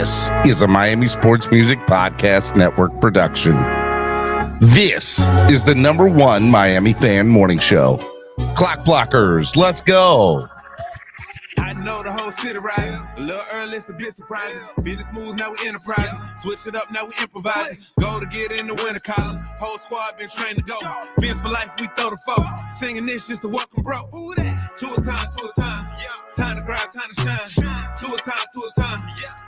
This is a Miami Sports Music Podcast Network production. This is the #1 Miami fan morning show. Clock Blockers, let's go. I know the whole city riding. A little early, it's a bit surprising. Business moves, now we enterprising. Switch it up, now we improvising. Go to get in the winter column. Whole squad been trained to go. Bins for life, we throw the folk. Singing this just to welcome bro. Two a time. Time to grind, time to shine. Two a time.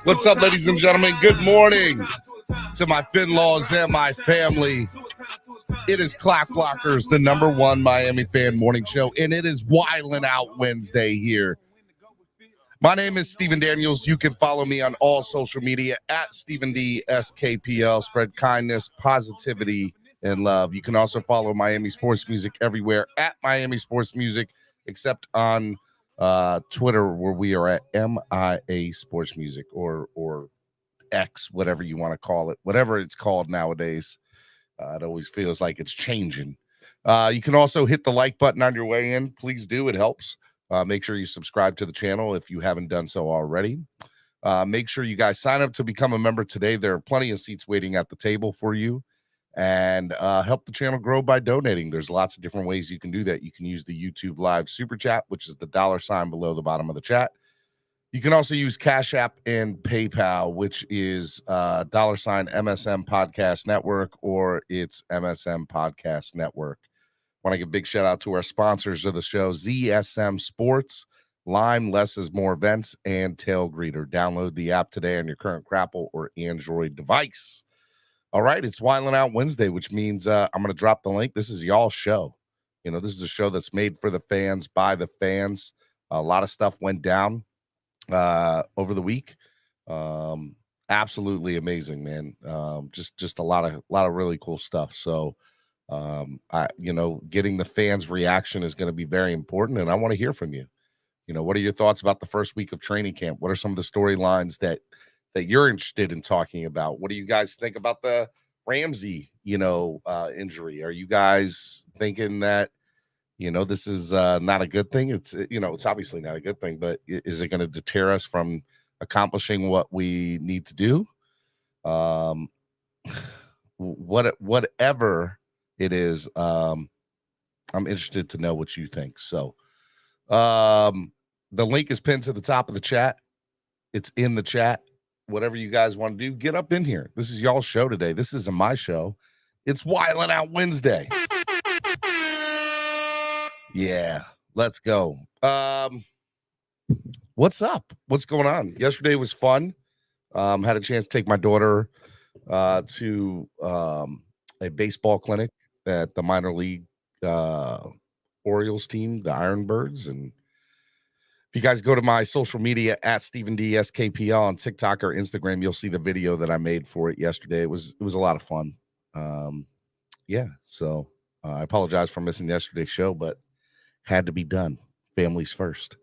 What's up, ladies and gentlemen? Good morning to my Finlaws and my family. It is Clock Blockers, the #1 Miami fan morning show, and it is Wildin' Out Wednesday here. My name is Stephen Daniels. You can follow me on all social media at Stephen D. SKPL. Spread kindness, positivity, and love. You can also follow Miami Sports Music everywhere at Miami Sports Music, except on Twitter, where we are at MIA Sports Music or X, whatever you want to call it, whatever it's called nowadays. It always feels like it's changing. You can also hit the like button on your way in. Please do. It helps. Make sure you subscribe to the channel if you haven't done so already. Make sure you guys sign up to become a member today. There are plenty of seats waiting at the table for you. And help the channel grow by donating. There's lots of different ways you can do that. You can use the YouTube Live Super Chat, which is the $ below the bottom of the chat. You can also use Cash App and PayPal, which is $MSM Podcast Network, or it's MSM Podcast Network. Want to give a big shout out to our sponsors of the show, ZSM Sports, Lime, Less is More Events, and Tailgreeter. Download the app today on your current Grapple or Android device. All right, it's Wildin' Out Wednesday, which means I'm going to drop the link. This is y'all's show. You know, this is a show that's made for the fans, by the fans. A lot of stuff went down over the week. Absolutely amazing, man. Just a lot of really cool stuff. So, getting the fans' reaction is going to be very important, and I want to hear from you. You know, what are your thoughts about the first week of training camp? What are some of the storylines that you're interested in talking about? What do you guys think about the Ramsey, injury? Are you guys thinking that, this is not a good thing? It's obviously not a good thing, but is it going to deter us from accomplishing what we need to do? Whatever it is, I'm interested to know what you think. So the link is pinned to the top of the chat. It's in the chat. Whatever you guys want to do, get up in here. This is y'all's show today. This isn't my show. It's Wildin' Out Wednesday. Yeah, let's go. What's up? What's going on? Yesterday was fun. Had a chance to take my daughter to a baseball clinic at the minor league Orioles team, the Ironbirds. And if you guys go to my social media at Stephen D. SKPL on TikTok or Instagram, you'll see the video that I made for it yesterday. It was a lot of fun. So I apologize for missing yesterday's show, but had to be done. Families first.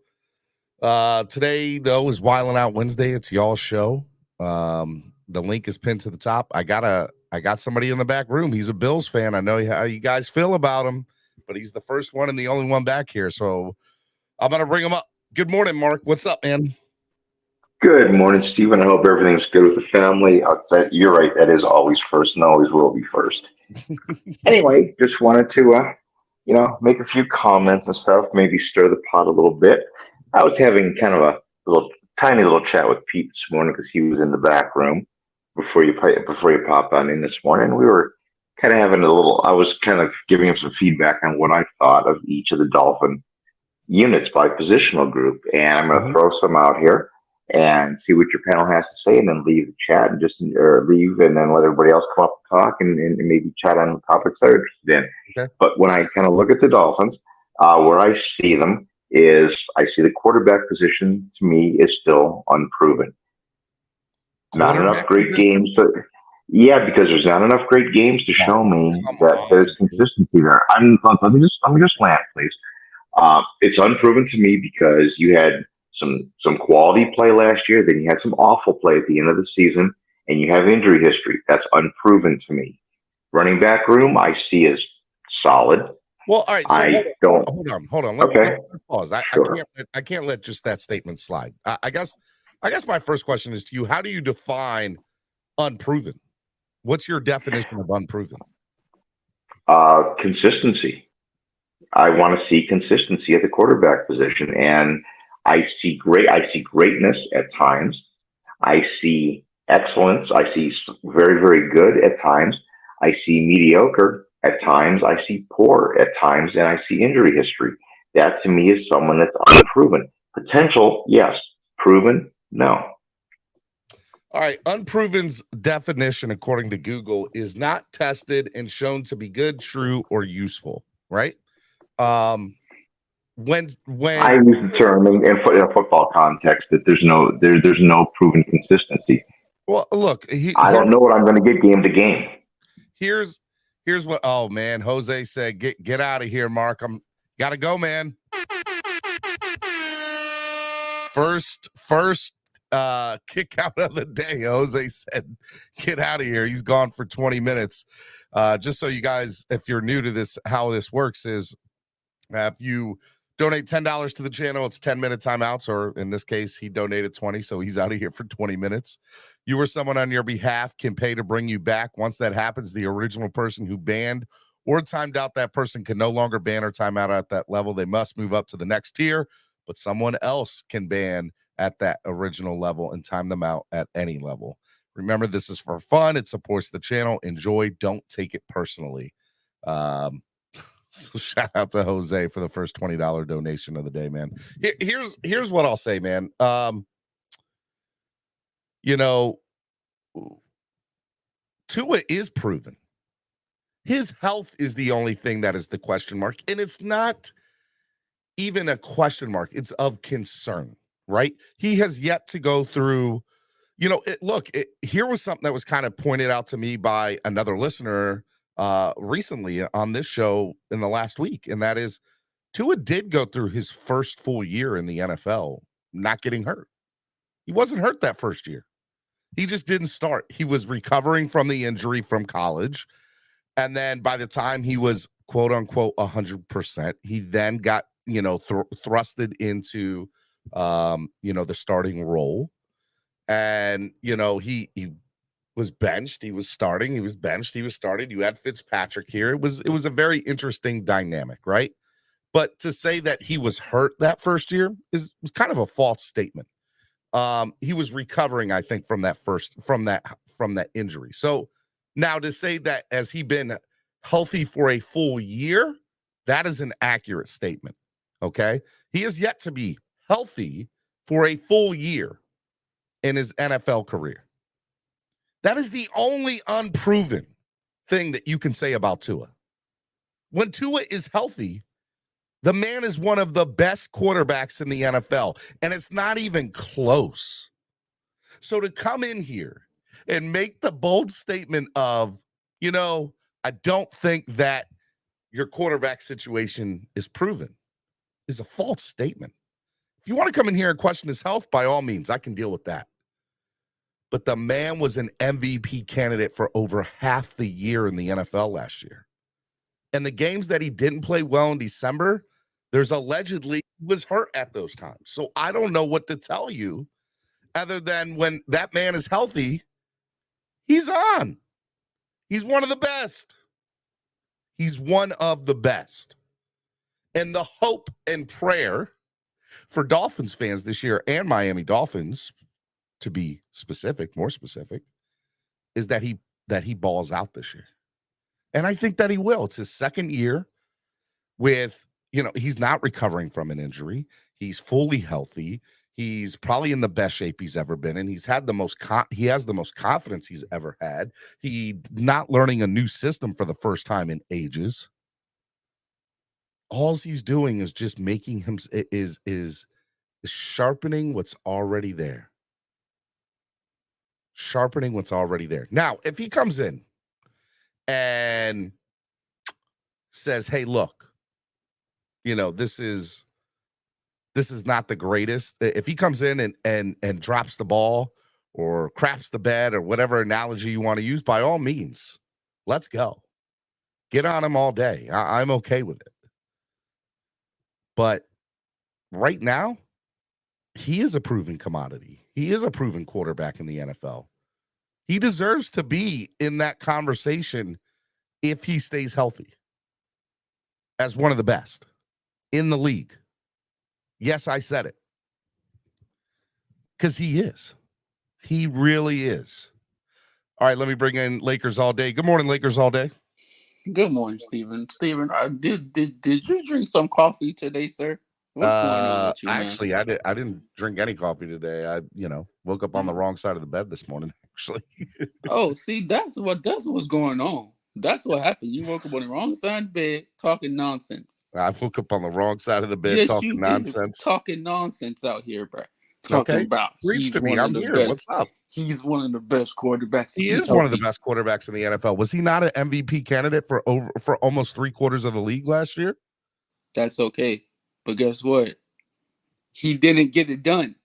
Today, though, is Wildin' Out Wednesday. It's y'all's show. The link is pinned to the top. I got somebody in the back room. He's a Bills fan. I know how you guys feel about him, but he's the first one and the only one back here. So I'm going to bring him up. Good morning, Mark. What's up, man? Good morning, Stephen. I hope everything's good with the family. You're right. That is always first and always will be first. Anyway, just wanted to, make a few comments and stuff, maybe stir the pot a little bit. I was having kind of a tiny little chat with Pete this morning because he was in the back room before you pop on in this morning. We were kind of having I was kind of giving him some feedback on what I thought of each of the Dolphin units by positional group, and I'm going to throw some out here and see what your panel has to say, and then leave the chat and leave, and then let everybody else come up and talk and maybe chat on topics they're interested in. Okay. But when I kind of look at the Dolphins, where I see them is I see the quarterback position to me is still unproven. Not enough great games. Because there's not enough great games to show me that there's consistency there. Let me just land, please. It's unproven to me because you had some quality play last year, then you had some awful play at the end of the season, and you have injury history. That's unproven to me. Running back room, I see as solid. Well, all right. So hold on. Okay. Let's pause. I can't let just that statement slide. I guess I guess my first question is to you. How do you define unproven? What's your definition of unproven? Consistency. I want to see consistency at the quarterback position, and I see greatness at times. I see excellence. I see very, very good at times. I see mediocre at times. I see poor at times, and I see injury history. That to me is someone that's unproven. Potential, yes. Proven, no. All right. Unproven's definition, according to Google, is not tested and shown to be good, true, or useful. Right? When I use the term in a football context that there's no proven consistency. Well, look, I don't know what I'm going to get game to game. Here's what. Oh man, Jose said, "Get out of here, Mark. I'm gotta go, man." First kick out of the day. Jose said, "Get out of here." He's gone for 20 minutes. Just so you guys, if you're new to this, how this works is if you donate $10 to the channel, it's 10-minute timeouts, or in this case, he donated 20, so he's out of here for 20 minutes. You or someone on your behalf can pay to bring you back. Once that happens, the original person who banned or timed out that person can no longer ban or time out at that level. They must move up to the next tier, but someone else can ban at that original level and time them out at any level. Remember, this is for fun. It supports the channel. Enjoy. Don't take it personally. So shout out to Jose for the first $20 donation of the day, man. Here's what I'll say, man. Tua is proven. His health is the only thing that is the question mark, and it's not even a question mark. It's of concern, right? He has yet to go through, here was something that was kind of pointed out to me by another listener recently on this show in the last week, and that is Tua did go through his first full year in the NFL not getting hurt. He wasn't hurt that first year. He just didn't start. He was recovering from the injury from college, and then by the time he was quote unquote 100%, he then got thrusted into the starting role, and he was benched, he was starting, he was benched, he was started. You had Fitzpatrick here. It was a very interesting dynamic, right? But to say that he was hurt that first year was kind of a false statement. He was recovering, I think, from that injury. So now to say that has he been healthy for a full year, that is an accurate statement. Okay, he is yet to be healthy for a full year in his NFL career. That is the only unproven thing that you can say about Tua. When Tua is healthy, the man is one of the best quarterbacks in the NFL, and it's not even close. So to come in here and make the bold statement of, I don't think that your quarterback situation is proven is a false statement. If you want to come in here and question his health, by all means, I can deal with that. But the man was an MVP candidate for over half the year in the NFL last year. And the games that he didn't play well in December, there's allegedly he was hurt at those times. So I don't know what to tell you other than when that man is healthy, he's on. He's one of the best. He's one of the best. And the hope and prayer for Dolphins fans this year and Miami Dolphins, to be more specific, is that he balls out this year. And I think that he will. It's his second year with, he's not recovering from an injury. He's fully healthy. He's probably in the best shape he's ever been in. He has the most confidence he's ever had. He not learning a new system for the first time in ages. All he's doing is just making him is sharpening what's already there. Sharpening what's already there. Now, if he comes in and says, hey, look, this is not the greatest. If he comes in and drops the ball or craps the bed or whatever analogy you want to use, by all means, let's go. Get on him all day. I'm okay with it. But right now, he is a proven commodity. He is a proven quarterback in the NFL. He deserves to be in that conversation if he stays healthy as one of the best in the league. Yes, I said it. Because he is. He really is. All right, let me bring in Lakers all day. Good morning, Lakers all day. Good morning, Steven. Steven, did you drink some coffee today, sir? What's going on with you, man? Actually, I didn't drink any coffee today. I woke up on the wrong side of the bed this morning, actually. Oh, see, that's what's going on. That's what happened. You woke up on the wrong side of the bed talking nonsense. I woke up on the wrong side of the bed Yes, talking you did. nonsense. Talking nonsense out here, bro. Talking about Preach to me. I'm here. best. What's up? He's one of the best quarterbacks. He is one of the best quarterbacks in the NFL. Was he not an MVP candidate for almost 3/4 of the league last year? That's okay. But guess what? He didn't get it done.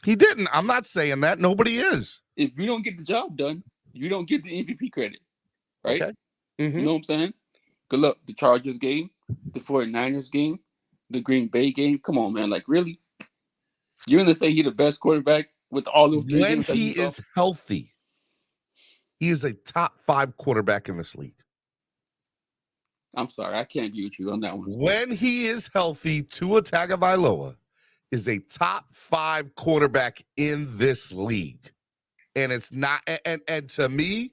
He didn't. I'm not saying that. Nobody is. If you don't get the job done, you don't get the MVP credit. Right? Okay. Mm-hmm. You know what I'm saying? Good luck. The Chargers game, the 49ers game, the Green Bay game. Come on, man. Like, really? You're going to say he's the best quarterback with all those games? When he is healthy, he is a top 5 quarterback in this league. I'm sorry. I can't agree with you on that one. When he is healthy, Tua Tagovailoa is a top 5 quarterback in this league. And it's not, and to me,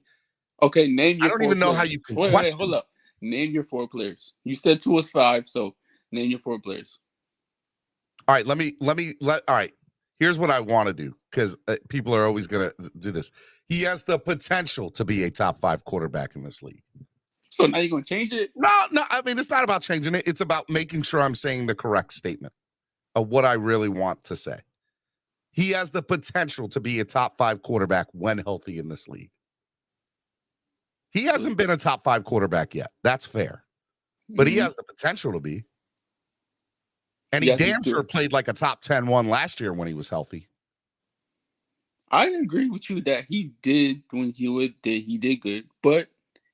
okay, name your I don't even know how you can question. Wait, hold up. Name your 4 players. You said Tua's 5, so name your 4 players. All right, all right. Here's what I want to do, because people are always going to do this. He has the potential to be a top 5 quarterback in this league. So now you're going to change it? No. I mean, it's not about changing it. It's about making sure I'm saying the correct statement of what I really want to say. He has the potential to be a top 5 quarterback when healthy in this league. He hasn't been a top 5 quarterback yet. That's fair. But he has the potential to be. And he damn sure played like a top 10 one last year when he was healthy. I agree with you that he did when he did good, but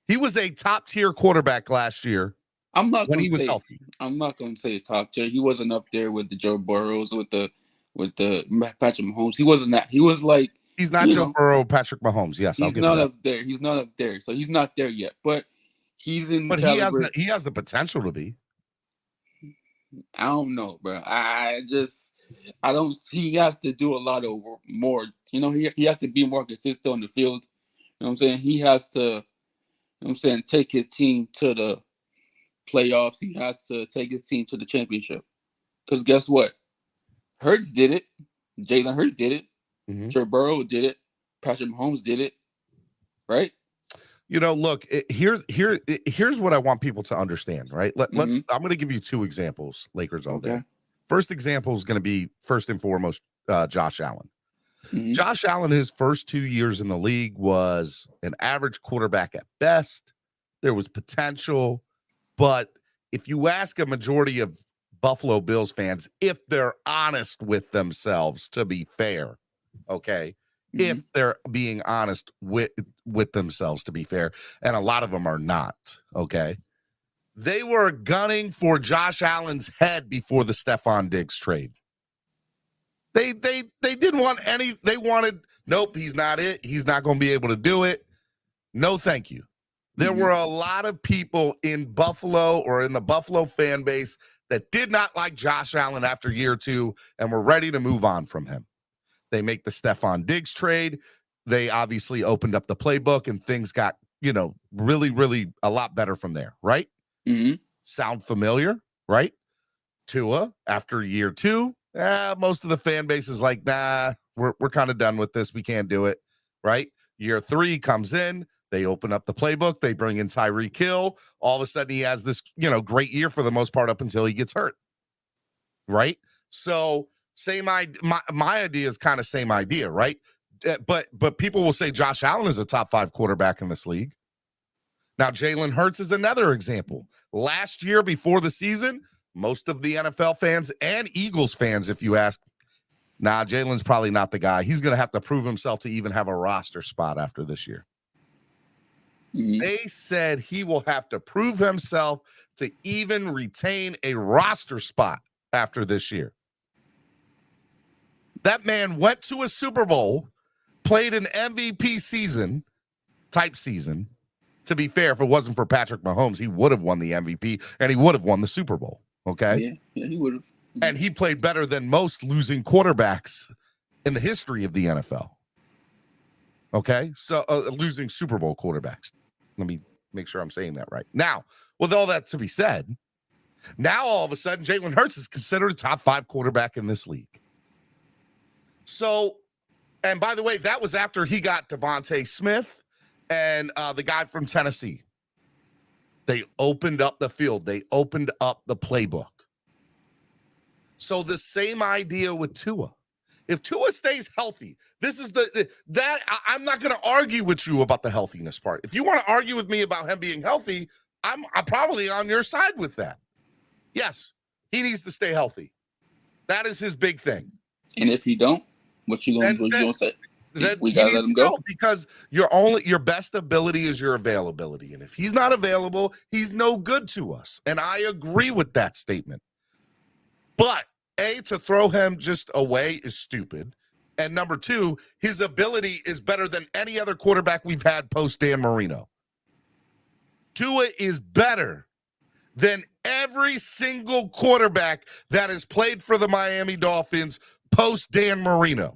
he was a top tier quarterback last year. When he was healthy. I'm not going to say top tier. He wasn't up there with the Joe Burrows, with the Patrick Mahomes. He wasn't that. He was like, he's not Joe Burrow, Patrick Mahomes. Yes, he's not up there. He's not up there. So he's not there yet. But he's in. But he has the potential to be. I don't know, bro. I don't. He has to do a lot of more. He has to be more consistent on the field. You know what I'm saying? He has to. You know what I'm saying, take his team to the playoffs. He has to take his team to the championship. Because guess what? Hurts did it. Jalen Hurts did it. Mm-hmm. Joe Burrow did it. Patrick Mahomes did it. Right? Look, here's what I want people to understand, right? I'm going to give you 2 examples, Lakers all day. First example is going to be, first and foremost, Josh Allen. Mm-hmm. Josh Allen, his first 2 years in the league, was an average quarterback at best. There was potential. But if you ask a majority of Buffalo Bills fans, if they're honest with themselves, to be fair, okay? If they're being honest with themselves, to be fair, and a lot of them are not, okay? They were gunning for Josh Allen's head before the Stephon Diggs trade. They didn't want any. They wanted, nope, he's not it. He's not going to be able to do it. No, thank you. There were a lot of people in Buffalo or in the Buffalo fan base that did not like Josh Allen after year 2 and were ready to move on from him. They make the Stephon Diggs trade. They obviously opened up the playbook and things got, really, really a lot better from there, right? Mm-hmm. Sound familiar, right? Tua, after year 2, most of the fan base is like, nah, we're kind of done with this. We can't do it, right? Year 3 comes in. They open up the playbook. They bring in Tyreek Hill. All of a sudden, he has this, great year for the most part up until he gets hurt, right? So same idea. My idea is kind of same idea, right? But people will say Josh Allen is a top 5 quarterback in this league. Now, Jalen Hurts is another example. Last year, before the season, most of the NFL fans and Eagles fans, if you ask, nah, Jalen's probably not the guy. He's going to have to prove himself to even have a roster spot after this year. Mm-hmm. They said he will have to prove himself to even retain a roster spot after this year. That man went to a Super Bowl, played an MVP season, type season. To be fair, if it wasn't for Patrick Mahomes, he would have won the MVP and he would have won the Super Bowl. Okay? Yeah, he would have. And he played better than most losing quarterbacks in the history of the NFL. Okay? So losing Super Bowl quarterbacks. Let me make sure I'm saying that right. Now, with all that to be said, now all of a sudden, Jalen Hurts is considered a top 5 quarterback in this league. So, and by the way, that was after he got Devontae Smith and the guy from Tennessee. They opened up the field. They opened up the playbook. So the same idea with Tua. If Tua stays healthy, this is I'm not going to argue with you about the healthiness part. If you want to argue with me about him being healthy, I'm probably on your side with that. Yes, he needs to stay healthy. That is his big thing. And if he don't, what you gonna say? We gotta let him go because your best ability is your availability, and if he's not available, he's no good to us. And I agree with that statement. But to throw him just away is stupid. And number 2, his ability is better than any other quarterback we've had post Dan Marino. Tua is better than every single quarterback that has played for the Miami Dolphins post Dan Marino.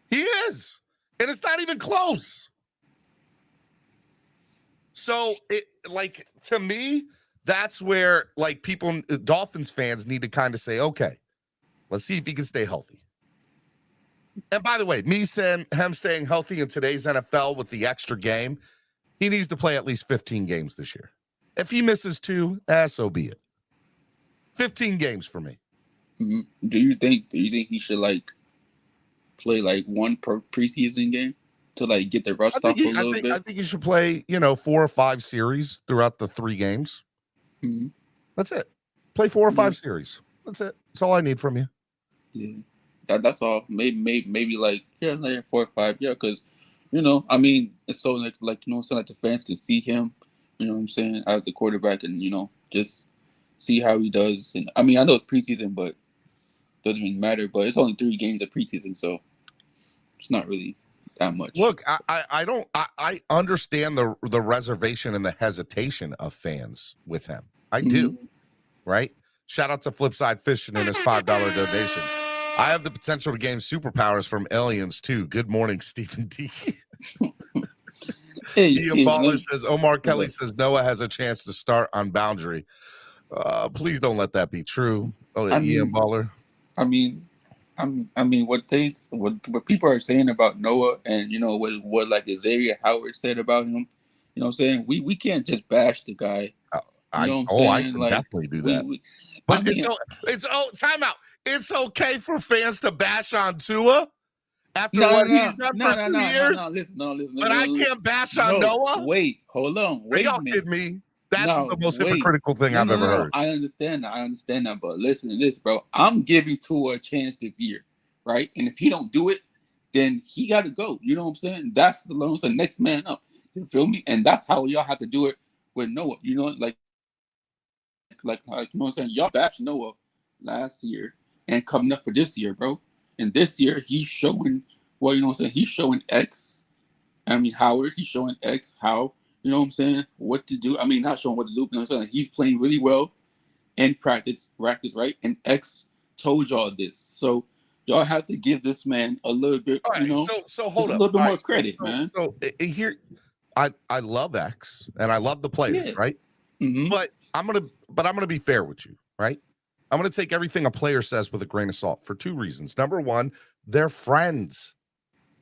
He is. And it's not even close. So, to me, that's where, people, Dolphins fans need to kind of say, okay, let's see if he can stay healthy. And by the way, him staying healthy in today's NFL with the extra game, he needs to play at least 15 games this year. If he misses 2, so be it. 15 games for me. Mm-hmm. Do you think he should play one per preseason game to get the rust off a little bit? I think he should play 4 or 5 series throughout the 3 games. Mm-hmm. That's it. Play 4 or 5 series. That's it. That's all I need from you. Yeah, that's all. Maybe 4 or 5. Yeah, because it's so so the fans can see him. You know what I'm saying, as the quarterback, and just see how he does. And I know it's preseason, but doesn't even matter. But it's only 3 games of preseason, so it's not really that much. Look, I understand the reservation and the hesitation of fans with him. I do, right? Shout out to Flipside Fishing and his $5 donation. I have the potential to gain superpowers from aliens too. Good morning, Stephen D. Ian Baller says Omar Kelly says Noah has a chance to start on boundary. Please don't let that be true. Ian Baller. What people are saying about Noah, and what Xavier Howard said about him. You know what I'm saying? We can't just bash the guy. I can definitely do that. Time out. It's okay for fans to bash on Tua after he's done for 2 years. No, listen. But I can't bash on Noah. Wait, hold on. Wait a minute. Me. That's the most hypocritical thing I've ever heard. I understand that. But listen to this, bro. I'm giving Tua a chance this year, right? And if he don't do it, then he got to go. You know what I'm saying? That's the next man up. You feel me? And that's how y'all have to do it with Noah. You know, like you know what I'm saying? Y'all bashed Noah last year and coming up for this year, bro. And this year he's showing he's showing X. Howard, he's showing X how, you know what I'm saying, what to do. Not showing what to do, you know what I'm saying? He's playing really well in practice, right? And X told y'all this. So y'all have to give this man a little bit, so hold up. A little bit more credit, man. So here, I love X and I love the players, right? Mm-hmm. But I'm gonna be fair with you, right? I'm gonna take everything a player says with a grain of salt for 2 reasons. Number 1, they're friends.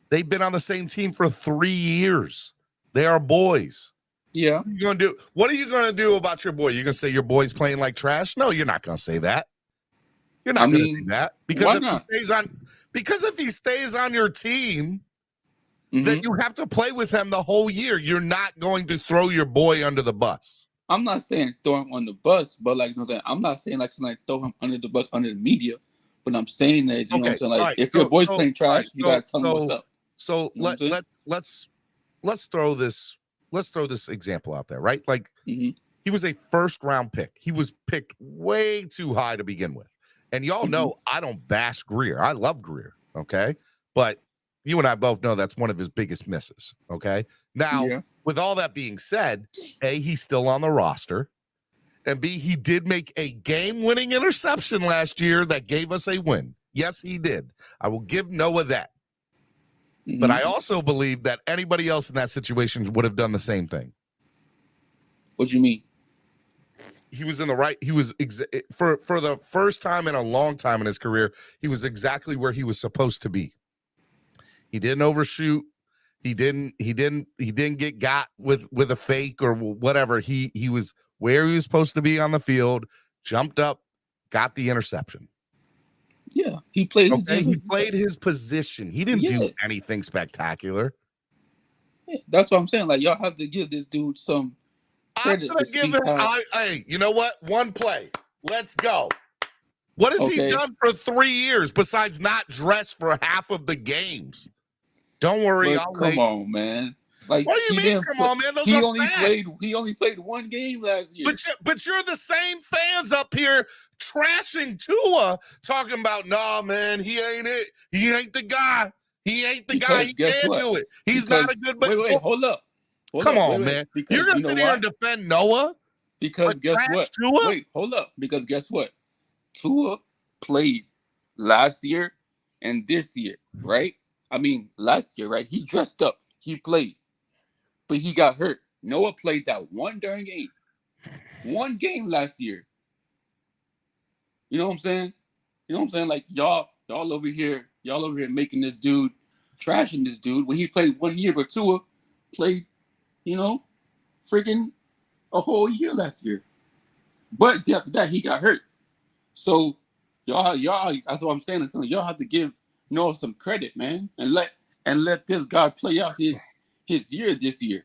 They've been on the same team for 3 years. They are boys. Yeah. What are you gonna do about your boy? You're gonna say your boy's playing like trash? No, you're not gonna say that. You're not gonna do that because if he stays on your team, then you have to play with him the whole year. You're not going to throw your boy under the bus. I'm not saying throw him on the bus, but I'm not saying throw him under the bus under the media. But I'm saying that know what I'm saying, if your boy's playing trash, you gotta tell him what's up. So let's throw this example out there, right? He was a first round pick. He was picked way too high to begin with. And y'all know I don't bash Greer. I love Greer, okay? But you and I both know that's one of his biggest misses, okay? Now, with all that being said, A, he's still on the roster, and B, he did make a game-winning interception last year that gave us a win. Yes, he did. I will give Noah that. But I also believe that anybody else in that situation would have done the same thing. What do you mean? He was in the right. He was for the first time in a long time in his career. He was exactly where he was supposed to be. He didn't overshoot. He didn't get got with a fake or whatever. He was where he was supposed to be on the field. Jumped up, got the interception. Yeah, he played. He played his position. He didn't do anything spectacular. Yeah, that's what I'm saying. Like, y'all have to give this dude some credit. Hey, you know what? One play. Let's go. What has he done for 3 years besides not dress for half of the games? Don't worry, I'll wait. Come on, man. Like, what do you mean? Come on, man. He only played one game last year. But you're the same fans up here trashing Tua, talking about, nah, man, he ain't it. He ain't the guy. He ain't the guy. He can't do it. He's not a good. Wait, hold up. Come on, man. You're gonna sit here and defend Noah? Because guess what? Tua? Wait, hold up. Because guess what? Tua played last year and this year, right? I mean, last year, right? He dressed up. He played. But he got hurt. Noah played that one darn game. One game last year. You know what I'm saying? You know what I'm saying? Like, y'all over here making this dude, trashing this dude when he played 1 year, but Tua played, freaking a whole year last year. But after that, he got hurt. So y'all, that's what I'm saying. Listen, y'all have to give Noah some credit, man, and let this guy play out his year this year,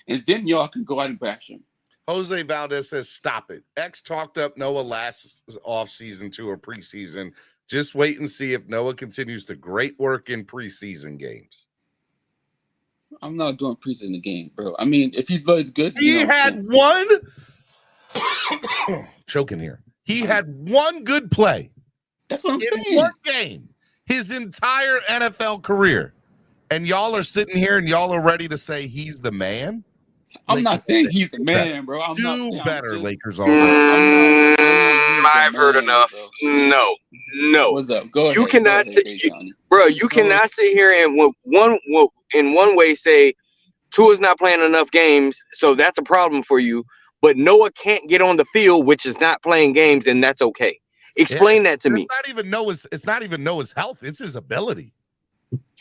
and then y'all can go out and bash him. Jose Valdez says, "Stop it." X talked up Noah last offseason to a preseason. Just wait and see if Noah continues the great work in preseason games. I'm not doing preseason game, bro. I mean, if he plays good, he had one choking here. He had one good play. That's what I'm saying. One game, his entire NFL career, and y'all are sitting here and y'all are ready to say he's the man. I'm not saying he's the man, bro. I'm not saying better, Lakers. I've heard enough. No. What's up? Go ahead. You cannot, bro. You cannot sit here and in one way say Tua's not playing enough games, so that's a problem for you. But Noah can't get on the field, which is not playing games, and that's okay. Explain that to me. It's not even Noah's health; it's his ability.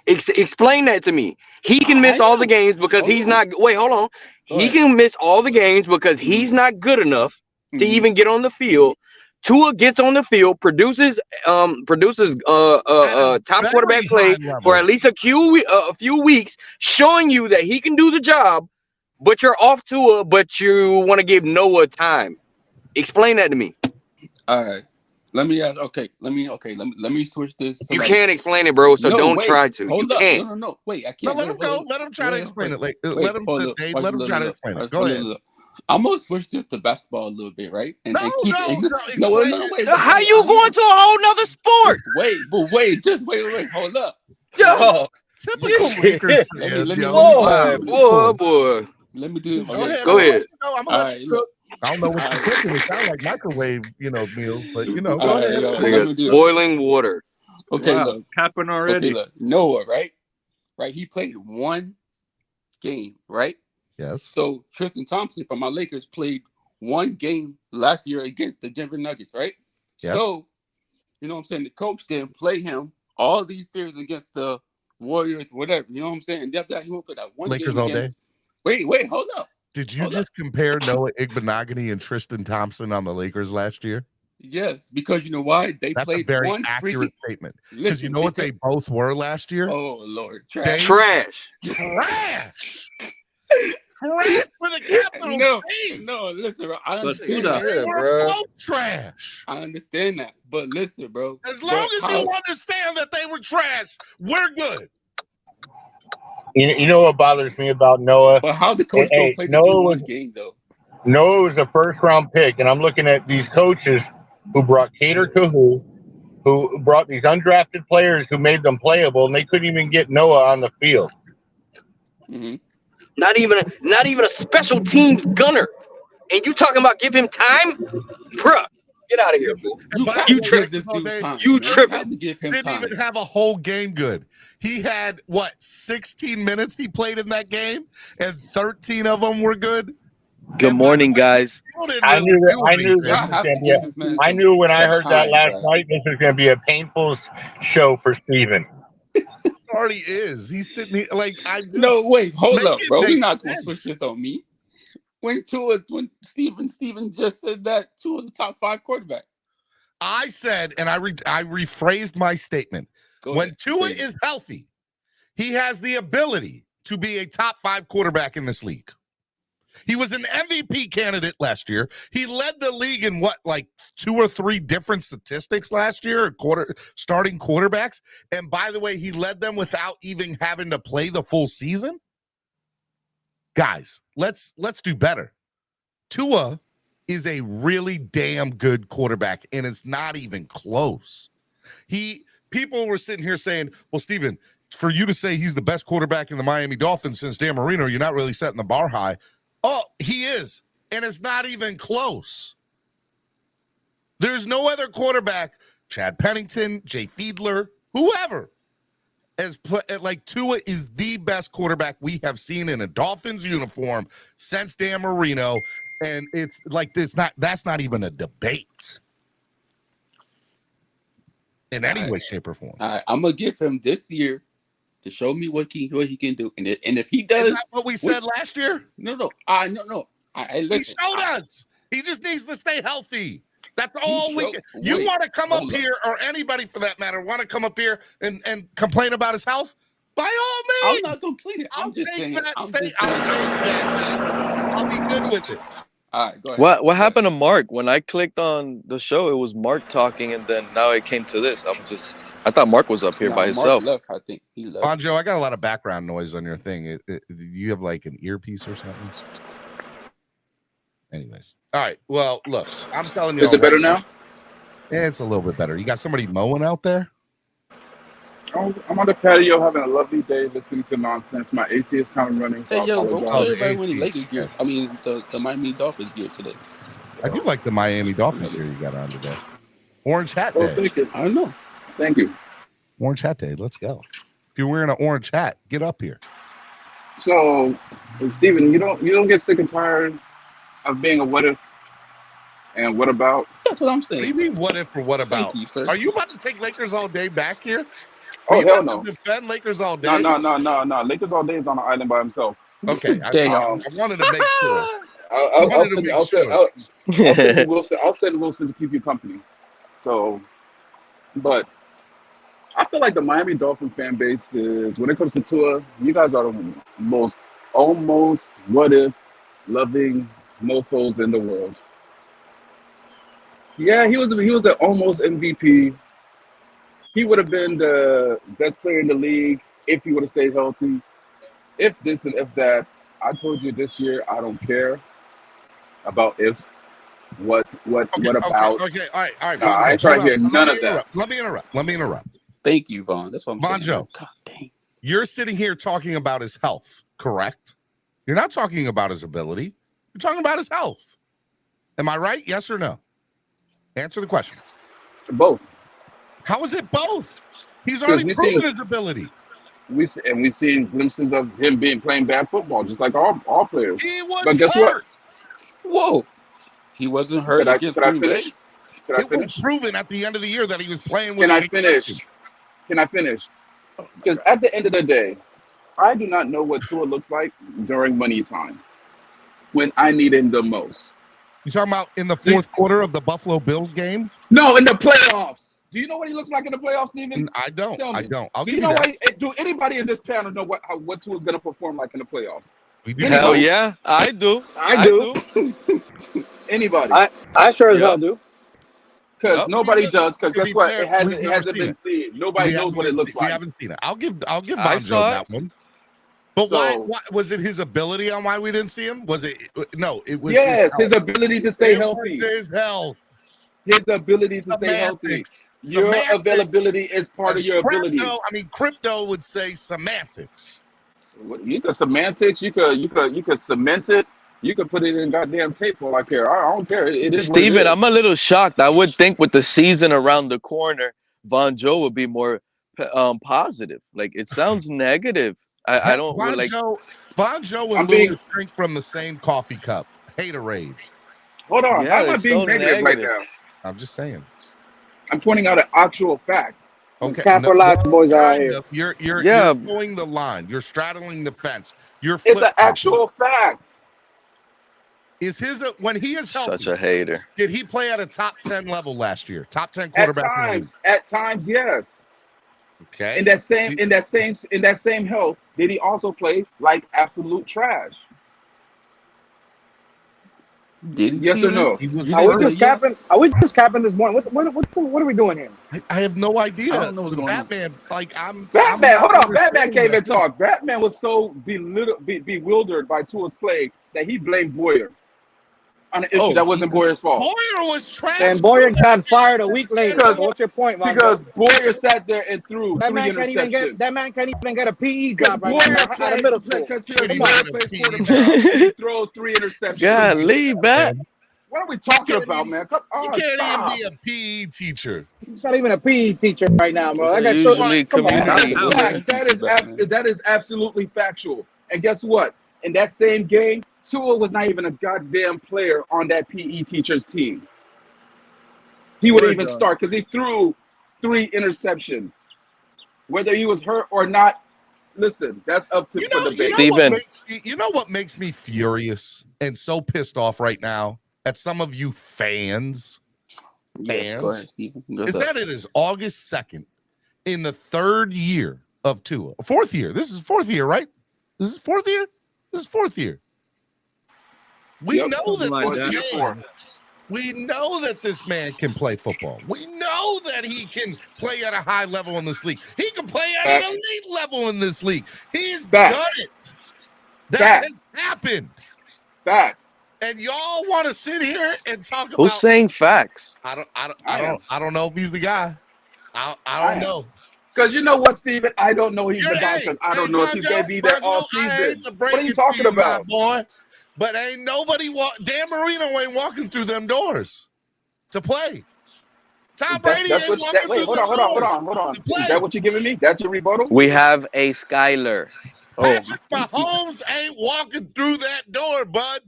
Explain that to me. He can miss all the games because he's not. Wait, hold on. He can miss all the games because he's not good enough to even get on the field. Tua gets on the field, produces top quarterback play for at least a few weeks, showing you that he can do the job. But you're off Tua, but you want to give Noah time. Explain that to me. All right. Let me switch this. You can't explain it, bro. So don't try to. Hold up. No. Wait, I can't. No, let him go. Let him try to explain it. Let him try to explain it. Go ahead. I'm gonna switch this to basketball a little bit, right? Wait. How you going to a whole nother sport? Wait. Hold up. Yo, typical Lakers. Boy. Let me do it. Go ahead. I'm gonna let you cook. I don't know what you're cooking. It sounds like microwave, meals, but go ahead. Boiling water. Okay, look, happened already. Okay, look. Noah, right? He played one game, right? Yes. So Tristan Thompson from my Lakers played one game last year against the Denver Nuggets, right? Yes. So, you know what I'm saying? The coach didn't play him all these series against the Warriors, whatever. You know what I'm saying? And after that, he won't play that one Lakers game all day. Wait, hold up. Did you just compare Noah Igbenogany and Tristan Thompson on the Lakers last year? Yes, because you know why? That's played a very accurate statement. Because you know what they both were last year? Oh, Lord. Trash. For the capital T. No, listen, bro. I understand They were both trash. I understand that. But listen, bro. As long as you understand that they were trash, we're good. You know what bothers me about Noah? But how the coach don't play one game, though? Noah was a first-round pick, and I'm looking at these coaches who brought Cater Kahu, who brought these undrafted players who made them playable, and they couldn't even get Noah on the field. Mm-hmm. Not even a special teams gunner. And you talking about give him time? Bruh, get out of here, fool. You have You to give tripping. this dude time. You man. tripping. You have to give him Didn't time. even have a whole game good. He had, 16 minutes he played in that game, and 13 of them were good. Good morning, guys. I knew Y'all have to give this man I knew when I some heard time, that last bro. night, this was going to be a painful show for Steven. It already is. He's sitting here like I just, No, wait, hold Make up, it bro. We're make not gonna sense. switch this on me. When Steven just said that Tua's a top 5 quarterback. I said, and I rephrased my statement. When Tua is healthy, he has the ability to be a top 5 quarterback in this league. He was an MVP candidate last year. He led the league in 2 or 3 different statistics last year, starting quarterbacks. And by the way, he led them without even having to play the full season. Guys, let's do better. Tua is a really damn good quarterback, and it's not even close. People were sitting here saying, well, Steven, for you to say he's the best quarterback in the Miami Dolphins since Dan Marino, you're not really setting the bar high. Oh, he is, and it's not even close. There's no other quarterback, Chad Pennington, Jay Fiedler, whoever, Tua is the best quarterback we have seen in a Dolphins uniform since Dan Marino, and it's like that's not even a debate in any way, shape, or form. All right, I'm gonna give him this year to show me what he can do, and if he does, Is that what we said last year? No. He showed us. He just needs to stay healthy. That's all we can. You want to come up here, or anybody for that matter, want to come up here and complain about his health? By all means. I'm not complaining. I'll take that. I'll be good with it. All right, go ahead. What happened to Mark? When I clicked on the show, it was Mark talking, and then now it came to this. I thought Mark was up here by himself. Mark left, I think. He left. Bonjo, I got a lot of background noise on your thing. Do you have like an earpiece or something? Anyways. All right. Well, look, I'm telling you. Is it better now? Yeah, it's a little bit better. You got somebody mowing out there? I'm on the patio having a lovely day listening to nonsense. My AC is kind of running. So Hey, yo, what's Oh, the everybody wearing AC. Lakers gear? I mean, the Miami Dolphins gear today. I do like the Miami Dolphins gear you got on today. Orange hat Oh, day. thank you. I don't know. Thank you. Orange hat day. Let's go. If you're wearing an orange hat, get up here. So, Steven, you don't get sick and tired of being a what if and what about? That's what I'm What do you saying. mean, what if or what about? Thank you, sir. Are you about to take Lakers all day back here? Oh, Are you hell about no. to defend Lakers all day? No. Lakers all day is on an island by himself. Okay, Damn. I wanted to make sure. I'll send Wilson to keep you company. So, but I feel like the Miami Dolphin fan base is, when it comes to Tua, you guys are the most almost what if loving mofos in the world. Yeah, he was an almost MVP. He would have been the best player in the league if he would have stayed healthy. If this and if that. I told you this year I don't care about ifs. What about? Okay, all right. No, I ain't trying to hear none of that. Let me interrupt. Thank you, Vaughn. That's what I'm saying. Bonjo. God dang. You're sitting here talking about his health, correct? You're not talking about his ability. You're talking about his health. Am I right? Yes or no? Answer the question. Both. How is it both? He's already proven his ability. We've seen glimpses of him playing bad football, just like all players. He was But guess hurt. Whoa. He wasn't hurt against Green Bay. Can I It finish? was proven at the end of the year that he was playing with. Can I finish? Because at the end of the day, I do not know what Tua looks like during money time when I need him the most. You talking about in the fourth quarter of the Buffalo Bills game? No, in the playoffs. Do you know what he looks like in the playoffs, Steven? I don't. Tell me. I'll Do give you you know that. do anybody in this panel know what Tua's going to perform like in the playoffs? We do. Hell yeah, I do. I do. Anybody? I sure as hell do. Because Yep. nobody does. Because To guess be what? fair, It hasn't we've never seen been it. seen. Nobody knows what it looks We like. haven't seen it. I'll give I Bonjo saw that one. But So- why was it his ability on why we didn't see him? Was it no? It was Yes, his his ability to stay health. healthy. It was his health. His ability to stay healthy. Semantics. Your availability is part of your ability. Crypto would say semantics. You could semantics. You could cement it. You could put it in goddamn tape for all I care. I don't care. It is what it Steven, is. I'm a little shocked. I would think with the season around the corner, Von Joe would be more positive. Like, it sounds negative. I don't Von like. Joe and Lou drink from the same coffee cup. Haterade. Hold on. Yeah, I'm not it's being so negative right negative. now. I'm just saying. I'm pointing out an actual fact. Okay. Capitalized boys out here. You're going the line. You're straddling the fence. It's an actual fact. Is when he is healthy? Such a hater. Did he play at a top 10 level last year? Top 10 quarterback. At times, yes. Okay. In that same health, did he also play like absolute trash? Yes or no? Are we just capping this morning? What are we doing here? I have no idea. I don't know what's going on. Batman, hold on. Batman came and talked. Batman was so bewildered by Tua's play that he blamed Boyer on an issue that wasn't Boyer's fault. Boyer was trash. And Boyer got fired a week later. What's your point, Mike? Because Boyer sat there and threw that three man can't interceptions. that man can't even get a PE job right Boyer now out of middle school. He throws 3 interceptions. Golly, Bat. What are we talking about, man? You can't even be a PE teacher. He's not even a PE teacher right now, bro. That guy's that is absolutely factual. And guess what? In that same game, Tua was not even a goddamn player on that PE teacher's team. He wouldn't even start because he threw 3 interceptions. Whether he was hurt or not, listen, that's up to debate. Steven. You know what makes me furious and so pissed off right now at some of you fans? Yes, go ahead, Steven. Is that it is August 2nd in the 3rd year of Tua. 4th year. This is 4th year, right? This is 4th year? This is 4th year. We know that this man can play football. We know that he can play at a high level in this league. He can play at an elite level in this league. He's done it. That has happened. Facts. And y'all want to sit here and talk about who's saying facts? I don't know if he's the guy. I don't know. Because you know what, Steven? I don't know he's the guy because I don't know if he's going to be there all season. What are you talking about? Boy? But ain't nobody Dan Marino ain't walking through them doors to play. Tom Brady ain't walking through them doors. Hold on. Is that what you're giving me? That's your rebuttal? We have a Skyler. Patrick Mahomes ain't walking through that door, bud.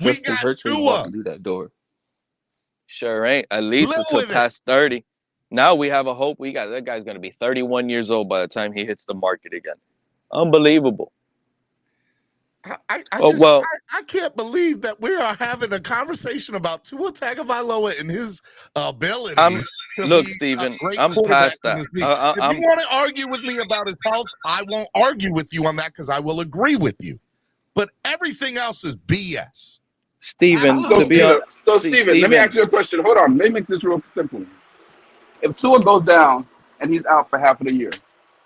We got Tua. Walking through that door. Sure ain't. At least until past 30. Now we have a hope. That guy's going to be 31 years old by the time he hits the market again. Unbelievable. I can't believe that we are having a conversation about Tua Tagovailoa and his ability. Look, Steven, I'm past that. If you want to argue with me about his health, I won't argue with you on that because I will agree with you. But everything else is BS. Steven, Steven, let me ask you a question. Hold on. Let me make this real simple. If Tua goes down and he's out for half of the year,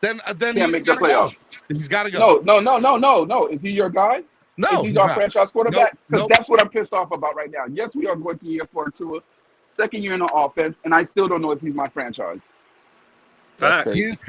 then he can't make the playoffs. He's got to go. No. Is he your guy? No. Is he our franchise quarterback? Because that's what I'm pissed off about right now. Yes, we are going to year 4 Tua, 2nd year in the offense, and I still don't know if he's my franchise. His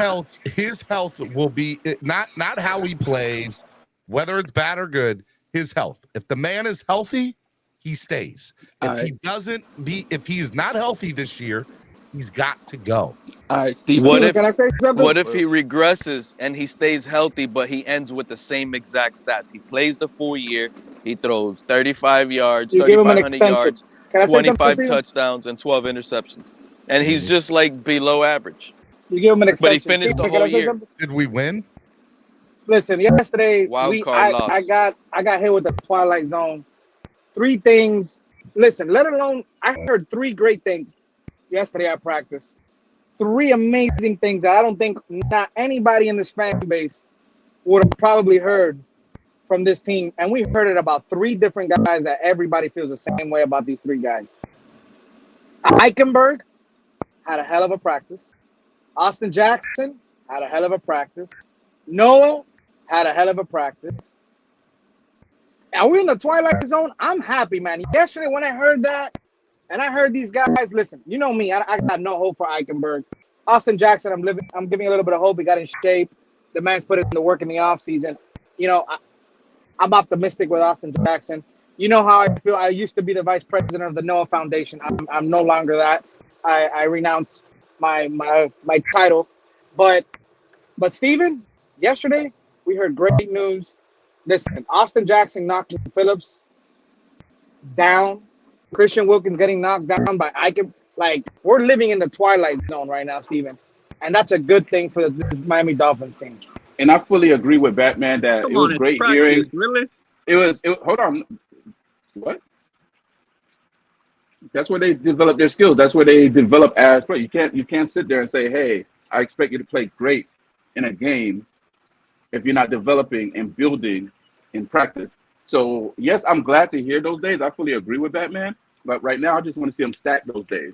health will be not how he plays, whether it's bad or good. His health. If the man is healthy, he stays. If he's not healthy this year, he's got to go. All right, Steve. Can I say something? What if he regresses and he stays healthy, but he ends with the same exact stats? He plays the full year. He throws 35 yards, 3,500 yards, 25 touchdowns, and 12 interceptions. And he's just like below average. You give him an extension. But he finished the whole year. Did we win? Listen, yesterday I got hit with the Twilight Zone. 3 things. Listen, let alone I heard 3 great things yesterday at practice. 3 amazing things that I don't think not anybody in this fan base would have probably heard from this team. And we heard it about 3 different guys that everybody feels the same way about these 3 guys. Eichenberg had a hell of a practice. Austin Jackson had a hell of a practice. Noah had a hell of a practice. Are we in the Twilight Zone? I'm happy, man. Yesterday when I heard that, And I heard these guys. Listen, you know me. I got no hope for Eichenberg. Austin Jackson, I'm giving a little bit of hope. He got in shape. The man's put in the work in the offseason. You know, I'm optimistic with Austin Jackson. You know how I feel. I used to be the vice president of the Noah Foundation. I'm no longer that. I renounce my title. But Steven, yesterday we heard great news. Listen, Austin Jackson knocking Phillips down. Christian Wilkins getting knocked down by Eichen. Like, we're living in the twilight zone right now, Steven. And that's a good thing for the Miami Dolphins team. And I fully agree with Batman that it was great hearing. Really? It was hold on. What? That's where they develop their skills. That's where they develop as play. You can't sit there and say, hey, I expect you to play great in a game if you're not developing and building in practice. So yes, I'm glad to hear those days. I fully agree with Batman. But right now I just want to see them stack those days.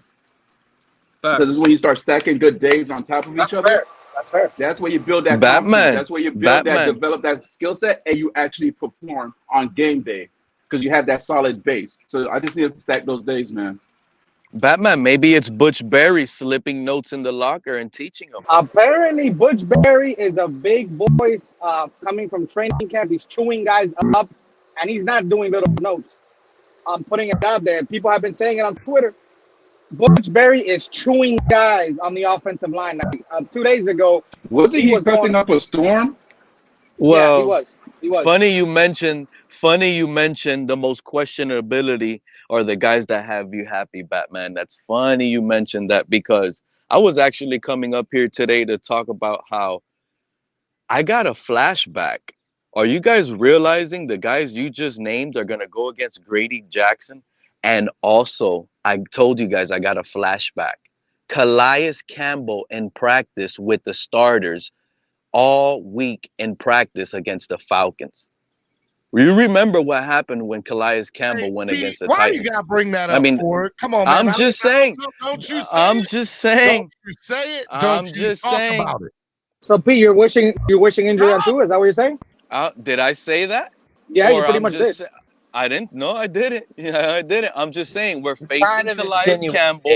Because this is when you start stacking good days on top of each other. Fair. That's fair. That's where you build that Batman. confidence. That's where you build that, develop that skill set, and you actually perform on game day because you have that solid base. So I just need to stack those days, man. Batman, maybe it's Butch Berry slipping notes in the locker and teaching them. Apparently, Butch Berry is a big voice coming from training camp. He's chewing guys up, and he's not doing little notes. I'm putting it out there. People have been saying it on Twitter. Butch Berry is chewing guys on the offensive line. 2 days ago, wasn't he cussing up a storm? Well, yeah, he was. Funny you mentioned the most questionability or the guys that have you happy, Batman. That's funny you mentioned that because I was actually coming up here today to talk about how I got a flashback. Are you guys realizing the guys you just named are going to go against Grady Jackson? And also, I told you guys I got a flashback. Calais Campbell in practice with the starters all week in practice against the Falcons. You remember what happened when Calais Campbell went against the Titans? Why you gotta bring that up? I mean, come on, man. I'm just saying. Don't you say I'm it? just saying. Don't you say it? I'm Don't you just talk saying. about it? So Pete, you're wishing injury on Tua? Is that what you're saying? Did I say that? Yeah, you pretty much did. I didn't. No, I didn't. Yeah, I didn't. I'm just saying we're facing Calais Campbell.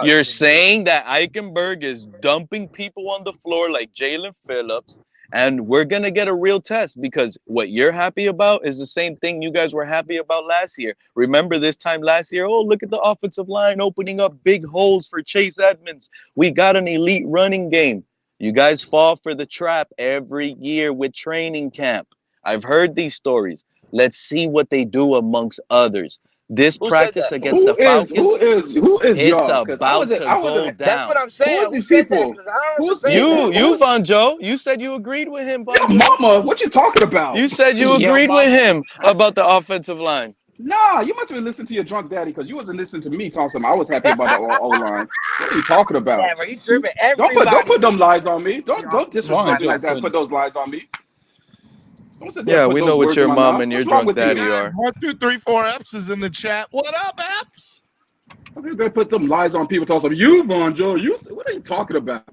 You're saying that Eichenberg is dumping people on the floor like Jalen Phillips, and we're gonna get a real test because what you're happy about is the same thing you guys were happy about last year. Remember this time last year? Oh, look at the offensive line opening up big holes for Chase Edmonds. We got an elite running game. You guys fall for the trap every year with training camp. I've heard these stories. Let's see what they do amongst others. This practice against the Falcons, it's about to go down. That's what I'm saying. Who said that? You, Von Joe. You said you agreed with him, Von Joe. Mama, what you talking about? You said you agreed with him about the offensive line. Nah, you must have been listening to your drunk daddy because you wasn't listening to me talking something. I was happy about the O-line. What are you talking about? Yeah, bro, you tripping. Everybody. Don't put them lies on me. Don't disrespect me like that. Put those lies on me. Yeah, we know what your mom and your drunk daddy are. 1, 2, 3, 4 Eps is in the chat. What up, Eps? I think they put some lies on people. Talking about you, Von Joe. What are you talking about?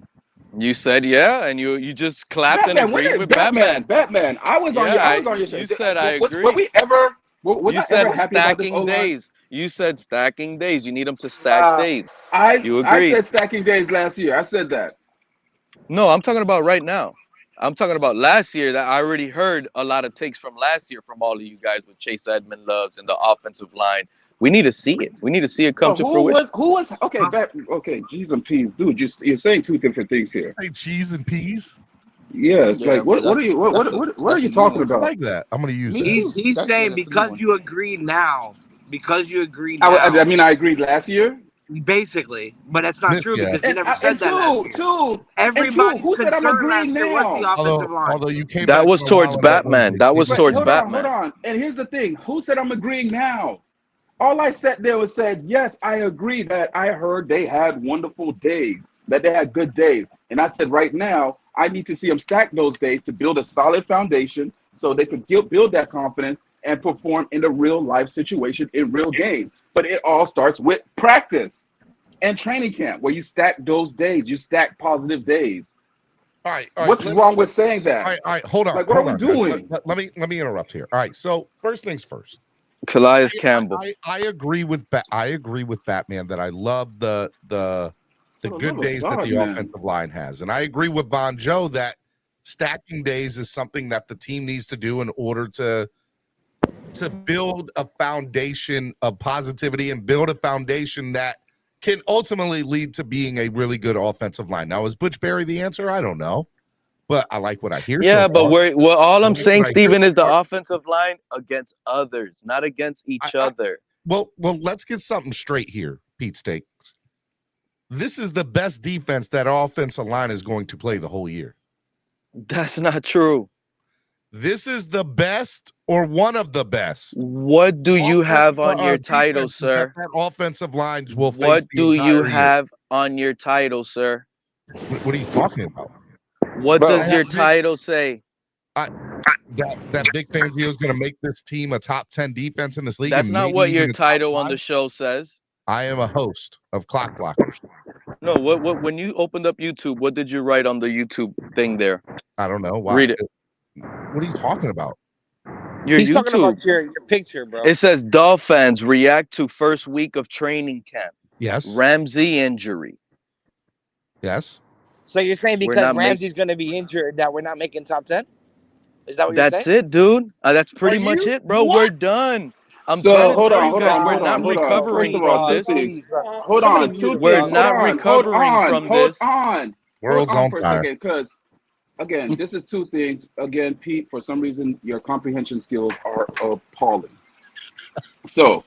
You said yeah, and you just clapped and agreed with Batman. Batman, I was on your show. You said I agree. Were we ever? You said stacking days. You said stacking days. You need them to stack days. You agreed. I said stacking days last year. I said that. No, I'm talking about right now. I'm talking about last year that I already heard a lot of takes from last year from all of you guys with Chase Edmonds loves and the offensive line. We need to see it. We need to see it come to fruition. Who was okay? Okay, cheese and peas, dude. You're saying two different things here. Say cheese and peas. Yeah, it's like what are you talking about? I like that. I'm gonna use that. He's saying because you agreed now. Because you agreed now. I mean, I agreed last year. Basically, but that's not true because you never said that last year. Everybody's concerned last year was the offensive line. Although you came that was towards Batman. That was towards Batman. Hold on. And here's the thing. Who said I'm agreeing now? All I said there was said, yes, I agree that I heard they had wonderful days, that they had good days. And I said right now, I need to see them stack those days to build a solid foundation so they could build that confidence and perform in a real life situation in real games. But it all starts with practice and training camp where you stack those days. You stack positive days. All right. What's wrong with saying that? All right. Hold on. Like, what are we doing? Let me interrupt here. All right. So first things first. Calais Campbell. I agree with Batman that I love the good days that the offensive line has, and I agree with Von Joe that stacking days is something that the team needs to do in order to build a foundation of positivity and build a foundation that can ultimately lead to being a really good offensive line. Now, is Butch Berry the answer? I don't know, but I like what I hear. Yeah, so but all I'm saying, Steven, is the offensive line against others, not against each other. Well, let's get something straight here, Pete Stakes. This is the best defense that offensive line is going to play the whole year. That's not true. This is the best or one of the best. What do you have on your title, sir? That offensive lines will face. What do you have on your title, sir? What are you talking about? What does your title say? That Big Fangio is going to make this team a top 10 defense in this league. That's not what your title on the show says. I am a host of Clock Blockers. No, what when you opened up YouTube, what did you write on the YouTube thing there? I don't know. Why? Read it. What are you talking about? He's talking about your picture, bro. It says DolFans react to first week of training camp. Yes. Ramsey injury. Yes. So you're saying because Ramsey's going to be injured that we're not making top 10? Is that what you're saying? That's it, dude. That's pretty much it, bro. What? We're done. I'm so hold on. We're not recovering from this. Hold on. We're not recovering from this. World's on fire. Because again, this is two things. Again, Pete, for some reason, your comprehension skills are appalling. So,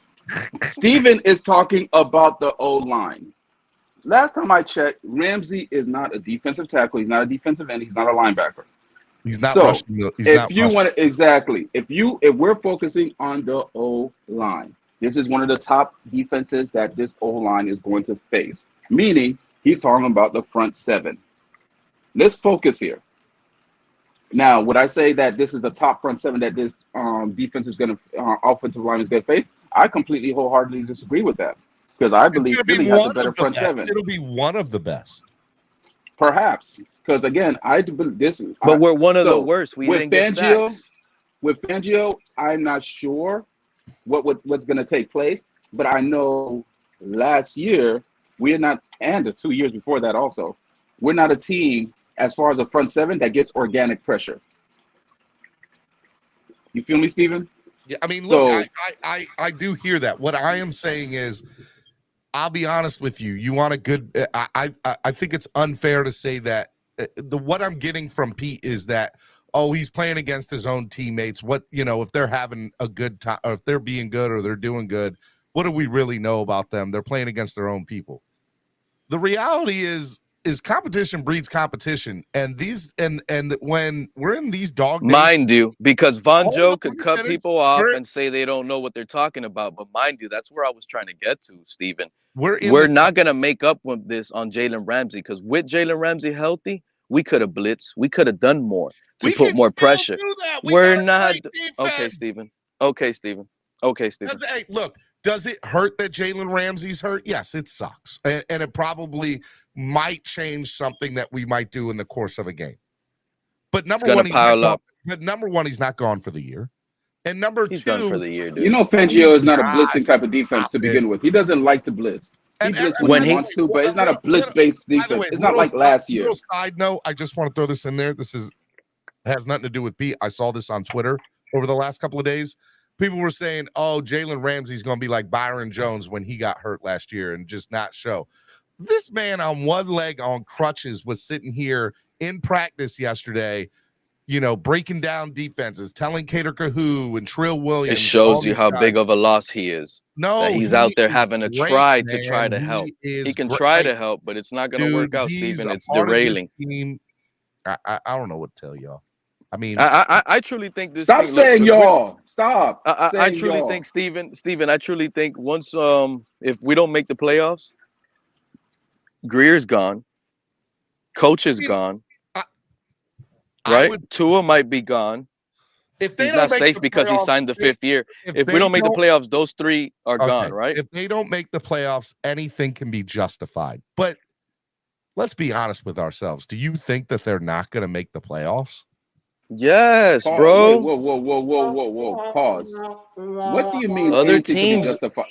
Steven is talking about the O-line. Last time I checked, Ramsey is not a defensive tackle. He's not a defensive end. He's not a linebacker. He's not rushing. If we're focusing on the O-line, this is one of the top defenses that this O-line is going to face. Meaning, he's talking about the front seven. Let's focus here. Now, would I say that this is the top front seven that this defense is going to offensive line is going to face? I completely wholeheartedly disagree with that because I believe Philly has a better front seven. It'll be one of the best, perhaps. Because again, but we're one of the worst. We didn't get sacks. With Fangio, I'm not sure what's going to take place, but I know last year we're not, and the 2 years before that also, we're not a team as far as a front seven that gets organic pressure. You feel me, Steven? Yeah, I mean, look, I do hear that. What I am saying is, I'll be honest with you. You want a good. I think it's unfair to say that. What I'm getting from Pete is that, he's playing against his own teammates. What, if they're having a good time, or if they're being good, or they're doing good, what do we really know about them? They're playing against their own people. The reality is competition breeds competition, and when we're in these dog days, mind you, because Von Joe could cut people off and say they don't know what they're talking about, but mind you, that's where I was trying to get to, Steven. We're not going to make up with this on Jalen Ramsey, because with Jalen Ramsey healthy, we could have blitzed. We could have done more to put more pressure. We're not. Okay, Steven. Hey, look, does it hurt that Jalen Ramsey's hurt? Yes, it sucks. And it probably might change something that we might do in the course of a game. But number one, he's not gone for the year. And he's done for the year, dude. Fangio is not a blitzing type of defense to begin with. He doesn't like to blitz. He blitzes when he wants to, but it's not a blitz-based defense. It's not like last year. Side note, I just want to throw this in there. This has nothing to do with Pete. I saw this on Twitter over the last couple of days. People were saying, Jalen Ramsey's going to be like Byron Jones when he got hurt last year and just not show. This man on one leg on crutches was sitting here in practice yesterday, breaking down defenses, telling Cater Kahoo and Trill Williams. It shows you how big of a loss he is. No, that he's out there having to try to help. He can try to help, but it's not going to work out, Steven. It's derailing. I don't know what to tell y'all. I mean, I truly think this. Stop saying y'all. Stop. I truly think, Steven, I truly think once if we don't make the playoffs, Greer's gone, coach is gone, right? Tua might be gone. If he's not safe because he signed the 5th year. If we don't make the playoffs, those 3 are gone, right? If they don't make the playoffs, anything can be justified. But let's be honest with ourselves. Do you think that they're not going to make the playoffs? Yes, Pause. bro. Wait, whoa. Pause. What do you mean Other anything can be teams. justified?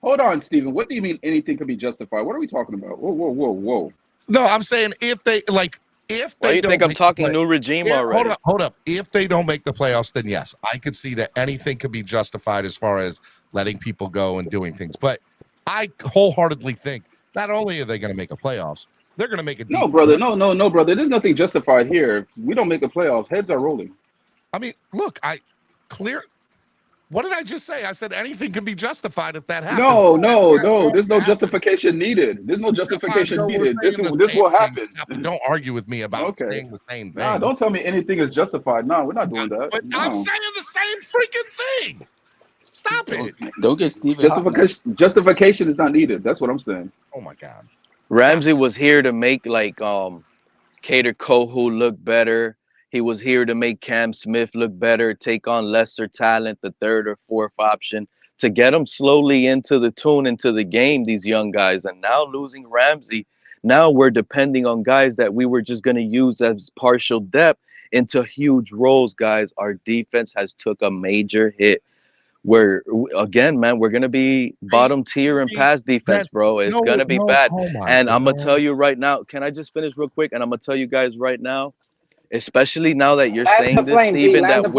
Hold on, Steven. What do you mean anything can be justified? What are we talking about? Whoa. No, I'm saying if they Why don't you think I'm make the talking play- new regime already? Hold up. If they don't make the playoffs, then yes, I could see that anything could be justified as far as letting people go and doing things. But I wholeheartedly think not only are they going to make a playoffs, they're going to make a deep. No, brother. No, brother. There's nothing justified here. If we don't make the playoffs, heads are rolling. I mean, look, what did I just say? I said anything can be justified if that happens. No. There's no justification needed. There's no justification needed. This will happen. Don't argue with me about saying the same thing. Nah, don't tell me anything is justified. No, we're not doing that. But no. I'm saying the same freaking thing. Stop it. Don't get Steven. Justification is not needed. That's what I'm saying. Oh my God. Ramsey was here to make like Cater Kohu look better. He was here to make Cam Smith look better, take on lesser talent, the third or fourth option, to get them slowly into the game, these young guys. And now losing Ramsey, now we're depending on guys that we were just going to use as partial depth into huge roles, guys. Our defense has took a major hit. Again, man, we're going to be bottom tier in pass defense, bro. It's going to be bad. And I'm going to tell you right now, can I just finish real quick? And I'm going to tell you guys right now, especially now that you're saying this, Steven, that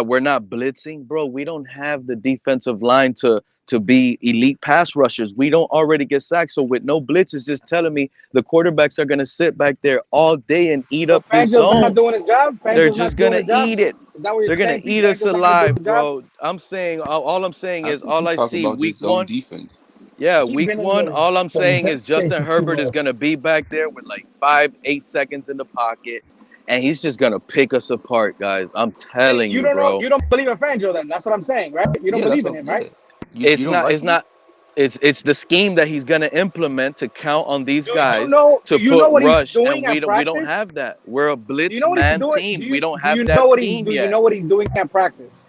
we're not blitzing, bro. We don't have the defensive line to be elite pass rushers. We don't already get sacked. So with no blitz, it's just telling me the quarterbacks are gonna sit back there all day and eat up the zone. Not doing his job. They're just gonna eat it. They're gonna eat us alive, bro. I'm saying all I'm saying is all I see week one defense. Yeah, week one, all I'm saying is Justin Herbert is gonna be back there with like 5-8 seconds in the pocket. And he's just gonna pick us apart, guys. I'm telling you, bro. You don't believe in Fangio, then? That's what I'm saying, right? You don't believe in him, right? It's the scheme that he's gonna implement to count on these guys to put rush, and we don't have that. We're a blitz man team. We don't have that scheme yet. You know what he's doing at practice.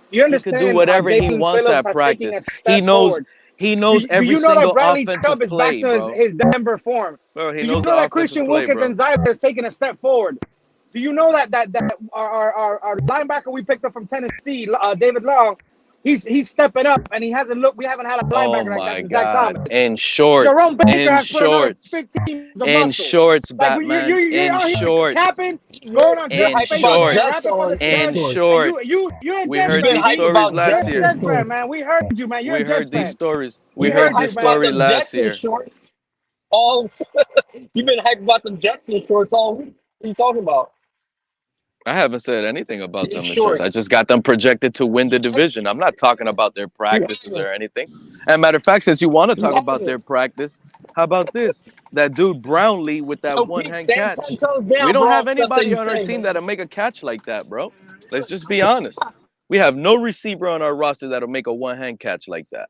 You understand? He can do whatever he wants at practice. He knows. He knows every single offensive play, bro. You know that Bradley Chubb is back to his Denver form. Bro, Do you know that Christian Wilkins and Zyler is taking a step forward? Do you know that our linebacker we picked up from Tennessee, David Long, he's stepping up and he hasn't looked. We haven't had a linebacker like that since Zach Thomas. In shorts, Jerome Baker has put another 15 years of in muscle. shorts, Like, Batman. You're out In here shorts. capping, going on In shorts. In shorts. You're a We Jets heard fan. these stories last year. Jets fan, man. We heard you, man. You're a Jets fan. We heard these stories. We heard this story last year. You've been hyped about the Jets in shorts all week. What are you talking about? I haven't said anything about them in shorts. I just got them projected to win the division. I'm not talking about their practices or anything. And matter of fact, since you want to talk about their practice, how about this? That dude Brownlee with that one-hand catch. We don't have anybody on our team that'll make a catch like that, bro. Let's just be honest. We have no receiver on our roster that'll make a one-hand catch like that.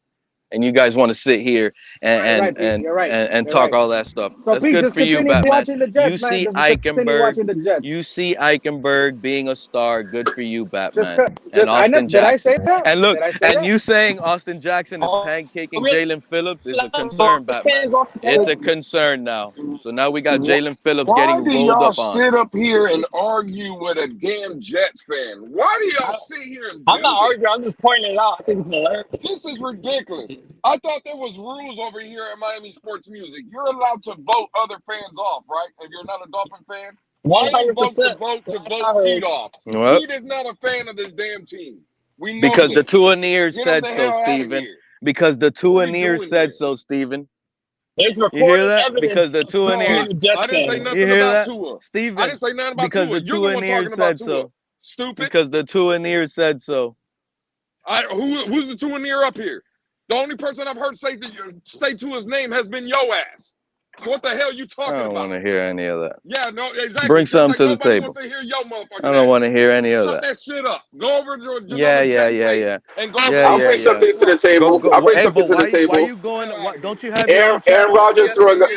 And you guys want to sit here and talk all that stuff. So That's Pete, good just for you, continue Batman. watching the Jets, You see Eichenberg. You see Eichenberg being a star. Good for you, Batman. And Austin Jackson. Did I say that? And look, you saying Austin Jackson is pancaking Jalen Phillips is a concern, Batman. It's a concern now. So now we got Jalen Phillips getting rolled up on. Why do y'all sit up here and argue with a damn Jets fan? Why do y'all sit here and do I'm not arguing. I'm just pointing it out. I think it's hilarious. This is ridiculous. I thought there was rules over here at Miami Sports Music. You're allowed to vote other fans off, right? If you're not a Dolphin fan, why do you vote to vote Pete off? What? Pete is not a fan of this damn team. We know Because this. the two Aneers Get said him the so, hell outta Steven. here. Because the two Aneers said so, Steven. You hear that? Because the two Aneers. I didn't say nothing You hear about that? Tua. Steven. I didn't say nothing about Because Tua. the You're two the one Aneers talking about said Tua. so. Stupid. Because the two Aneers said so. Who's the two Aneer up here? The only person I've heard say to his name has been yo ass. So what the hell you talking about? I don't want to hear any of that. Yeah, no, exactly. Bring something to the nobody table. wants to hear yo motherfucking I don't want to hear any of Shut that. that shit up. Go over to Yeah. and go I'll bring something to the table. I'll bring something to the table. Why you going? Don't you have your own Aaron Rodgers throwing Why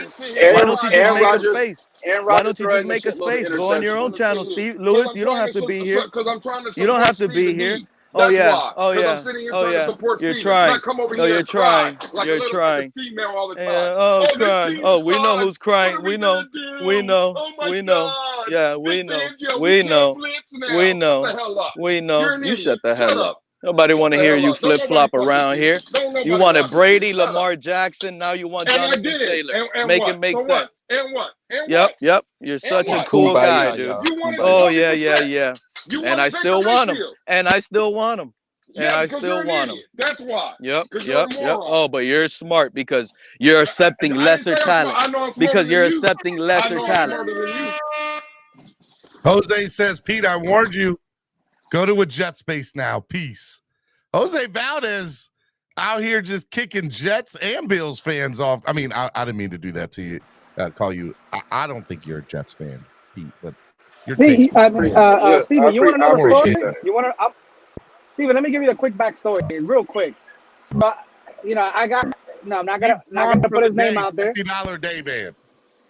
don't you just make a space? Why don't you just make a space? Go on your own channel, Steve. Lewis, you don't have to be here. Because I'm trying to You don't have to be here. Oh yeah. I'm sitting here trying to support You're Steve. trying. Not come over Oh, here you're and cry trying. like You're a little trying. female all the time. Yeah. Oh, this crying. team Oh, we know sucks. who's crying. What are We know. gonna do? We know. Oh my We know. God. Yeah, we know. We know. We know. We know. You shut the hell up. Nobody want to hear you flip flop around here. You wanted Brady, Lamar Jackson. Now you want Jonathan Taylor. Make it make sense. And what? Yep. You're such a cool guy, dude. Oh yeah. And I still want him. And I still want him. That's why. Yep. Oh, but you're smart because you're accepting lesser talent. Because you're accepting lesser talent. Jose says, Pete, I warned you. Go to a jet space now. Peace. Jose Valdez out here just kicking Jets and Bills fans off. I mean, I didn't mean to do that to you. Call you. I don't think you're a Jets fan, Pete, but you're Steven, you want to know the story? Steven, let me give you the quick backstory, real quick. But I'm not gonna put his name out there. $50 day man.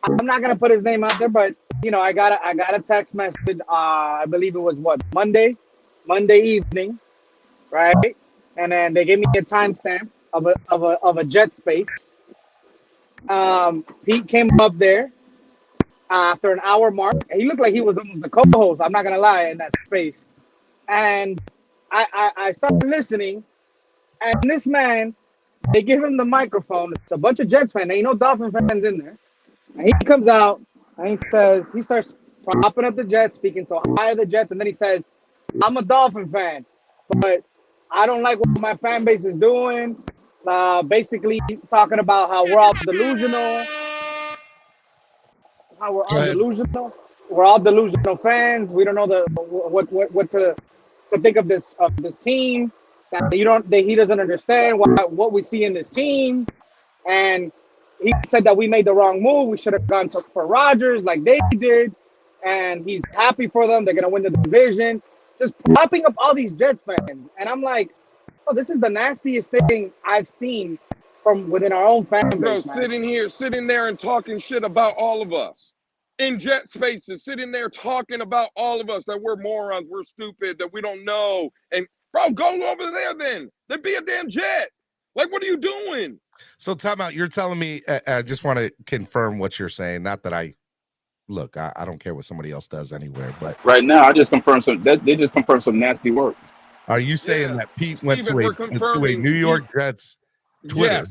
I'm not gonna put his name out there, but I got a text message. I believe it was Monday evening, right? And then they gave me a timestamp of a jet space. Pete came up there after an hour mark. He looked like he was almost the co-host. I'm not gonna lie, in that space. And I started listening, and this man, they give him the microphone. It's a bunch of Jets fans. Ain't no Dolphin fans in there. And he comes out and he starts propping up the Jets, speaking so high of the Jets, and then he says, "I'm a Dolphin fan, but I don't like what my fan base is doing." Basically talking about how we're all delusional. We're all delusional fans. We don't know what to think of this team. That he doesn't understand what we see in this team, and he said that we made the wrong move. We should have gone for Rodgers like they did, and he's happy for them. They're gonna win the division. Just popping up all these Jets fans, and I'm like, oh, this is the nastiest thing I've seen from within our own fan base. Sitting there and talking shit about all of us. In jet spaces, sitting there talking about all of us, that we're morons, we're stupid, that we don't know. And bro, go over there then. There'd be a damn jet. Like, what are you doing? So time out. You're telling me, I just want to confirm what you're saying. Not that I don't care what somebody else does anywhere, but right now I just confirmed they just confirmed some nasty work. Are you saying that Pete went to a New York Jets Twitter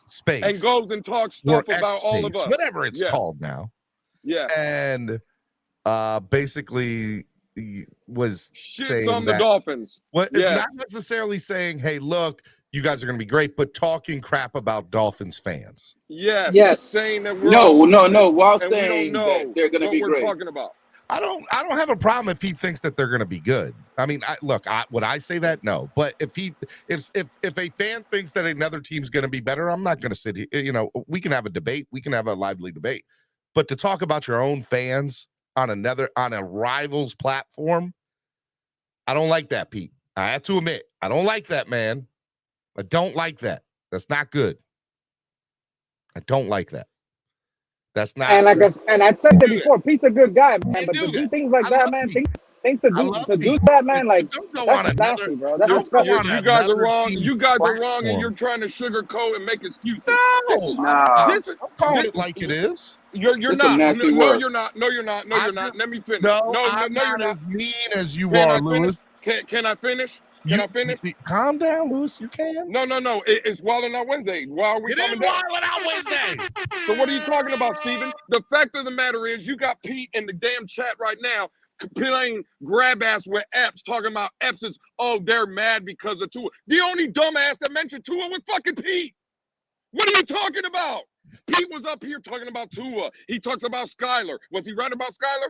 space and goes and talks stuff about all of us, whatever it's called now? Yeah, and basically was saying on the Dolphins. Not necessarily saying, "Hey, look, you guys are going to be great," but talking crap about Dolphins fans. Yes. Saying that we're no. While saying that they're going to be great. Talking about. I don't have a problem if he thinks that they're going to be good. I mean, would I say that? No. But if a fan thinks that another team's going to be better, I'm not going to sit here. We can have a debate. We can have a lively debate. But to talk about your own fans on a rival's platform, I don't like that, Pete. I have to admit, I don't like that, man. I don't like that. That's not good. I don't like that. That's not. And I'd said it before. Pete's a good guy, man. But to do things like that, man, things to do that, man, like that's nasty, bro. That's disgusting. You guys are wrong. You guys are wrong, and you're trying to sugarcoat and make excuses. I'm calling it like it is. You're not. No, you're not. No, you're not. Let me finish. No, you're not as mean as you are, Lewis. Can I finish? Can I finish? Calm down, Lewis. You can. No. It's Wilding Out Wednesday. Why are we? It is Wilding Out Wednesday. So what are you talking about, Steven? The fact of the matter is, you got Pete in the damn chat right now playing grab ass with Epps, talking about Epps is, they're mad because of Tua. The only dumbass that mentioned Tua was fucking Pete. What are you talking about? Pete was up here talking about Tua. He talks about Skyler. Was he right about Skyler?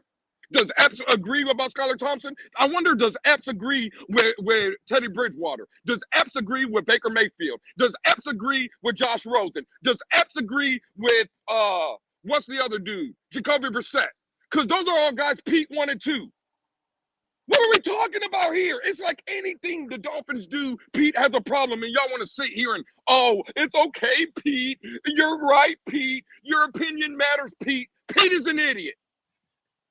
Does Epps agree about Skylar Thompson? I wonder, does Epps agree with Teddy Bridgewater? Does Epps agree with Baker Mayfield? Does Epps agree with Josh Rosen? Does Epps agree with, what's the other dude? Jacoby Brissett. Because those are all guys Pete wanted too. What are we talking about here? It's like anything the Dolphins do, Pete has a problem, and y'all want to sit here and, it's okay, Pete. You're right, Pete. Your opinion matters, Pete. Pete is an idiot.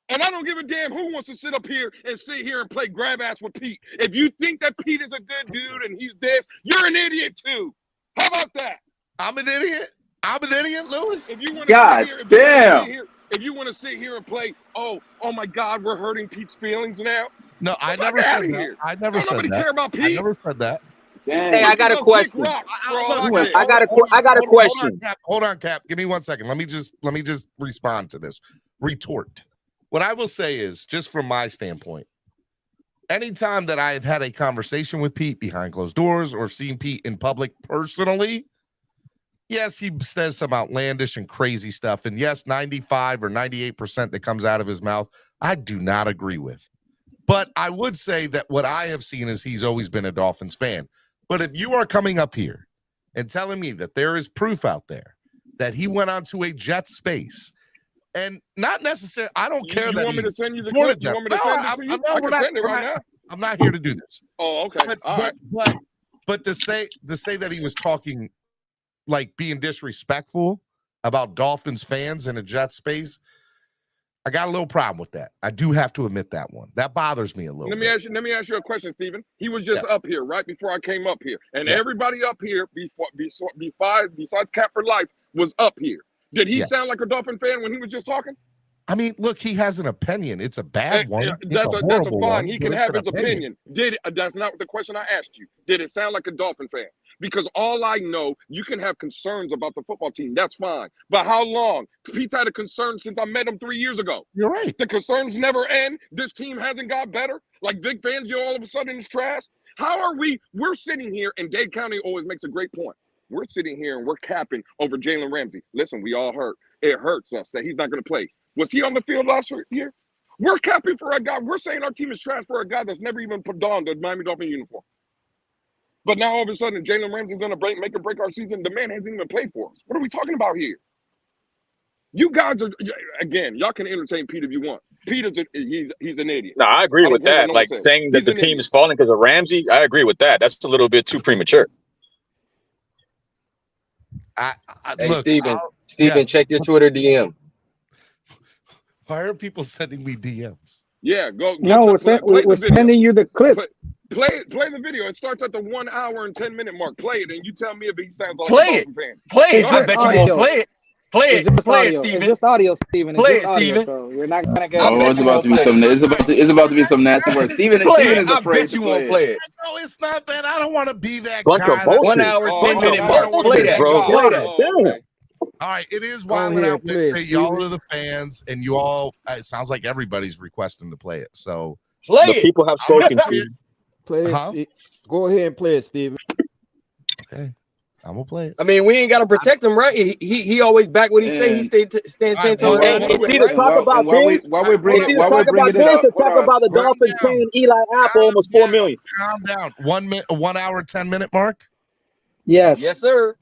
And I don't give a damn who wants to sit up here and sit here and play grab ass with Pete. If you think that Pete is a good dude and he's this, you're an idiot too. How about that? I'm an idiot. I'm an idiot, Lewis. If you want God damn. If you want to sit here and play, oh my God, we're hurting Pete's feelings now. No, I never said that. I never said nobody that. care about Pete. I never said that. Hey, I got a question. I got a question. Hold on, Cap. Give me 1 second. Let me just respond to this. Retort. What I will say is, just from my standpoint, anytime that I've had a conversation with Pete behind closed doors or seen Pete in public personally, yes, he says some outlandish and crazy stuff. And yes, 95 or 98% that comes out of his mouth, I do not agree with. But I would say that what I have seen is he's always been a Dolphins fan. But if you are coming up here and telling me that there is proof out there that he went onto a jet space and not necessarily, I don't care that you want me he to send you the clip? You want me to send it to you? I can send it right now. I'm not here to do this. Oh, okay. But to say that he was talking like being disrespectful about Dolphins fans in a jet space, I got a little problem with that. I do have to admit that one. That bothers me a little. Let me ask you a question, Stephen. He was just up here right before I came up here, and everybody up here besides Cap for Life was up here. Did he sound like a Dolphin fan when he was just talking? I mean, look, he has an opinion. It's a bad one. That's a fine. He can have his opinion. That's not the question I asked you. Did it sound like a Dolphin fan? Because all I know, you can have concerns about the football team. That's fine. But how long? Pete's had a concern since I met him 3 years ago. You're right. The concerns never end. This team hasn't got better. Like Vic Fangio all of a sudden is trash. How are we? We're sitting here, and Dade County always makes a great point. We're sitting here and we're capping over Jalen Ramsey. Listen, we all hurt. It hurts us that he's not going to play. Was he on the field last year? We're capping for a guy. We're saying our team is trash for a guy that's never even put on the Miami Dolphin uniform. But now all of a sudden, Jalen Ramsey's going to make or break our season. The man hasn't even played for us. What are we talking about here? You guys are, again, y'all can entertain Pete if you want. Pete he's an idiot. No, I agree with that. Like saying that the team is falling because of Ramsey, I agree with that. That's a little bit too premature. Hey, Steven, check your Twitter DM. Why are people sending me DMs? Yeah, go. No, we're sending you the clip. Play the video. It starts at the 1 hour and 10-minute mark. Play it, and you tell me if he sounds like a Dolphin fan. Play it. I bet you won't play it. Play it, Steven. It's just audio, Steven. Play it, Steven. So you're not gonna get. Oh, it's about to be some. It's about to be some nasty work. Steven is afraid. I bet you won't play it. No, it's not that. I don't want to be that Bunch guy. of 1 hour, 10-minute mark. Play that, bro. Play that. All right, it is Wildin' Out with y'all are the fans, and you all. It sounds like everybody's requesting to play it. So play it. People have spoken. Play it. Go ahead and play it, Steven. Okay, I'm gonna play it. I mean, we ain't gotta protect him, right? He always back what he say. He stand 10 toes down. It's either talk about this, or talk about the Dolphins paying Eli Apple almost $4 million. Calm down. 1 minute, 1 hour, 10-minute mark. Yes. Yes, sir.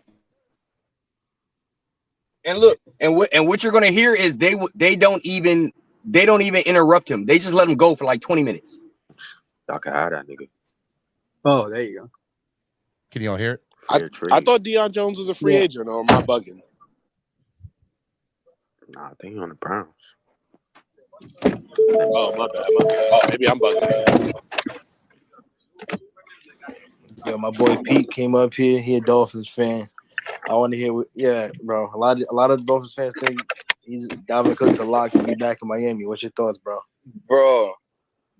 And look, and what you're gonna hear is they don't even interrupt him. They just let him go for like 20 minutes. Y'all can have that nigga. Oh, there you go. Can y'all hear it? I thought Deion Jones was a free agent, or am I bugging? Nah, I think on the Browns. Oh, my bad. Oh, maybe I'm bugging. Yo, my boy Pete came up here. He a Dolphins fan. I want to hear bro. A lot of Dolphins fans think Dalvin Cook's a lock to be back in Miami. What's your thoughts, bro? Bro,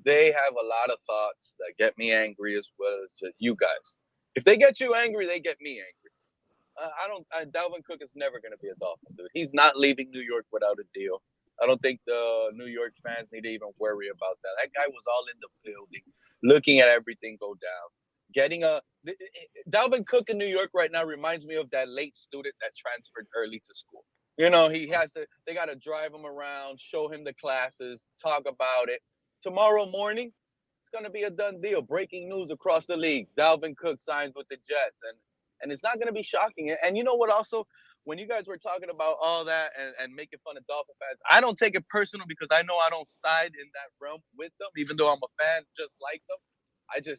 they have a lot of thoughts that get me angry as well as just you guys. If they get you angry, they get me angry. Dalvin Cook is never going to be a Dolphin, dude. He's not leaving New York without a deal. I don't think the New York fans need to even worry about that. That guy was all in the building, looking at everything go down. Dalvin Cook in New York right now reminds me of that late student that transferred early to school. You know, they got to drive him around, show him the classes, talk about it. Tomorrow morning, it's going to be a done deal. Breaking news across the league. Dalvin Cook signs with the Jets. And it's not going to be shocking. And you know what also? When you guys were talking about all that and making fun of Dolphin fans, I don't take it personal because I know I don't side in that realm with them, even though I'm a fan just like them.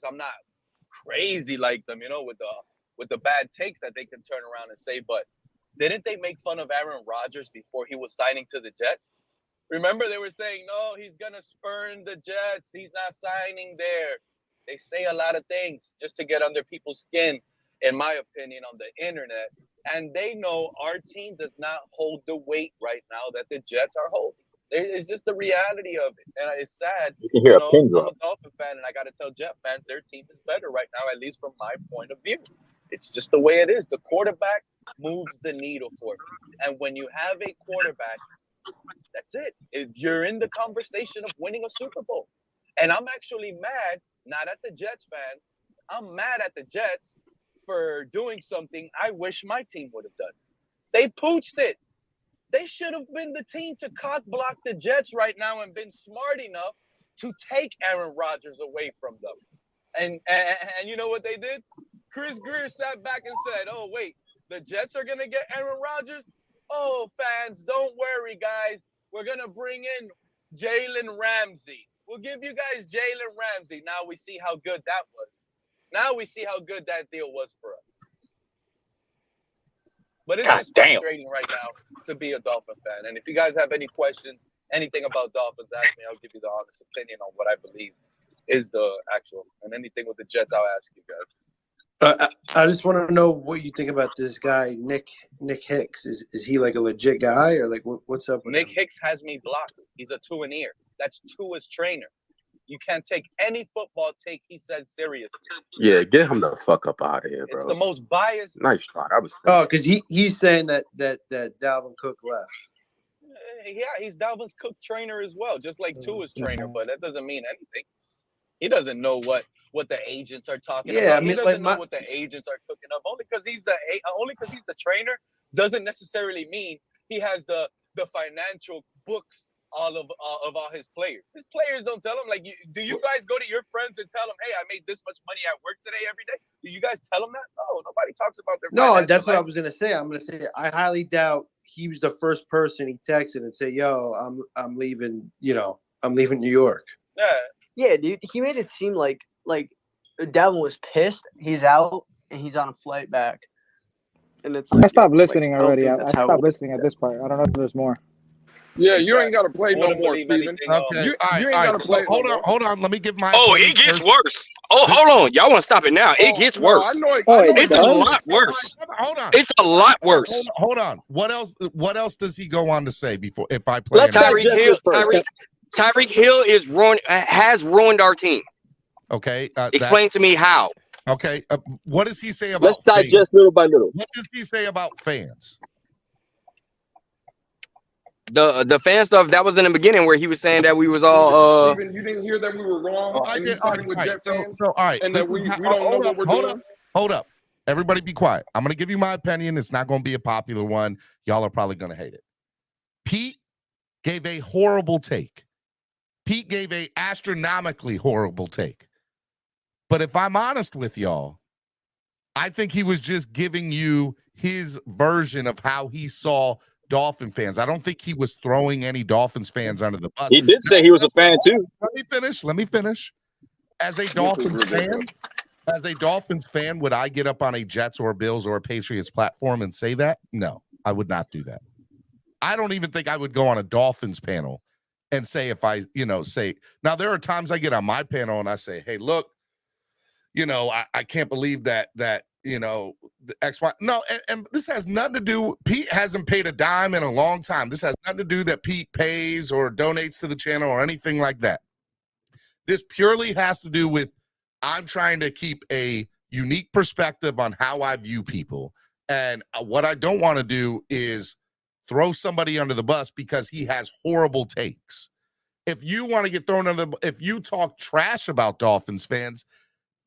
I'm not crazy like them, you know, with the bad takes that they can turn around and say. But didn't they make fun of Aaron Rodgers before he was signing to the Jets? Remember, they were saying, no, he's going to spurn the Jets. He's not signing there. They say a lot of things just to get under people's skin, in my opinion, on the internet. And they know our team does not hold the weight right now that the Jets are holding. It's just the reality of it. And it's sad. You can hear a pin I'm drop. a Dolphin fan, and I got to tell Jet fans their team is better right now, at least from my point of view. It's just the way it is. The quarterback moves the needle for me. And when you have a quarterback, that's it. You're in the conversation of winning a Super Bowl. And I'm actually mad, not at the Jets fans. I'm mad at the Jets for doing something I wish my team would have done. They pooched it. They should have been the team to cock block the Jets right now and been smart enough to take Aaron Rodgers away from them. And you know what they did? Chris Greer sat back and said, oh, wait, the Jets are going to get Aaron Rodgers? Oh, fans, don't worry, guys. We're going to bring in Jalen Ramsey. We'll give you guys Jalen Ramsey. Now we see how good that was. Now we see how good that deal was for us. But it's just frustrating right now to be a Dolphin fan. And if you guys have any questions, anything about Dolphins, ask me. I'll give you the honest opinion on what I believe is the actual. And anything with the Jets, I'll ask you guys. I just want to know what you think about this guy, Nick Hicks. Is he like a legit guy, or like what's up with Nick him? Hicks has me blocked. He's a two-and-ear. That's Tua's trainer. You can't take any football take he says seriously. Yeah, get him the fuck up out of here, bro. It's the most biased. Nice try. I was. Oh, because he's saying that Dalvin Cook left. Yeah, he's Dalvin Cook's trainer as well, just like Tua's trainer. But that doesn't mean anything. He doesn't know what the agents are talking about. He doesn't know what the agents are cooking up. Only because he's the trainer doesn't necessarily mean he has the financial books all of all his players. His players don't tell him. Like, do you guys go to your friends and tell them, hey, I made this much money at work today every day? Do you guys tell them that? No, nobody talks about their No, that's what I was gonna say. I'm gonna say I highly doubt he was the first person he texted and said, "Yo, I'm leaving. I'm leaving New York." Yeah, dude. He made it seem like Dalvin was pissed. He's out and he's on a flight back. And it's like, I stopped listening already. I that's how stopped it listening at this part. I don't know if there's more. Yeah, you ain't got to play no more, Steven. Okay. You All ain't right. got to play. Hold on. Let me give my. Oh, opinion it gets first. worse. Oh, hold on. Y'all want to stop it now. It gets No, worse. I know It's a lot worse. Hold on. It's a lot worse. Hold on. What else does he go on to say before if I play? Tyreek Hill has ruined our team. Okay. Explain to me how. Okay. What does he say about Let's digest little by little. What does he say about fans? The fan stuff that was in the beginning where he was saying that we was all Steven, you didn't hear that we were wrong. Oh, I did. All right. So, all right. And that we don't know what we're doing. Hold up. Everybody be quiet. I'm going to give you my opinion. It's not going to be a popular one. Y'all are probably going to hate it. Pete gave a horrible take. Pete gave a astronomically horrible take. But if I'm honest with y'all, I think he was just giving you his version of how he saw Dolphin fans. I don't think he was throwing any Dolphins fans under the bus. He did say he was a fan too. Let me finish. As a Dolphins fan, would I get up on a Jets or Bills or a Patriots platform and say that? No, I would not do that. I don't even think I would go on a Dolphins panel and say say. Now, there are times I get on my panel and I say, hey, look, I can't believe that the XY. No, and this has nothing to do. Pete hasn't paid a dime in a long time. This has nothing to do that Pete pays or donates to the channel or anything like that. This purely has to do with I'm trying to keep a unique perspective on how I view people. And what I don't want to do is throw somebody under the bus because he has horrible takes. If you want to get thrown under if you talk trash about Dolphins fans,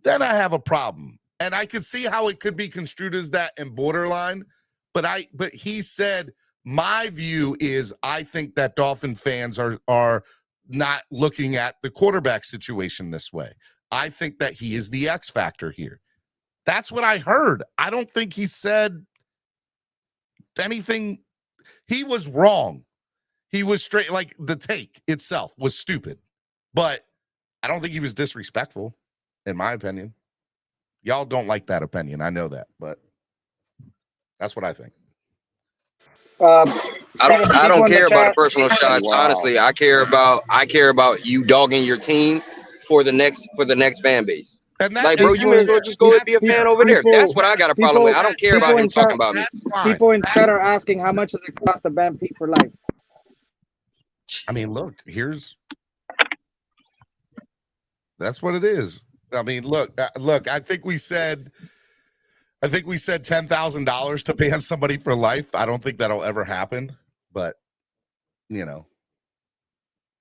then I have a problem. And I could see how it could be construed as that and borderline. But he said, my view is I think that Dolphin fans are not looking at the quarterback situation this way. I think that he is the X factor here. That's what I heard. I don't think he said anything. He was wrong. He was straight, like the take itself was stupid. But I don't think he was disrespectful, in my opinion. Y'all don't like that opinion. I know that, but that's what I think. I don't care about the personal shots. Wow. Honestly, I care about you dogging your team for the next fan base. And that, like, bro, you may as well just go and be a fan over there. That's what I got a problem with. I don't care about him talking about me. People in chat are asking how much does it cost to ban Pete for life? I mean, look, that's what it is. I mean, look. I think we said $10,000 to ban somebody for life. I don't think that'll ever happen, but you know,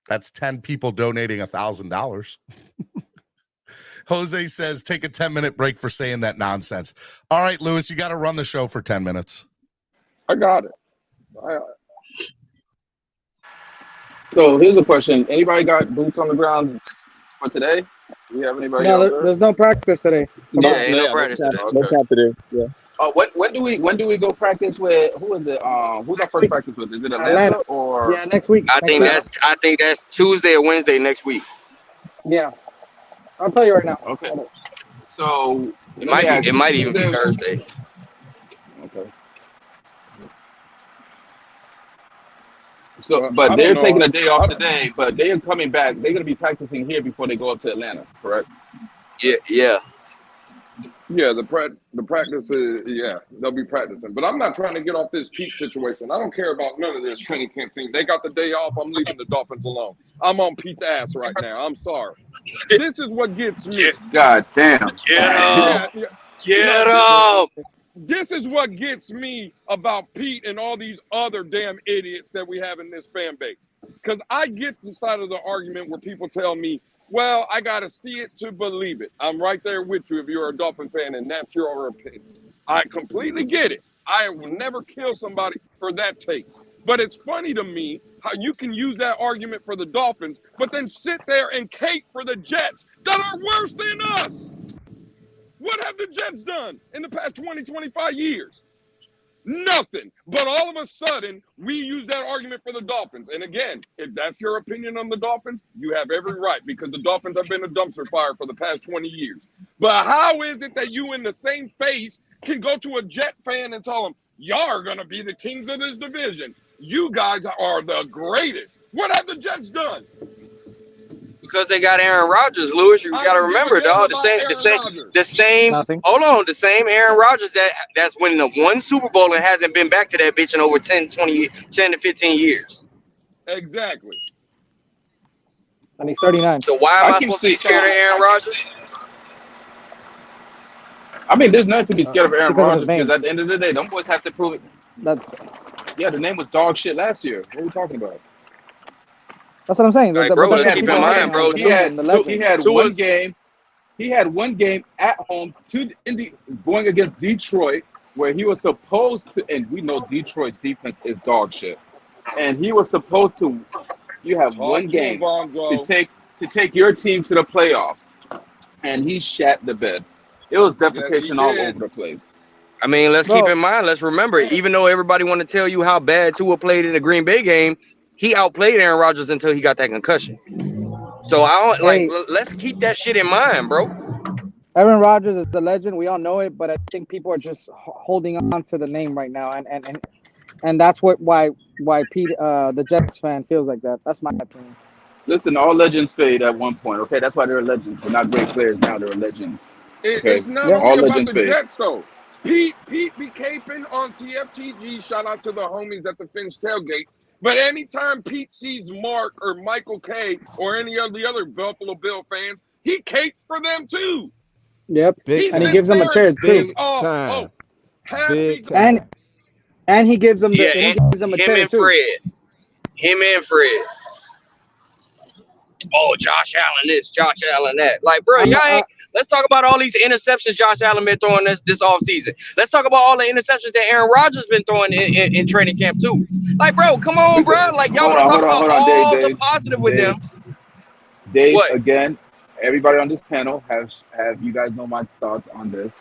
that's 10 people donating $1,000. Jose says, take a 10-minute break for saying that nonsense. All right, Lewis, you got to run the show for 10 minutes. I got it. So here's the question. Anybody got boots on the ground for today? Do we have anybody out there? There's no practice today. Yeah, ain't no practice today. No practice today. Yeah. When do we go practice with? Who is it? Who's our first practice with? Is it Atlanta or? Yeah, next week. I think that's Tuesday or Wednesday next week. Yeah, I'll tell you right now. Okay. So it might even be Thursday. Okay. So, but they're taking a day off today, but they are coming back. They're going to be practicing here before they go up to Atlanta, correct? Yeah. Yeah, the practice is, they'll be practicing. But I'm not trying to get off this Pete situation. I don't care about none of this training camp thing. They got the day off. I'm leaving the Dolphins alone. I'm on Pete's ass right now. I'm sorry. This is what gets me. God damn. Get up. This is what gets me about Pete and all these other damn idiots that we have in this fan base. Because I get the side of the argument where people tell me, well, I got to see it to believe it. I'm right there with you if you're a Dolphin fan and that's your opinion. I completely get it. I will never kill somebody for that take. But it's funny to me how you can use that argument for the Dolphins, but then sit there and cape for the Jets that are worse than us. What have the Jets done in the past 20, 25 years? Nothing. But all of a sudden, we use that argument for the Dolphins. And again, if that's your opinion on the Dolphins, you have every right because the Dolphins have been a dumpster fire for the past 20 years. But how is it that you in the same face can go to a Jet fan and tell them, y'all are going to be the kings of this division. You guys are the greatest. What have the Jets done? Because they got Aaron Rodgers, Lewis. You got to remember, dog. The same. Nothing. Hold on, the same Aaron Rodgers that's winning the one Super Bowl and hasn't been back to that bitch in over 10 to 15 years. Exactly. And he's 39. So why am I supposed to be scared of Aaron Rodgers? I mean, there's nothing to be scared of Aaron because of Rodgers his name. because at the end of the day, them boys have to prove it. Yeah, the name was dog shit last year. What are we talking about? That's what I'm saying. Right, bro, let's keep in mind, bro. He had one game at home going against Detroit where he was supposed to, and we know Detroit's defense is dog shit. And he was supposed to, you have one game to take your team to the playoffs, and he shat the bed. It was defecation all over the place. I mean, let's keep in mind, let's remember, even though everybody want to tell you how bad Tua played in the Green Bay game, he outplayed Aaron Rodgers until he got that concussion. So let's keep that shit in mind, bro. Aaron Rodgers is the legend. We all know it, but I think people are just holding on to the name right now, and that's why Pete, the Jets fan, feels like that. That's my opinion. Listen, all legends fade at one point. Okay, that's why they're legends. They're not great players now. They're legends. It's not only about the Jets though. Pete be caping on TFTG. Shout out to the homies at the Finch Tailgate. But anytime Pete sees Mark or Michael K or any of the other Buffalo Bill fans, he capes for them too. Yep, and he gives them a chair too. And he gives them a chair too. Him and Fred. Oh, Josh Allen this, Josh Allen that. Like, bro, let's talk about all these interceptions Josh Allen been throwing this offseason. Let's talk about all the interceptions that Aaron Rodgers been throwing in training camp too. Like, bro, come on, bro. Like, y'all want to talk about all the positive with them. Dave, again, everybody on this panel have you guys know my thoughts on this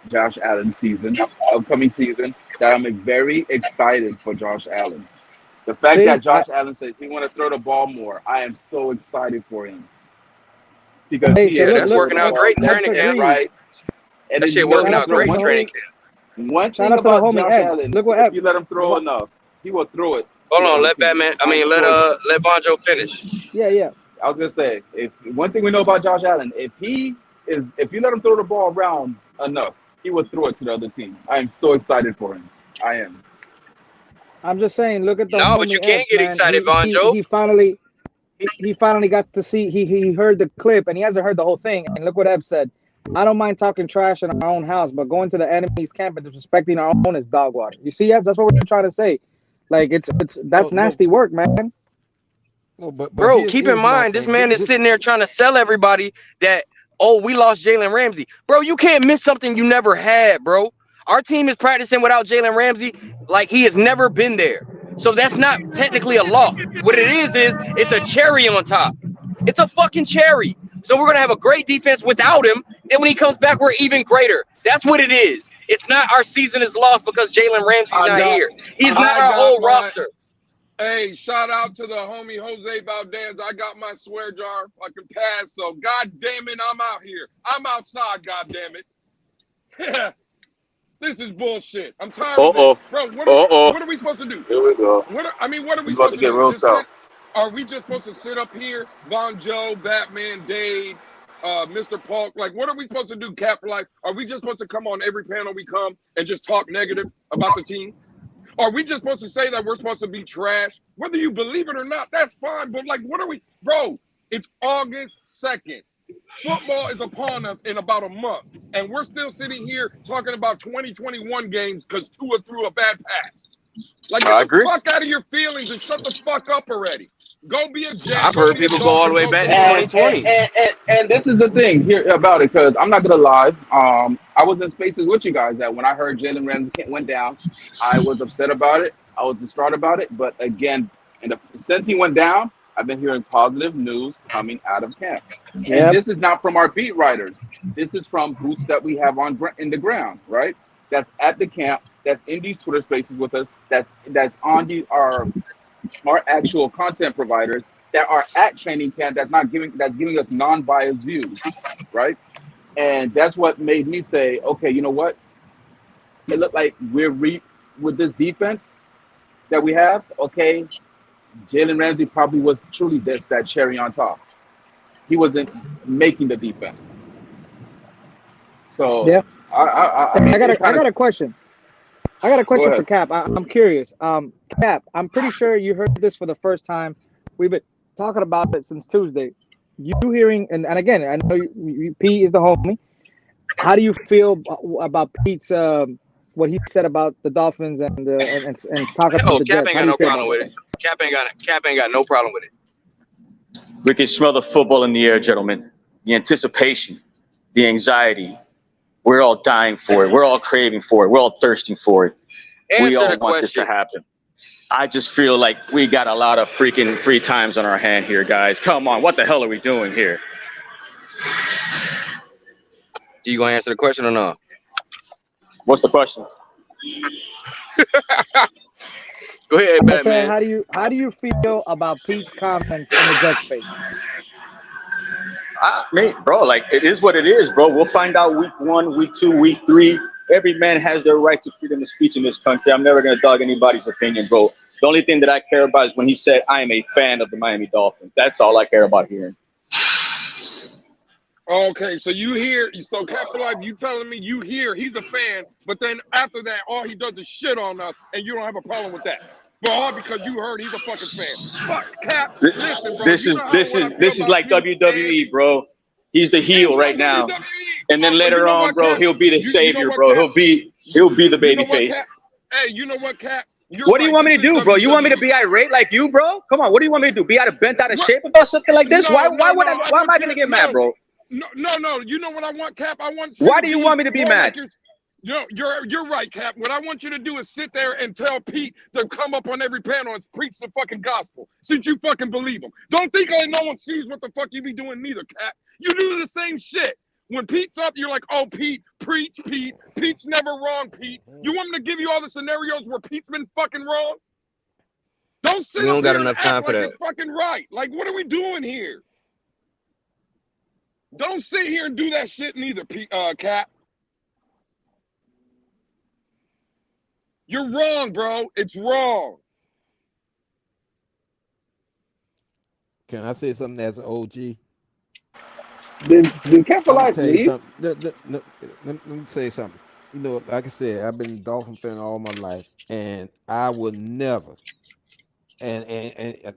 Josh Allen season, upcoming season, that I'm very excited for Josh Allen. The fact that Josh Allen says he want to throw the ball more, I am so excited for him. Because that's working out great in training camp, right? And that shit working out great in training camp. One thing about Josh Allen, if you let him throw enough, he will throw it. Hold on, let Vonjo finish. Yeah. I was gonna say, if one thing we know about Josh Allen, if he is if you let him throw the ball around enough, he will throw it to the other team. I am so excited for him. I am. I'm just saying, look at the No, but homie you can't Epps, get man. excited, Von Joe. He finally got to see. He heard the clip, and he hasn't heard the whole thing. And look what Epps said. I don't mind talking trash in our own house, but going to the enemy's camp and disrespecting our own is dog water. You see, Epps? That's what we're trying to say. Like that's nasty work, man. No, but Bro, keep in mind, this man is sitting there trying to sell everybody that, oh, we lost Jalen Ramsey. Bro, you can't miss something you never had, bro. Our team is practicing without Jalen Ramsey like he has never been there. So that's not technically a loss. What it is it's a cherry on top. It's a fucking cherry. So we're going to have a great defense without him. Then when he comes back, we're even greater. That's what it is. It's not our season is lost because Jalen Ramsey's not here. He's not our whole roster. Hey, shout out to the homie Jose Valdez. I got my swear jar fucking pass. So god damn it, I'm out here. I'm outside, god damn it. This is bullshit. I'm tired of it. Bro, what are we supposed to do? Here we go. What are we About supposed to to get do? real tough. Are we just supposed to sit up here, Von Joe, Batman, Dave, Mr. Polk? Like, what are we supposed to do, Cap? Like, are we just supposed to come on every panel we come and just talk negative about the team? Are we just supposed to say that we're supposed to be trash? Whether you believe it or not, that's fine. But, like, what are we? Bro, it's August 2nd. Football is upon us in about a month. And we're still sitting here talking about 2021 games because Tua threw a bad pass. Like, get the fuck out of your feelings and shut the fuck up already. Go be a Jet. I've heard people go all the way back to 2020. And this is the thing here about it, because I'm not gonna lie. I was in spaces with you guys that when I heard Jalen Ramsey went down, I was upset about it. I was distraught about it. But again, since he went down, I've been hearing positive news coming out of camp. Yep. And this is not from our beat writers. This is from boots that we have in the ground, right? That's at the camp. That's in these Twitter spaces with us. That's on our actual content providers that are at training camp. That's giving us non-biased views, right? And that's what made me say, okay, you know what? It looked like with this defense that we have. Okay, Jalen Ramsey probably was truly that cherry on top. He wasn't making the defense. So yeah, I got a question. I got a question for Cap. I'm curious. Cap, I'm pretty sure you heard this for the first time. We've been talking about it since Tuesday. You hearing, and again, I know Pete is the homie. How do you feel about Pete's what he said about the Dolphins and talking about the Jets? Cap ain't got no problem with it. Cap ain't got no problem with it. We can smell the football in the air, gentlemen. The anticipation, the anxiety. We're all dying for it. We're all craving for it. We're all thirsting for it. We all want this to happen. I just feel like we got a lot of freaking free times on our hand here, guys. Come on. What the hell are we doing here? Do you going to answer the question or not? What's the question? Go ahead, I'm saying, Batman. how do you feel about Pete's comments in the Jets space? Bro, like, it is what it is, bro. We'll find out week 1, week 2, week 3. Every man has their right to freedom of speech in this country. I'm never going to dog anybody's opinion, bro. The only thing that I care about is when he said, I am a fan of the Miami Dolphins. That's all I care about hearing. Okay, so Captain Life, you telling me you hear he's a fan, but then after that, all he does is shit on us, and you don't have a problem with that. But all because you heard he's a fucking fan. Fuck, Cap. Listen, bro. This is like WWE, bro. He's the heel right now, and then later on, bro, he'll be the savior, bro. He'll be the baby face. Hey, you know what, Cap? What do you want me to do, bro? You want me to be irate like you, bro? Come on, what do you want me to do? Be bent out of shape about something like this? Why am I gonna get mad, bro? No. You know what I want, Cap? I want you. Why do you want me to be mad? You're right, Cap. What I want you to do is sit there and tell Pete to come up on every panel and preach the fucking gospel, since you fucking believe him. Don't think no one sees what the fuck you be doing neither, Cap. You do the same shit. When Pete's up, you're like, oh, Pete, preach, Pete. Pete's never wrong, Pete. You want me to give you all the scenarios where Pete's been fucking wrong? Don't sit up here and act like it's fucking right. Like, what are we doing here? Don't sit here and do that shit neither, Cap. You're wrong, bro. It's wrong. Can I say something as an OG? Did Cat for I'm gonna life tell you leave? something. Let me say something. You know, like I said, I've been a Dolphin fan all my life, and I would never. And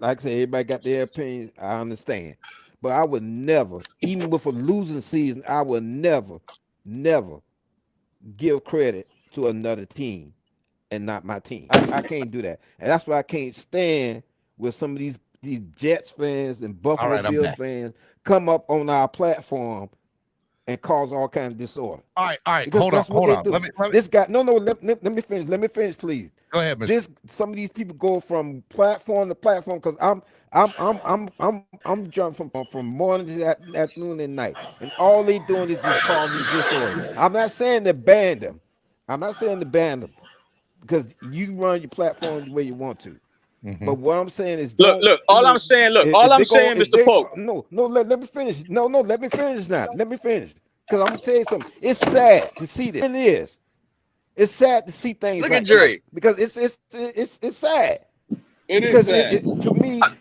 like I said, everybody got their opinions. I understand, but I would never, even with a losing season, I would never give credit to another team and not my team. I can't do that, and that's why I can't stand with some of these Jets fans and All Buffalo right, I'm Bills back. fans come up on our platform and cause all kind of disorder. All right. Because Hold that's on. what Hold they on. do. Let me. This guy, no, let me finish. Let me finish, please. Go ahead, Mr. Some of these people go from platform to platform because I'm jumping from morning to afternoon and night, and all they doing is just causing disorder. I'm not saying to ban them. I'm not saying to ban them because you run your platform the way you want to. Mm-hmm. But what I'm saying is, Look. All I'm saying, Mr. Pope. No, let me finish. No, let me finish now. Let me finish. Because I'm gonna tell you something. It's sad to see this. It is. It's sad to see things Look like at Dre. this because it's sad. It is Because sad.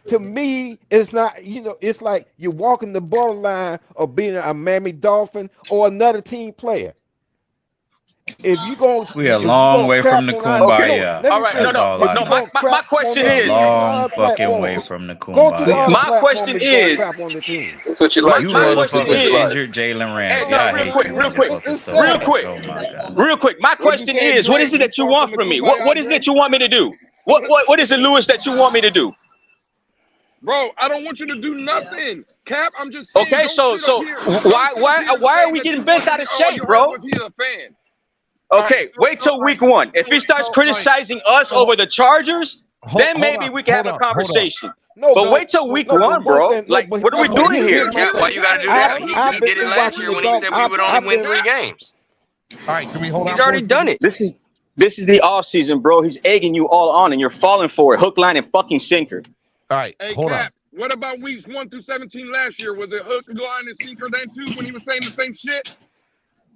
to me, it's not. You know, it's like you're walking the borderline of being a Miami Dolphin or another team player. If you go, We a long way from the kumbaya. All right. That's all I No. know. My question is. Long fucking way from the go to the kumbaya. other My platform question and go is. crap on the team. That's what you like. You My question motherfuckers is. injured Jalen Ramsey. I hate you motherfuckers so Real much. quick. Oh my god. Real quick. My question is, what is it that you want from me? What is it that you want me to do? What is it, Lewis, that you want me to do? Bro, I don't want you to do nothing. Cap, I'm just saying. Okay, so why are we getting bent out of shape, bro? Was he a fan? Okay, wait till week 1. If he starts criticizing us over the Chargers, then maybe we can have a conversation. But wait till week 1, bro. Like, what are we doing here? Cap, why you gotta do that? He did it last year when he said we would only win 3 games. All right, can we hold on? He's already done it. This is the off season, bro. He's egging you all on, and you're falling for it, hook, line, and fucking sinker. All right, hey, hold Cap, on. what about weeks 1 through 17 last year? Was it hook, line, and sinker then too when he was saying the same shit?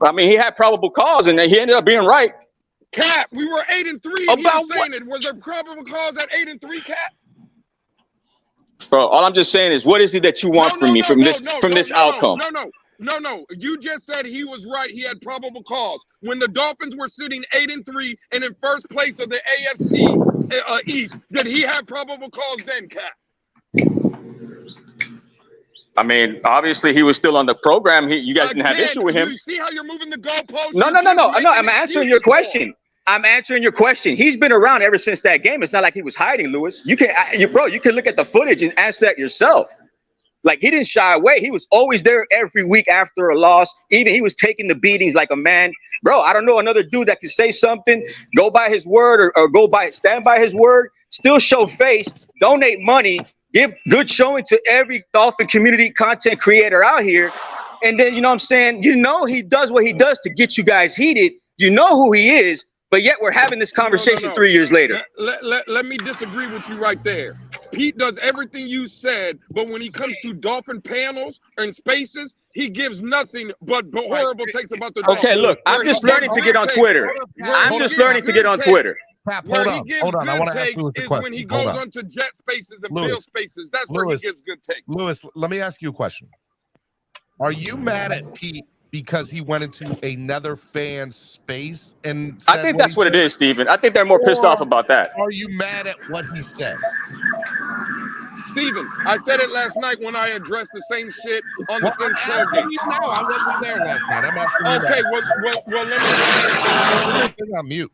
I mean, he had probable cause, and then he ended up being right. Cap, we were 8-3, and he was saying it. Was there probable cause at 8-3, Cap? Bro, all I'm just saying is, what is it that you want from me from this outcome? No. You just said he was right. He had probable cause. When the Dolphins were sitting 8-3 and in first place of the AFC East, did he have probable cause then, Cap? I mean, obviously he was still on the program. You guys didn't have issue with him. You see how you're moving the goalposts? No. I'm answering your question. He's been around ever since that game. It's not like he was hiding, Lewis. You can look at the footage and answer that yourself. Like, he didn't shy away. He was always there every week after a loss. Even he was taking the beatings like a man. Bro, I don't know another dude that can say something, go by his word or stand by his word, still show face, donate money, give good showing to every Dolphin community content creator out here. And then, you know what I'm saying? You know he does what he does to get you guys heated. You know who he is, but yet we're having this conversation 3 years later. Let me disagree with you right there. Pete does everything you said, but when he comes to Dolphin panels and spaces, he gives nothing but horrible takes about the Dolphins. Okay, look, I'm just learning to get on Twitter. Pap, hold on. I want to ask Lewis a question. When he goes onto Jet spaces and Bill spaces, that's where he gives good takes. Lewis, let me ask you a question. Are you mad at Pete because he went into another fan's space and said I think that's what it is, Steven. I think they're more pissed off about that. Are you mad at what he said? Steven, I said it last night when I addressed the same shit on the Tailgate. I wasn't there last night. I'm asking okay, well, let me on mute.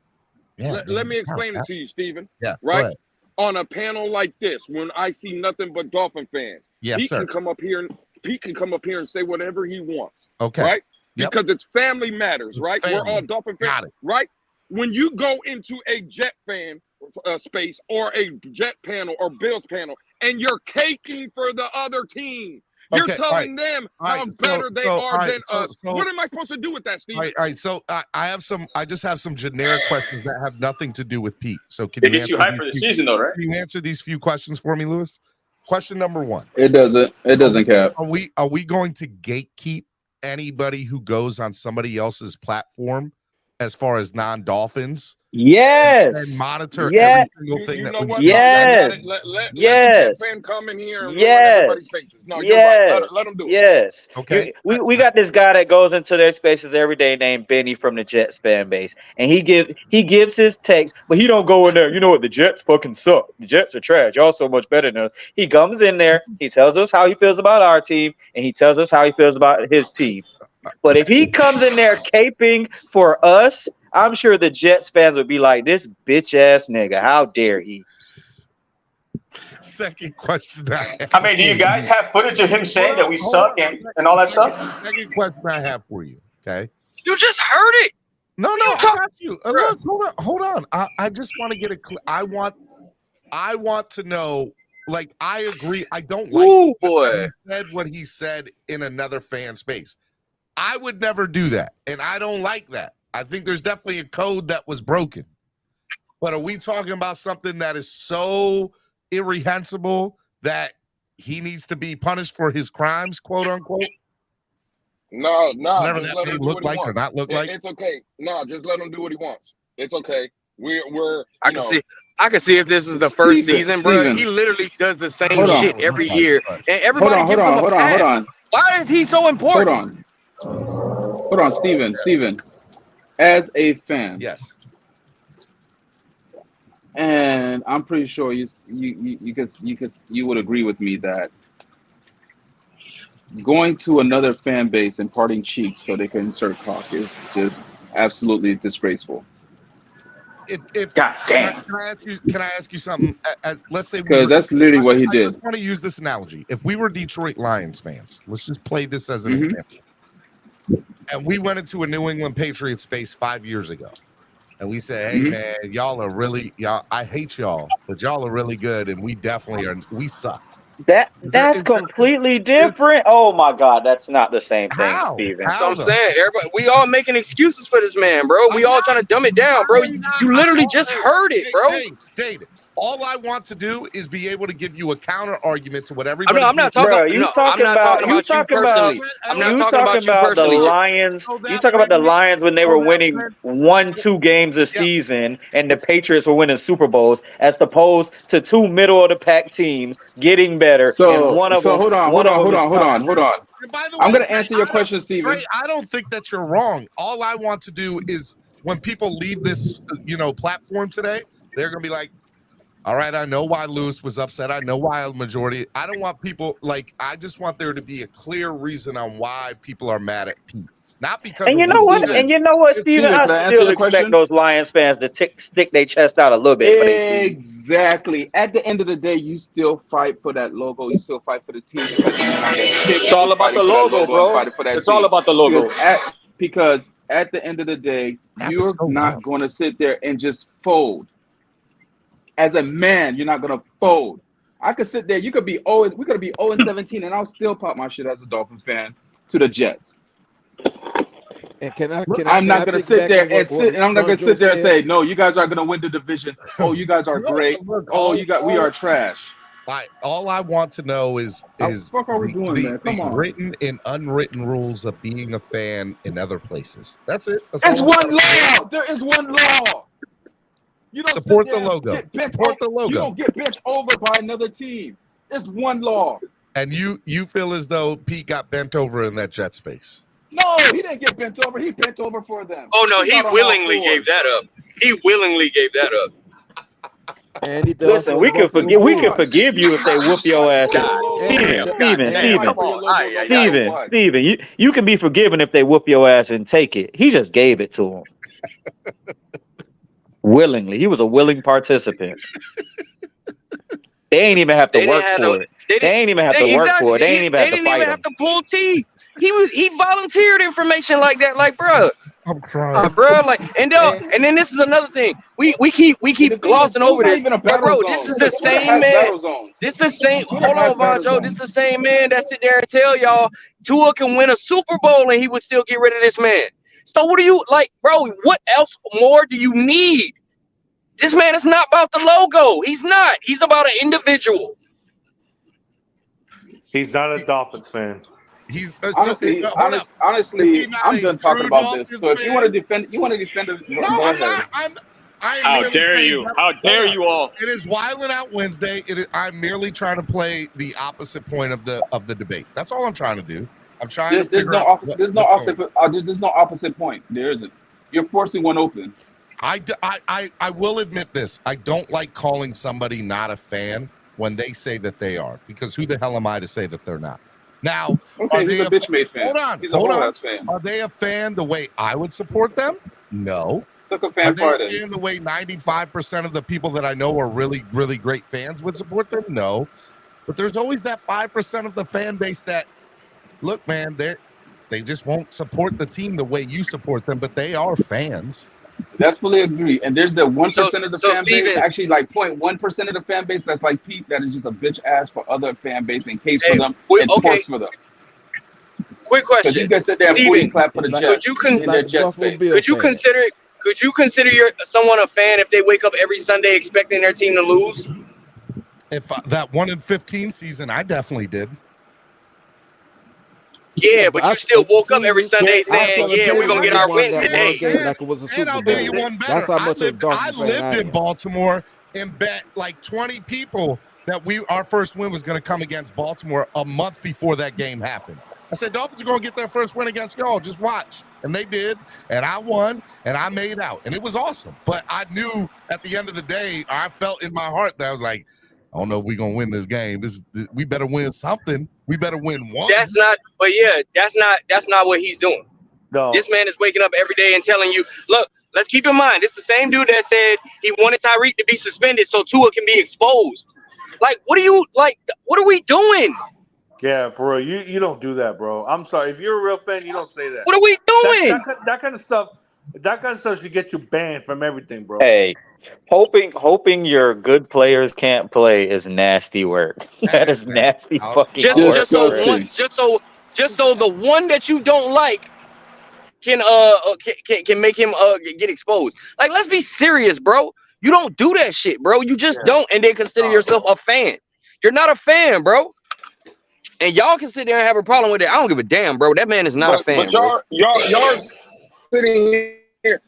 Yeah, let me explain it to you, Steven. Yeah, right? On a panel like this, when I see nothing but Dolphin fans, Pete can come up here and say whatever he wants. Okay. Right? Yep. Because it's family matters, right? Family. We're all Dolphin fans, right? When you go into a Jet fan space or a Jet panel or Bills panel and you're caking for the other team, you're telling them how better they are than us. What am I supposed to do with that, Steve? All right. So I just have some generic questions that have nothing to do with Pete. So can it gets you hyped for the season, though, right? Can you answer these few questions for me, Lewis? Question number 1. It doesn't, Cap. Are we going to gatekeep anybody who goes on somebody else's platform as far as non-Dolphins. Yes. And monitor Yeah. every single thing You that know we what? do. Yes. Let the Yes. Jet fan come in here and ruin Yes. everybody's faces. No, you're right. Let them do it. Yes. Okay. We got this guy that goes into their spaces every day named Benny from the Jets fan base, and he gives his takes, but he don't go in there. You know what? The Jets fucking suck. The Jets are trash. Y'all so much better than us. He comes in there. He tells us how he feels about our team, and he tells us how he feels about his team. But if he comes in there caping for us, I'm sure the Jets fans would be like, this bitch ass nigga, how dare he? Second question. I mean, do you guys have footage of him saying that we suck and all that stuff? Second question I have for you. Okay. You just heard it. No, I got you. Look, hold on. I just want to get a I want to know. Like, I agree. I don't like that he said what he said in another fan space. I would never do that, and I don't like that. I think there's definitely a code that was broken. But are we talking about something that is so irreprehensible that he needs to be punished for his crimes, quote unquote? No. Whatever Just that let may him do look what he like or wants. not look like. It's okay. No, just let him do what he wants. It's okay. We're. I can see if this is the first season, bro. Steven. He literally does the same Hold on. shit every year, and everybody Hold gives him a pass. on. Why is he so important? Hold on, Steven. As a fan, yes, and I'm pretty sure you would agree with me that going to another fan base and parting cheeks so they can insert cock is just absolutely disgraceful. God damn. Can I ask you something? Let's say Because that's literally what he did. I just want to use this analogy. If we were Detroit Lions fans, let's just play this as an example. And we went into a New England Patriots space 5 years ago. And we said, hey, man, y'all are really, I hate y'all, but y'all are really good. And we definitely we suck. That's completely different. Oh my God, that's not the same thing, Steven. That's what I'm saying. Everybody, we all making excuses for this man, bro. We all trying to dumb it down, bro. You literally just heard it, bro. David, all I want to do is be able to give you a counter argument to what everybody. I'm not talking. Bro, I'm not talking about you personally. I'm not talking about you personally. The Lions. You talk about the Lions when they were winning 1-2 games a season, and the Patriots were winning Super Bowls, as opposed to two middle of the pack teams getting better. So, and one of them. Hold on. I'm gonna answer your question, Steven. Trey, I don't think that you're wrong. All I want to do is when people leave this, platform today, they're gonna be like, all right, I know why Lewis was upset. I know why a majority. I don't want people I just want there to be a clear reason on why people are mad at Pete. Not because. And you know what? Steven, I still expect those Lions fans to stick their chest out a little bit for their team. Exactly. At the end of the day, you still fight for that logo. You still fight for the team. It's all about the logo, bro. It's all about the logo. Because at the end of the day, you're not going to sit there and just fold. As a man, you're not going to fold. I could sit there. We could be 0-17, and I'll still pop my shit as a Dolphins fan to the Jets. And I'm not going to sit there and say, no, you guys are going to win the division. Oh, you guys are great. We are trash. All I want to know is the written and unwritten rules of being a fan in other places. That's it. That's one law. There is one law. You don't support the logo. Support the logo. You don't get bent over by another team. There's one law. And you feel as though Pete got bent over in that jet space. No, he didn't get bent over. He bent over for them. Oh no, he willingly gave that up. He willingly gave that up. And listen, we can forgive you if they whoop your ass. Steven, you can be forgiven if they whoop your ass and take it. He just gave it to him. Willingly. He was a willing participant. They ain't even have to work for it. They ain't even have to work for it. They ain't even have to fight. They didn't even have to pull teeth. He volunteered information like that. Like, bro, I'm crying, bro. Like, and then this is another thing. We keep glossing over this, bro. This is the same man. This the same. Hold on, Vonjo. This the same man that sit there and tell y'all Tua can win a Super Bowl and he would still get rid of this man. So what do you like, bro? What else more do you need? This man is not about the logo. He's not. He's about an individual. He's not a Dolphins fan. He's honestly, I'm done talking about this. So if you want to defend, go ahead. How dare you? How dare you all? It is Wildin' Out Wednesday. I'm merely trying to play the opposite point of the debate. That's all I'm trying to do. I'm trying to figure out. There's no opposite point. There isn't. You're forcing one open. I will admit this. I don't like calling somebody not a fan when they say that they are, because who the hell am I to say that they're not? Now, okay, he's a bitch-made fan. Hold on. Are they a fan the way I would support them? No. Suck a fan Are they a fan the way 95% of the people that I know are really, really great fans would support them? No. But there's always that 5% of the fan base that, look, man, they just won't support the team the way you support them, but they are fans. That's fully agree. And there's the 1% of the fan base, actually like 0.1% of the fan base that's like Pete, that is just a bitch ass for other fan base in case for them and force for them. Quick question, you guys said they have Steven, clap for the Jets. Could you consider someone a fan if they wake up every Sunday expecting their team to lose? If that 1-in-15 season, I definitely did. Yeah, but you still woke up every Sunday saying, "Yeah, we're gonna get our win today." And I'll do you one better. I lived in Baltimore and bet like 20 people that our first win was going to come against Baltimore a month before that game happened. I said, Dolphins are going to get their first win against y'all. Just watch. And they did. And I won. And I made out. And it was awesome. But I knew at the end of the day, I felt in my heart that I was like, I don't know if we're going to win this game. We better win something. We better win one. That's not what he's doing. No. This man is waking up every day and telling you, look, let's keep in mind, it's the same dude that said he wanted Tyreek to be suspended so Tua can be exposed. Like, what are we doing? Yeah, for real. You don't do that, bro. I'm sorry. If you're a real fan, you don't say that. What are we doing? That kind of stuff should get you banned from everything, bro. Hey, hoping your good players can't play is nasty work. That is nasty fucking work. Just so the one that you don't like can make him get exposed. Like, let's be serious, bro. You don't do that shit, bro. You just don't, and then consider yourself a fan. You're not a fan, bro. And y'all can sit there and have a problem with it. I don't give a damn, bro. That man is not a fan. But y'all sitting here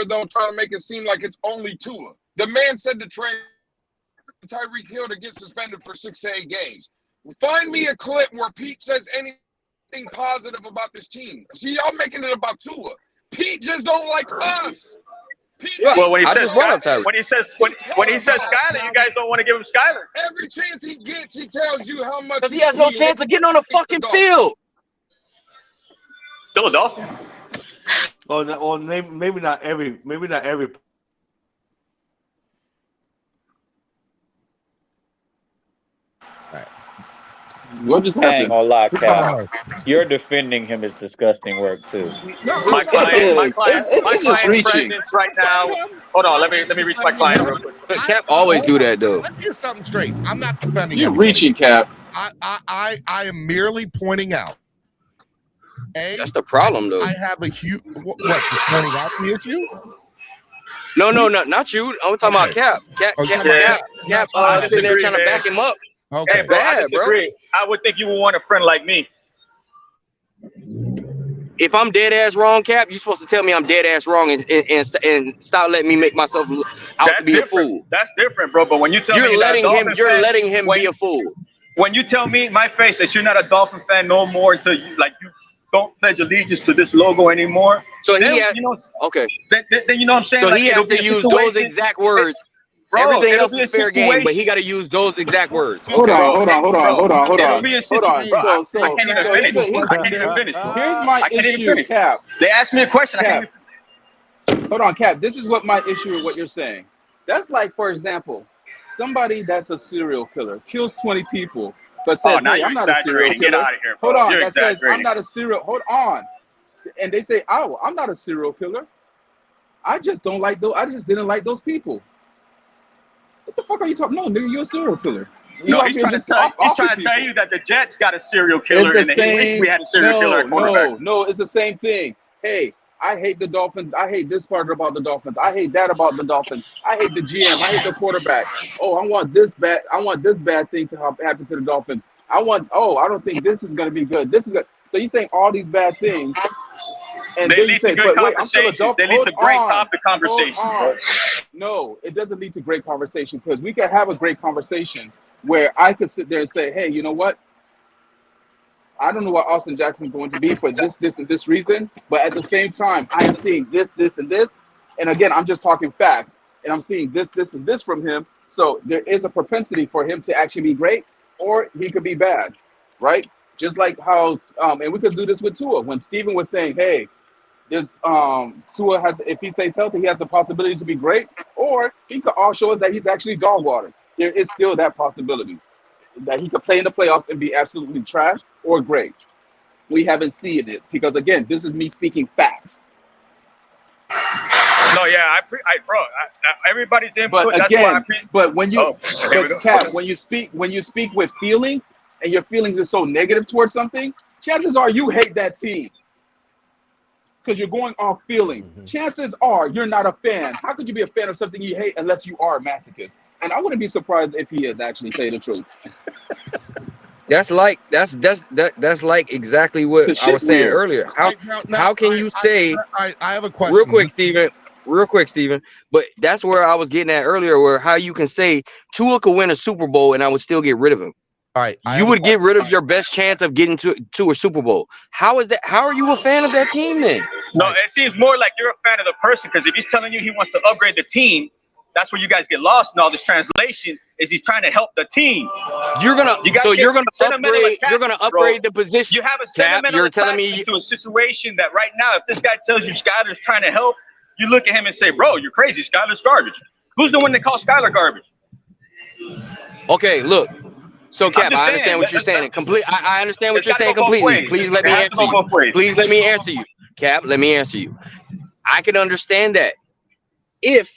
though, trying to make it seem like it's only Tua. The man said to trade Tyreek Hill to get suspended for 6 to 8 games. Find me a clip where Pete says anything positive about this team. See, y'all making it about Tua. Pete just don't like us. Well, when he says Skyler, you guys don't want to give him Skyler. Every chance he gets, he tells you how much. Because he has no chance of getting on the fucking field. Still a Dolphin. Well, maybe not every. What just happened? I ain't gonna lie, Cap. You're defending him is disgusting work too. My client presence right now. Hold on, let me reach my client real quick. Cap always do that though. Let's get something straight. I'm not defending You're him. reaching, Cap. I am merely pointing out. That's the problem, though. I have a huge. What? You're pointing out the issue? No, not you. I'm talking about Cap. Cap sitting there trying to back him up. Okay, hey, bro, I disagree. I would think you would want a friend like me. If I'm dead ass wrong, Cap, you're supposed to tell me I'm dead ass wrong and stop letting me make myself out to be a fool. That's different, bro. But when you tell me you're letting him be a fool. When you tell me my face that you're not a Dolphin fan no more until you don't pledge allegiance to this logo anymore. So then, he has, okay. Then you know what I'm saying? So he has to use those exact words. Bro, everything else is fair game, but he got to use those exact words. Hold on. It'll be a situation. I can't even finish. Here's my issue, Cap. They asked me a question. Hold on, Cap. This is what my issue with what you're saying. That's like, for example, somebody that's a serial killer kills 20 people, but says, now hey, you're I'm not a serial exaggerating. Get killer. out of here, bro. Hold on, you're that says exaggerating. I'm not a serial. Hold on, and they say, oh, I'm not a serial killer. I just don't like those. I just didn't like those people. What the fuck are you talking? No, nigga, you're a serial killer. No, he's trying to tell you that the Jets got a serial killer and he wish we had a serial killer at quarterback. No, it's the same thing. Hey, I hate the Dolphins. I hate this part about the Dolphins. I hate that about the Dolphins. I hate the GM. I hate the quarterback. Oh, I want this bad thing to happen to the Dolphins. I don't think this is going to be good. This is good. So you're saying all these bad things, and They then you lead to say, good but wait, I'm still a conversation. Dolphin. They lead to great topic conversation, bro. No, it doesn't lead to great conversation because we can have a great conversation where I could sit there and say, hey, you know what? I don't know what Austin Jackson's going to be for this, and this reason, but at the same time, I am seeing this, and this. And again, I'm just talking facts, and I'm seeing this, and this from him. So there is a propensity for him to actually be great, or he could be bad, right? Just like how, and we could do this with Tua. When Steven was saying, hey, there's Tua has, if he stays healthy, he has the possibility to be great, or he could all show us that he's actually dog water. There is still that possibility that he could play in the playoffs and be absolutely trash or great. We haven't seen it because, again, this is me speaking facts. No, yeah, bro, everybody's input. But That's again, why but when you, but Cap, when you speak with feelings, and your feelings are so negative towards something, chances are you hate that team because you're going off feelings. Chances are you're not a fan. How could you be a fan of something you hate unless you are a masochist? And I wouldn't be surprised if he is actually saying the truth. That's like exactly what I was saying earlier. How can you say? I have a question. Real quick, Steven. But that's where I was getting at earlier, where how you can say Tua could win a Super Bowl and I would still get rid of him. All right, you would get rid of your best chance of getting to a Super Bowl. How is that? How are you a fan of that team then? No, it seems more like you're a fan of the person because if he's telling you he wants to upgrade the team, that's where you guys get lost in all this translation. Is he's trying to help the team? You're gonna upgrade the position. You have a sentimental attachment to a situation that right now, if this guy tells you Skyler's trying to help, you look at him and say, "Bro, you're crazy. Skyler's garbage." Who's the one that calls Skyler garbage? Okay, look. So, Cap, I understand what you're saying. I understand what you're saying completely. Please let me answer you. Please let me answer you. Cap, let me answer you. I can understand that. If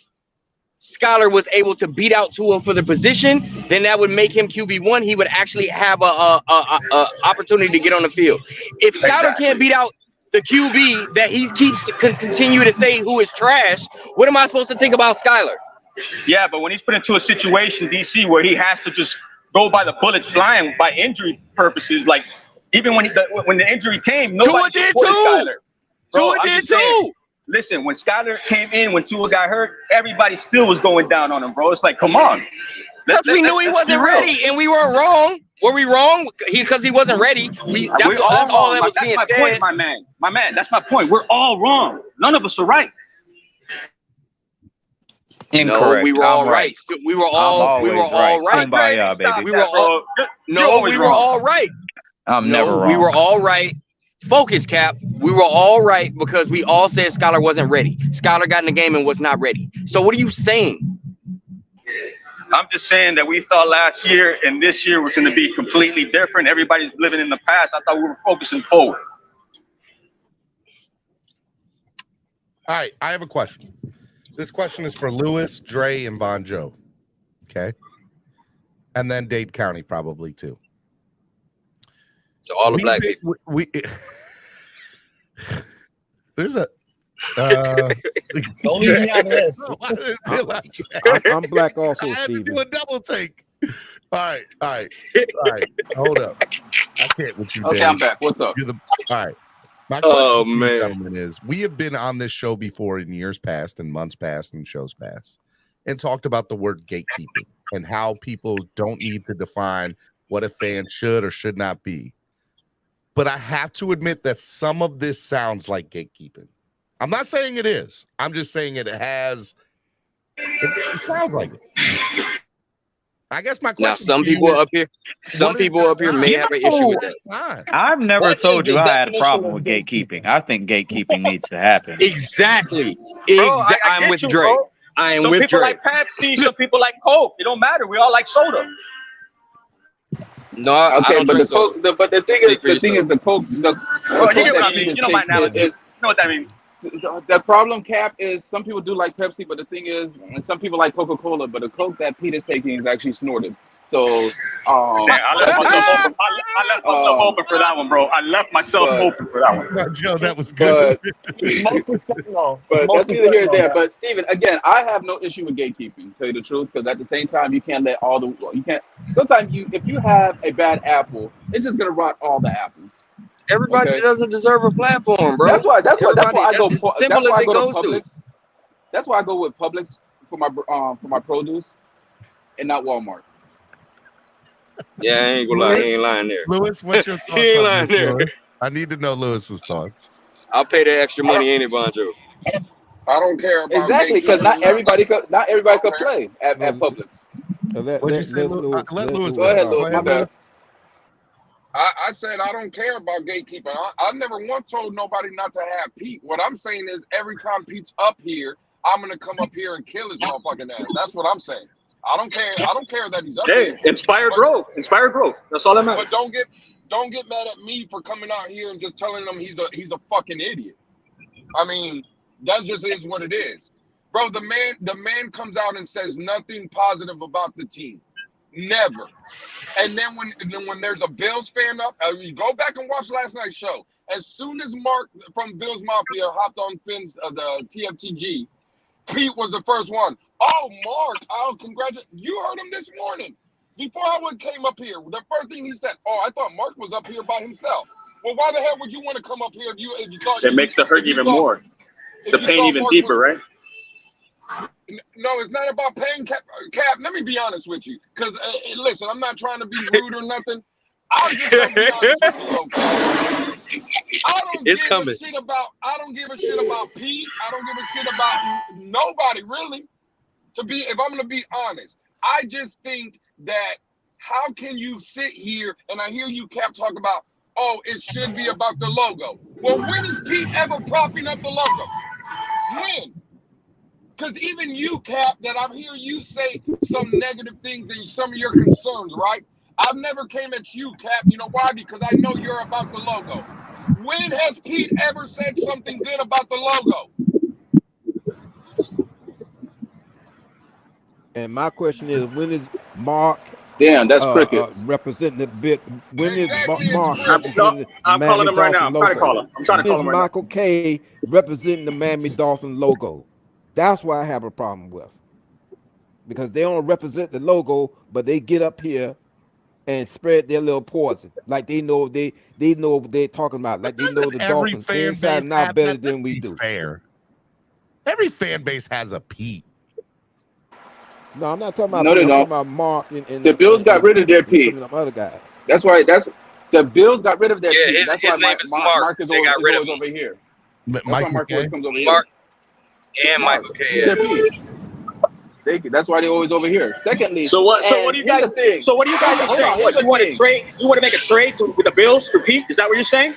Skyler was able to beat out Tua for the position, then that would make him QB1. He would actually have a opportunity to get on the field. If Skyler can't beat out the QB that he keeps continue to say who is trash, what am I supposed to think about Skyler? Yeah, but when he's put into a situation, DC, where he has to just go by the bullets flying by injury purposes, like even when the injury came, nobody supported Skyler. Bro, I'm just saying, listen, when Skyler came in, when Tua got hurt, everybody still was going down on him, bro. It's like, come on. Because we knew he wasn't ready, and we weren't wrong. Were we wrong? Because he wasn't ready. That's all that was being said. Point, my man. My man, that's my point. We're all wrong. None of us are right. Incorrect. No, we were all right. We were all right. Kumbaya, baby. We were all we were all right. I'm never wrong. We were all right. Focus, Cap. We were all right because we all said Skyler wasn't ready. Skyler got in the game and was not ready. So what are you saying? I'm just saying that we thought last year and this year was going to be completely different. Everybody's living in the past. I thought we were focusing forward. All right, I have a question. This question is for Lewis, Dre, and Von Joe. Okay. And then Dade County probably too. So all the black people. There's a don't leave me out of this. I'm black also, I had Steven. to do a double take. All right. Hold up. I can't with you, Okay, Dave. I'm back. What's up? All right. My question to you, gentlemen, is we have been on this show before in years past and months past and shows past and talked about the word gatekeeping and how people don't need to define what a fan should or should not be. But I have to admit that some of this sounds like gatekeeping. I'm not saying it is. I'm just saying it sounds like it. I guess my question. Now, some people up here may have an issue with that. I've never told you I had a problem with gatekeeping. I think gatekeeping needs to happen. Exactly. Bro, I'm with Dre. I am some with people Dre. like Pepsi, some people like Coke. It don't matter. We all like soda. No, I don't but drink the Coke, soda. but the thing is the Coke. Well, you get what I mean. You know my analogy. You know what that means. The problem, Cap, is some people do like Pepsi, but the thing is, and some people like Coca-Cola, but the Coke that Pete is taking is actually snorted. So I left myself open. I left myself open for that one, bro. I left myself open for that one. No, Joe, that was good. It's mostly fentanyl. But It's that's mostly neither here nor fentanyl, there. guys. But Steven, again, I have no issue with gatekeeping, to tell you the truth, because at the same time, you can't let all the you can't. Sometimes if you have a bad apple, it's just gonna rot all the apples. Everybody doesn't deserve a platform, bro. That's why I go. As simple as it goes to to. Publix. That's why I go with Publix for my produce, and not Walmart. Yeah, I ain't gonna lie, he ain't lying there. Lewis, what's your thoughts? He ain't on lying this, there. Lewis? I need to know Lewis's thoughts. I'll pay that extra money, ain't it, Bonjo? I don't care about Exactly, because not everybody could play at Publix. What'd you say, Lewis? Let Lewis go ahead, go. Lewis. My bad. I said I don't care about gatekeeping. I never once told nobody not to have Pete. What I'm saying is every time Pete's up here, I'm gonna come up here and kill his motherfucking ass. That's what I'm saying. I don't care. I don't care that he's up here. Inspire growth. Inspire growth. That's all that matters. But don't get mad at me for coming out here and just telling him he's a fucking idiot. I mean, that just is what it is. Bro, the man comes out and says nothing positive about the team. Never. And then when there's a Bills fan up, you go back and watch last night's show. As soon as Mark from Bills Mafia hopped on Finn's the TFTG, Pete was the first one. Oh, Mark! Oh, congratulations! You heard him this morning. Before I came up here, the first thing he said, "Oh, I thought Mark was up here by himself." Well, why the hell would you want to come up here if you thought It makes the hurt even more. The pain even deeper, right? No, it's not about pain, Cap. Let me be honest with you, because listen, I'm not trying to be rude or nothing. I'm just gonna be honest with you, okay? I don't give a shit about Pete. I don't give a shit about nobody really. If I'm gonna be honest, I just think that how can you sit here and I hear you, Cap, talk about, oh, it should be about the logo. Well, when is Pete ever propping up the logo? When? Because even you, Cap, that I hear you say some negative things and some of your concerns, right? I've never came at you, Cap. You know why? Because I know you're about the logo. When has Pete ever said something good about the logo? And my question is, when is Mark representing the bit? When is Mark representing I'm calling him right now. I'm trying to call him. I'm trying to call him right now. Michael K representing the Miami Dolphin logo? That's what I have a problem with. Because they don't represent the logo, but they get up here and spread their little poison. Like they know what they're talking about. Like they know the Dolphins inside and out better than we do. Fair. Every fan base has a Pete. No, I'm not talking about. No, they I'm don't. talking about Mark and the Bills got rid of their Pete. Some of them other guys. That's why. The Bills got rid of their Pete. That's his why name is Mark. Is they got rid of him over here. That's why Mark always comes over here. Mark and Michael K. That's why they're always over here. Secondly, so what do you guys think? So what do you guys are saying? What, you want to trade? You want to make a trade with the Bills for Pete? Is that what you're saying?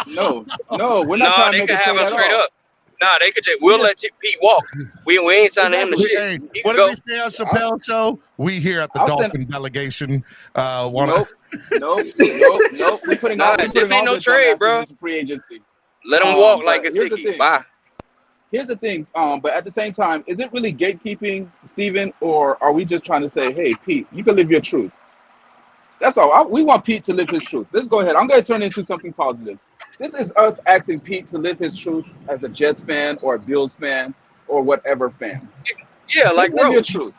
No, we're not trying to make a trade at straight all. up. Nah, they could just. We'll let Pete walk. We ain't signing him to shit. Hey, what did we say on Chappelle's show? We here at the Dolphin delegation want to. Nope. We're putting this ain't no trade, bro. Free agency. Let him walk like a sickie. Bye. Here's the thing, but at the same time, is it really gatekeeping, Steven, or are we just trying to say, hey, Pete, you can live your truth? That's all. We want Pete to live his truth. Let's go ahead. I'm going to turn it into something positive. This is us asking Pete to live his truth as a Jets fan or a Bills fan or whatever fan. Yeah, like live your truth.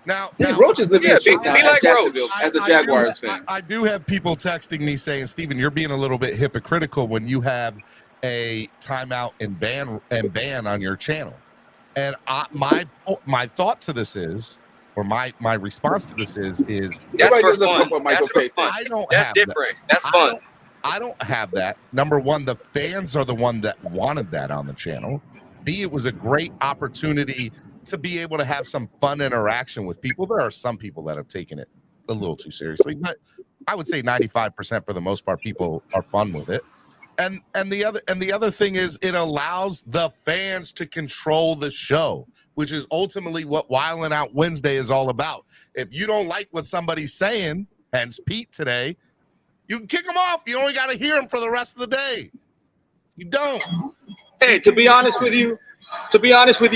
Now Roach is living his truth now like as a Jaguars fan. I do have people texting me saying, Steven, you're being a little bit hypocritical when you have a timeout and ban on your channel. And my thought to this is, or my response to this is that's for fun. I don't that's have different. That. That's fun. I don't have that. Number one, the fans are the one that wanted that on the channel. B, it was a great opportunity to be able to have some fun interaction with people. There are some people that have taken it a little too seriously, but I would say 95% for the most part, people are fun with it. And the other thing is it allows the fans to control the show, which is ultimately what Wildin' Out Wednesday is all about. If you don't like what somebody's saying, hence Pete today, you can kick him off. You only got to hear him for the rest of the day. You don't. Hey, to be honest with you,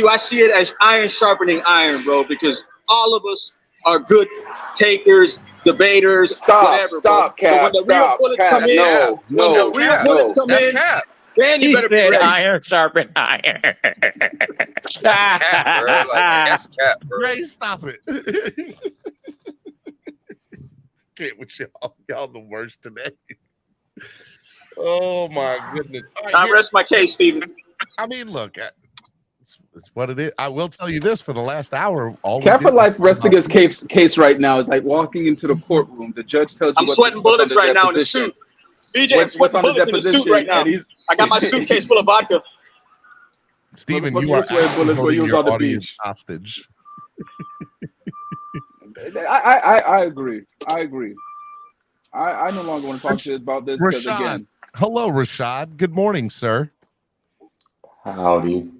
I see it as iron sharpening iron, bro, because all of us are good takers, debaters, whatever, bro. So when the real bullets come in, when the real bullets come in, then you better be ready. Iron sharpen iron. That's cap, bro. Like that's cap, bro. Ray, stop it. Can't with y'all. Y'all the worst today. Oh my goodness. Right, I rest my case, Steven. I mean, look, it's what it is. I will tell you this: for the last hour, all Cap for life resting his case right now is like walking into the courtroom. The judge tells you. I'm sweating bullets right now in the suit. BJ, I'm sweating bullets in the suit right now. I got my suitcase full of vodka. Steven, you are holding your audience hostage. I agree. I no longer want to talk to you about this. Rashad. Again, Hello, Rashad. Good morning, sir. Howdy.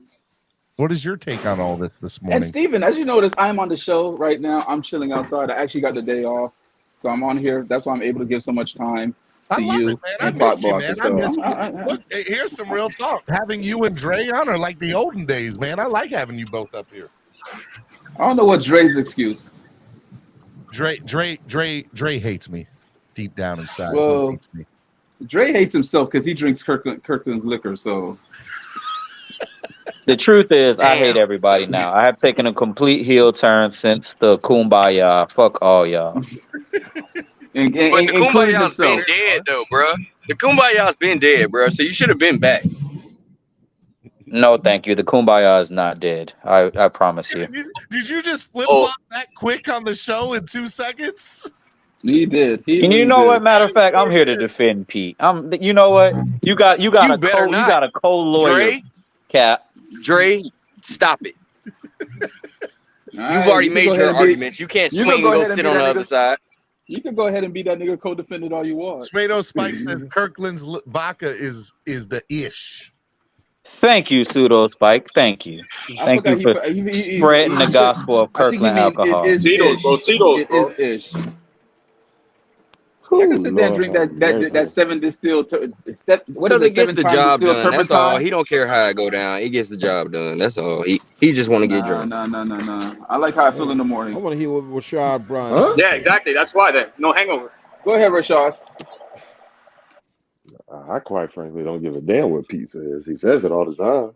What is your take on all this morning? and Steven, as you notice, I'm on the show right now. I'm chilling outside. I actually got the day off, so I'm on here. That's why I'm able to give so much time to you and CLOCKBLOCKERS. Look, here's some real talk. Having you and Dre on are like the olden days, man. I like having you both up here. I don't know what Dre's excuse. Dre hates me deep down inside. Well, He hates me. Dre hates himself because he drinks Kirkland's liquor. So The truth is, I hate everybody now. I have taken a complete heel turn since the Kumbaya. Fuck all y'all. But the Kumbaya's been dead though, bro. The Kumbaya's been dead, bro. So you should have been back. No, thank you. The Kumbaya is not dead. I promise you. Did you just flip flop that quick on the show in 2 seconds? He did. And you know what? Matter of fact, I'm here to defend Pete. You know what? You got a co-lawyer, Cap. Dre, stop it. You've already made your arguments. You can't swing and go sit on the other side. You can go ahead and be that nigga co-defendant all you want. Smado Spike says Kirkland's vodka is the ish. Thank you, Pseudo Spike. Thank you. Thank you for spreading the gospel of Kirkland alcohol. Tito's, bro. Tito's, bro. It is ish. I can sit there and drink that 7 distilled. Because it gets the job done. That's all. He don't care how it go down. It gets the job done. That's all. He just want to get drunk. No. I like how I feel in the morning. I want to hear what Rashad Bryan. Yeah, exactly. That's why. Then no hangover. Go ahead, Rashad. I quite frankly don't give a damn what Pete says. He says it all the time.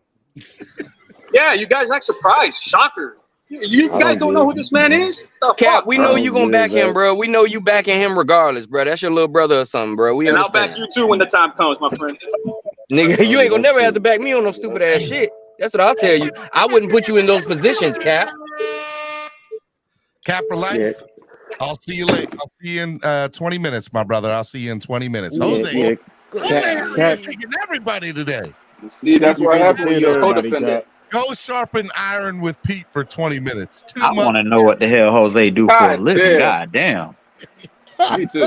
Yeah, you guys act surprised. Shocker. You guys don't know who this man is? Cap, we know you gonna back him, bro. We know you backing him regardless, bro. That's your little brother or something, bro. And I'll back you too when the time comes, my friend. Nigga, you ain't gonna never have to back me on no stupid ass shit. That's what I'll tell you. I wouldn't put you in those positions, Cap. Cap for life. Yeah. I'll see you late. I'll see you in 20 minutes, my brother. I'll see you in 20 minutes. Jose, taking everybody today. See, that's what happens when you're a co-defendant. Go sharpen iron with Pete for 20 minutes. I want to know what the hell Jose do for a living. God damn. Me too.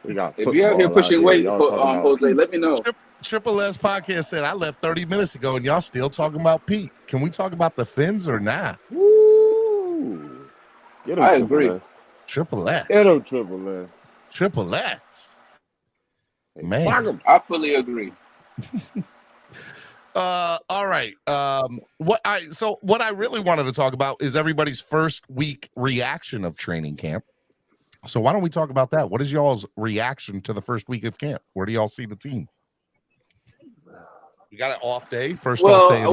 If you're out here pushing weight, Jose, let me know. Triple S podcast said I left 30 minutes ago and y'all still talking about Pete. Can we talk about the Fins or not? Woo. I agree. Triple S. Get him, Triple S. Triple S. Man. I fully agree. All right. What I really wanted to talk about is everybody's first week reaction of training camp. So why don't we talk about that? What is y'all's reaction to the first week of camp? Where do y'all see the team? You got an off day, off day.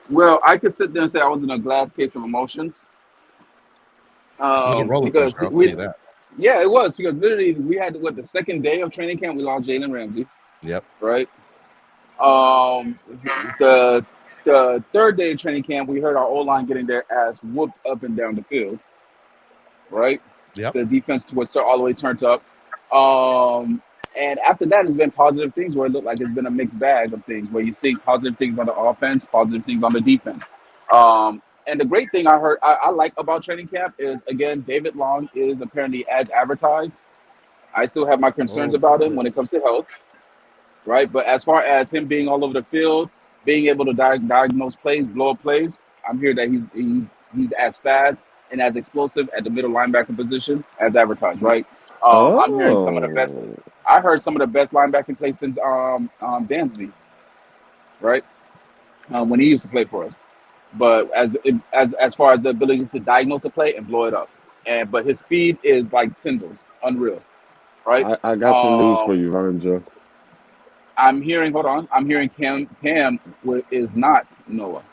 Well, I could sit there and say I was in a glass case of emotions. It was a roller coaster, I'll tell you that. Yeah, it was, because literally we had the second day of training camp, we lost Jalen Ramsey. Yep. Right. The third day of training camp, we heard our O-line getting their ass whooped up and down the field. Right. Yep. The defense was all the way turned up. And after that, it's been positive things where it looked like it's been a mixed bag of things, where you see positive things on the offense, positive things on the defense. And the great thing I like about training camp is, again, David Long is apparently as advertised. I still have my concerns about him when it comes to health, right? But as far as him being all over the field, being able to diagnose plays, blow up plays, I'm here that he's as fast and as explosive at the middle linebacker position as advertised, right? I'm hearing some of the best. I heard some of the best linebacking plays since Dansby, right? When he used to play for us. but as far as the ability to diagnose the play and blow it up, but his speed is like Tyndall's, unreal, right? I got some news for you, Vanja. I'm hearing. Hold on. I'm hearing Cam is not Noah.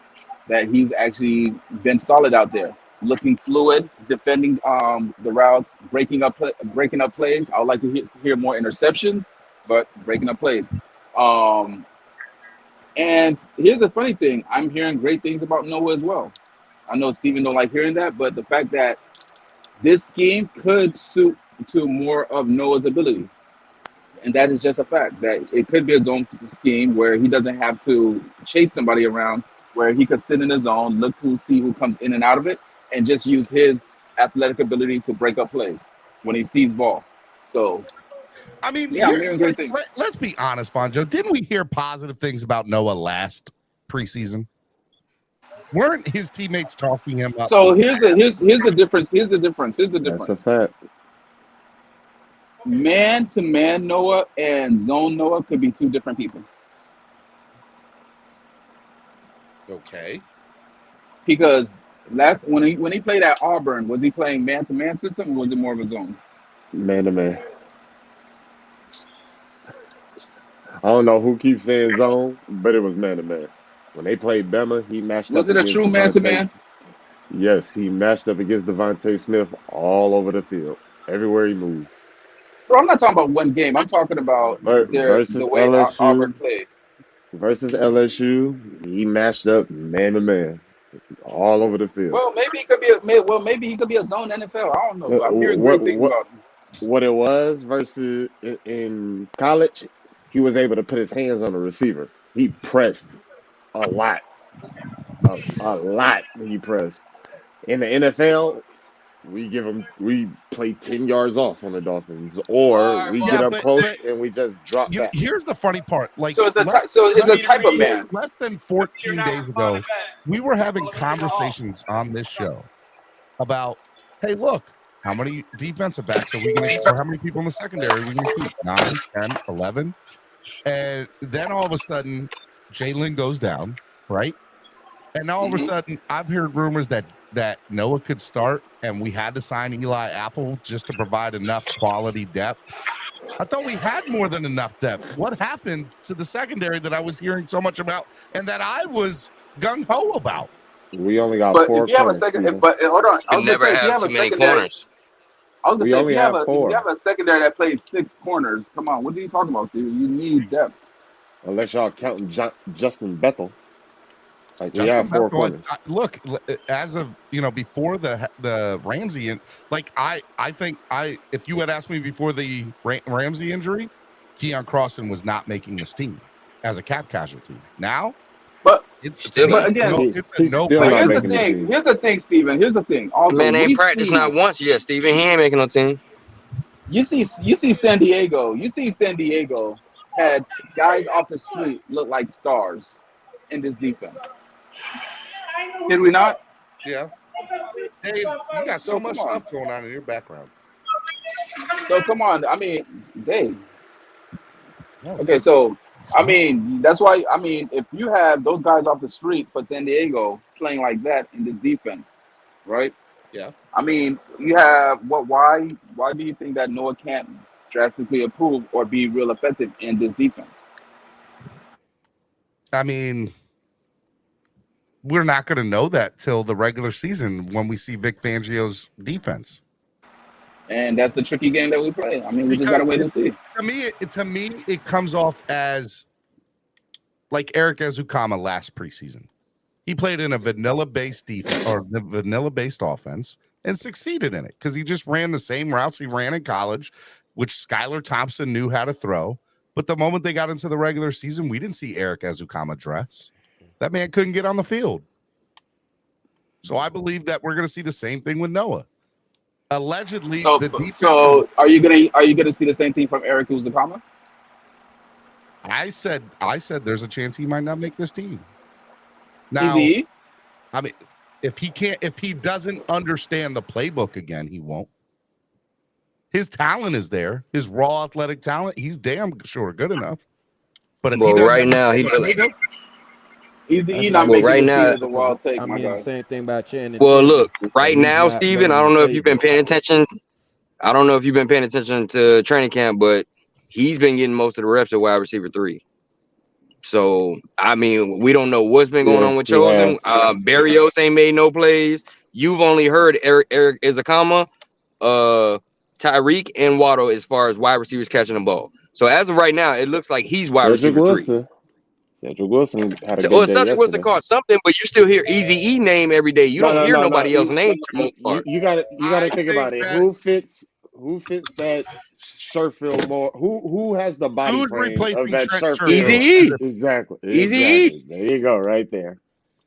That he's actually been solid out there, looking fluid, defending the routes, breaking up plays. I would like to hear more interceptions, but breaking up plays. And here's the funny thing: I'm hearing great things about Noah as well. I know Steven don't like hearing that, but the fact that this scheme could suit to more of Noah's ability. And that is just a fact that it could be a zone scheme where he doesn't have to chase somebody around, where he could sit in his zone, look to see who comes in and out of it, and just use his athletic ability to break up plays when he sees ball. So, I mean, yeah, I'm hearing great things. Let's be honest, Vonjo. Didn't we hear positive things about Noah last preseason? Weren't his teammates talking him up? So here's the difference. That's a fact. Man-to-man Noah and zone Noah could be two different people. Okay. Because when he played at Auburn, was he playing man-to-man system or was it more of a zone? Man-to-man. I don't know who keeps saying zone, but it was man-to-man. When they played Bama, he matched up. Was it a true man-to-man? Yes, he matched up against Devontae Smith all over the field, everywhere he moved. Bro, I'm not talking about one game. I'm talking about Versus the way LSU. Auburn played. Versus LSU, he matched up man-to-man all over the field. Well, maybe he could be a zone NFL. I don't know. But I'm hearing great things about him. What it was versus in college, he was able to put his hands on the receiver. He pressed a lot. A lot he pressed. In the NFL, we play 10 yards off on the Dolphins, or we get up close and we just drop back. Here's the funny part. Like, so it's a type of man. Less than 14 days ago, we were having conversations on this show about, hey, look, how many defensive backs are we going to, or how many people in the secondary are we going to keep? 9, 10, 11? And then all of a sudden, Jalen goes down, right? And now all of a sudden, I've heard rumors that Noah could start, and we had to sign Eli Apple just to provide enough quality depth. I thought we had more than enough depth. What happened to the secondary that I was hearing so much about and that I was gung-ho about? We only got 4 corners. But hold on. You never have too many corners. I was We gonna only say, have if 4. you have a secondary that plays 6 corners, come on, what are you talking about, Steven? You need depth. Unless y'all counting Justin Bethel. Like, we Justin have 4 Bethel, corners. look, as of before the Ramsey, and like I think if you had asked me before the Ramsey injury, Keon Crossan was not making this team as a cap casualty. Now, but it's he's still not making the team. Here's the thing, Steven. Here's the thing. Also, Man ain't practiced not once yet, Steven. He ain't making no team. You see San Diego. You see San Diego had guys off the street look like stars in this defense. Did we not? Yeah. Dave, you got so much stuff going on in your background. So come on. I mean, Dave. Okay, so I mean, that's why. I mean, if you have those guys off the street for San Diego playing like that in this defense, right? Yeah. I mean, you have what? Why do you think that Noah can't drastically improve or be real effective in this defense? I mean, we're not going to know that till the regular season when we see Vic Fangio's defense. And that's the tricky game that we play. I mean, we just got to wait and see. To me, it comes off as like Eric Ezukama last preseason. He played in a vanilla-based defense or the vanilla-based offense and succeeded in it because he just ran the same routes he ran in college, which Skylar Thompson knew how to throw. But the moment they got into the regular season, we didn't see Eric Ezukama dress. That man couldn't get on the field. So I believe that we're going to see the same thing with Noah. Allegedly, the defense. So are you gonna see the same thing from Eric Ezukama? I said there's a chance he might not make this team. Now, I mean, if he doesn't understand the playbook again, he won't. His talent is there. His raw athletic talent, he's damn sure good enough. But if right now, he doesn't. Easy not making the team is a wild take, I my mean, guy. the same thing about Channing. Well, Tatum, look, but right he's now, not Steven, I learning don't to know if play you've been ball. paying attention. I don't know if you've been paying attention to training camp, but he's been getting most of the reps at wide receiver 3. So, I mean, we don't know what's been going on with he Chosen. has. Barrios ain't made no plays. You've only heard Eric Izakama, Tyreek, and Waddle as far as wide receivers catching the ball. So, as of right now, it looks like he's wide Cedric receiver 3. Wilson. Cedric Wilson had a Or good day Cedric Wilson yesterday. caught something, but you still hear Eazy-E name every day. You don't hear nobody else's name for the most part. You gotta think about it. Who fits that Sherfield more? Who has the body Who's frame replacing of that Trent Sherfield? Eazy-E. Exactly. Eazy-E. There you go, right there.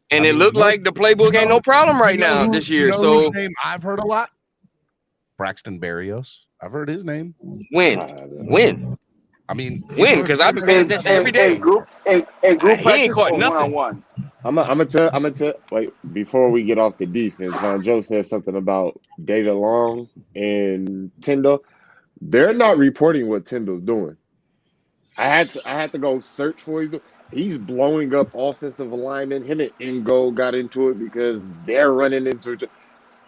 And it looked like the playbook ain't no problem right now this year. You know So whose name I've heard a lot? Braxton Berrios. I've heard his name. When? I mean, when? Because I've been paying attention every day. Group he ain't caught nothing. One-on-one. I'm gonna tell. Wait, before we get off the defense, Von Joe said something about David Long and Tyndall. They're not reporting what Tyndall's doing. I had to go search for his. He's blowing up offensive alignment. Him and Ingo got into it because they're running into it.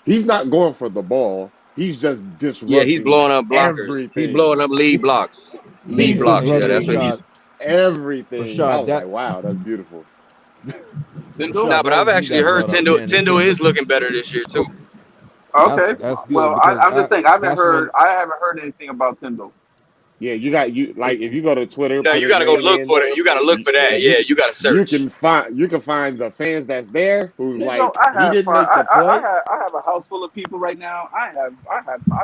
He's not going for the ball. He's just disrupting. Yeah, he's blowing up blockers. Everything. He's blowing up lead blocks. Lead blocks. Yeah, that's what he's. Everything. Rashad, I was like, wow, that's beautiful. Nah, but I've actually heard Tyndall is looking better this year too. Okay. That's good. Well, I'm just saying I haven't heard anything about Tyndall. Yeah, if you go to Twitter. No, you gotta go look for it. You gotta look for that. Yeah, you gotta search. You can find the fans that's there who's You like, know, he didn't make the play. I have a house full of people right now. I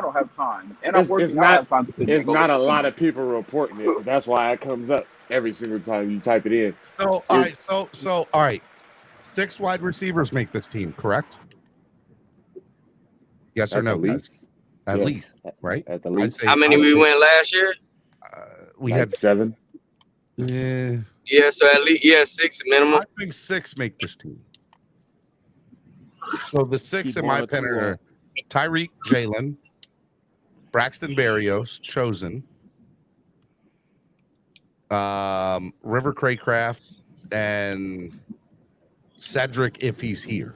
don't have time, and I'm working. I have time to sit It's not a lot of people reporting it. That's why it comes up every single time you type it in. So all right. 6 wide receivers make this team, correct? Yes or no? At least, right? At the least. How many we went last year? We had 7. Yeah. Yeah, so at least 6 minimum. I think 6 make this team. So the 6 in my pen are Tyreek, Jalen, Braxton Berrios, Chosen, River Craycraft, and Cedric if he's here.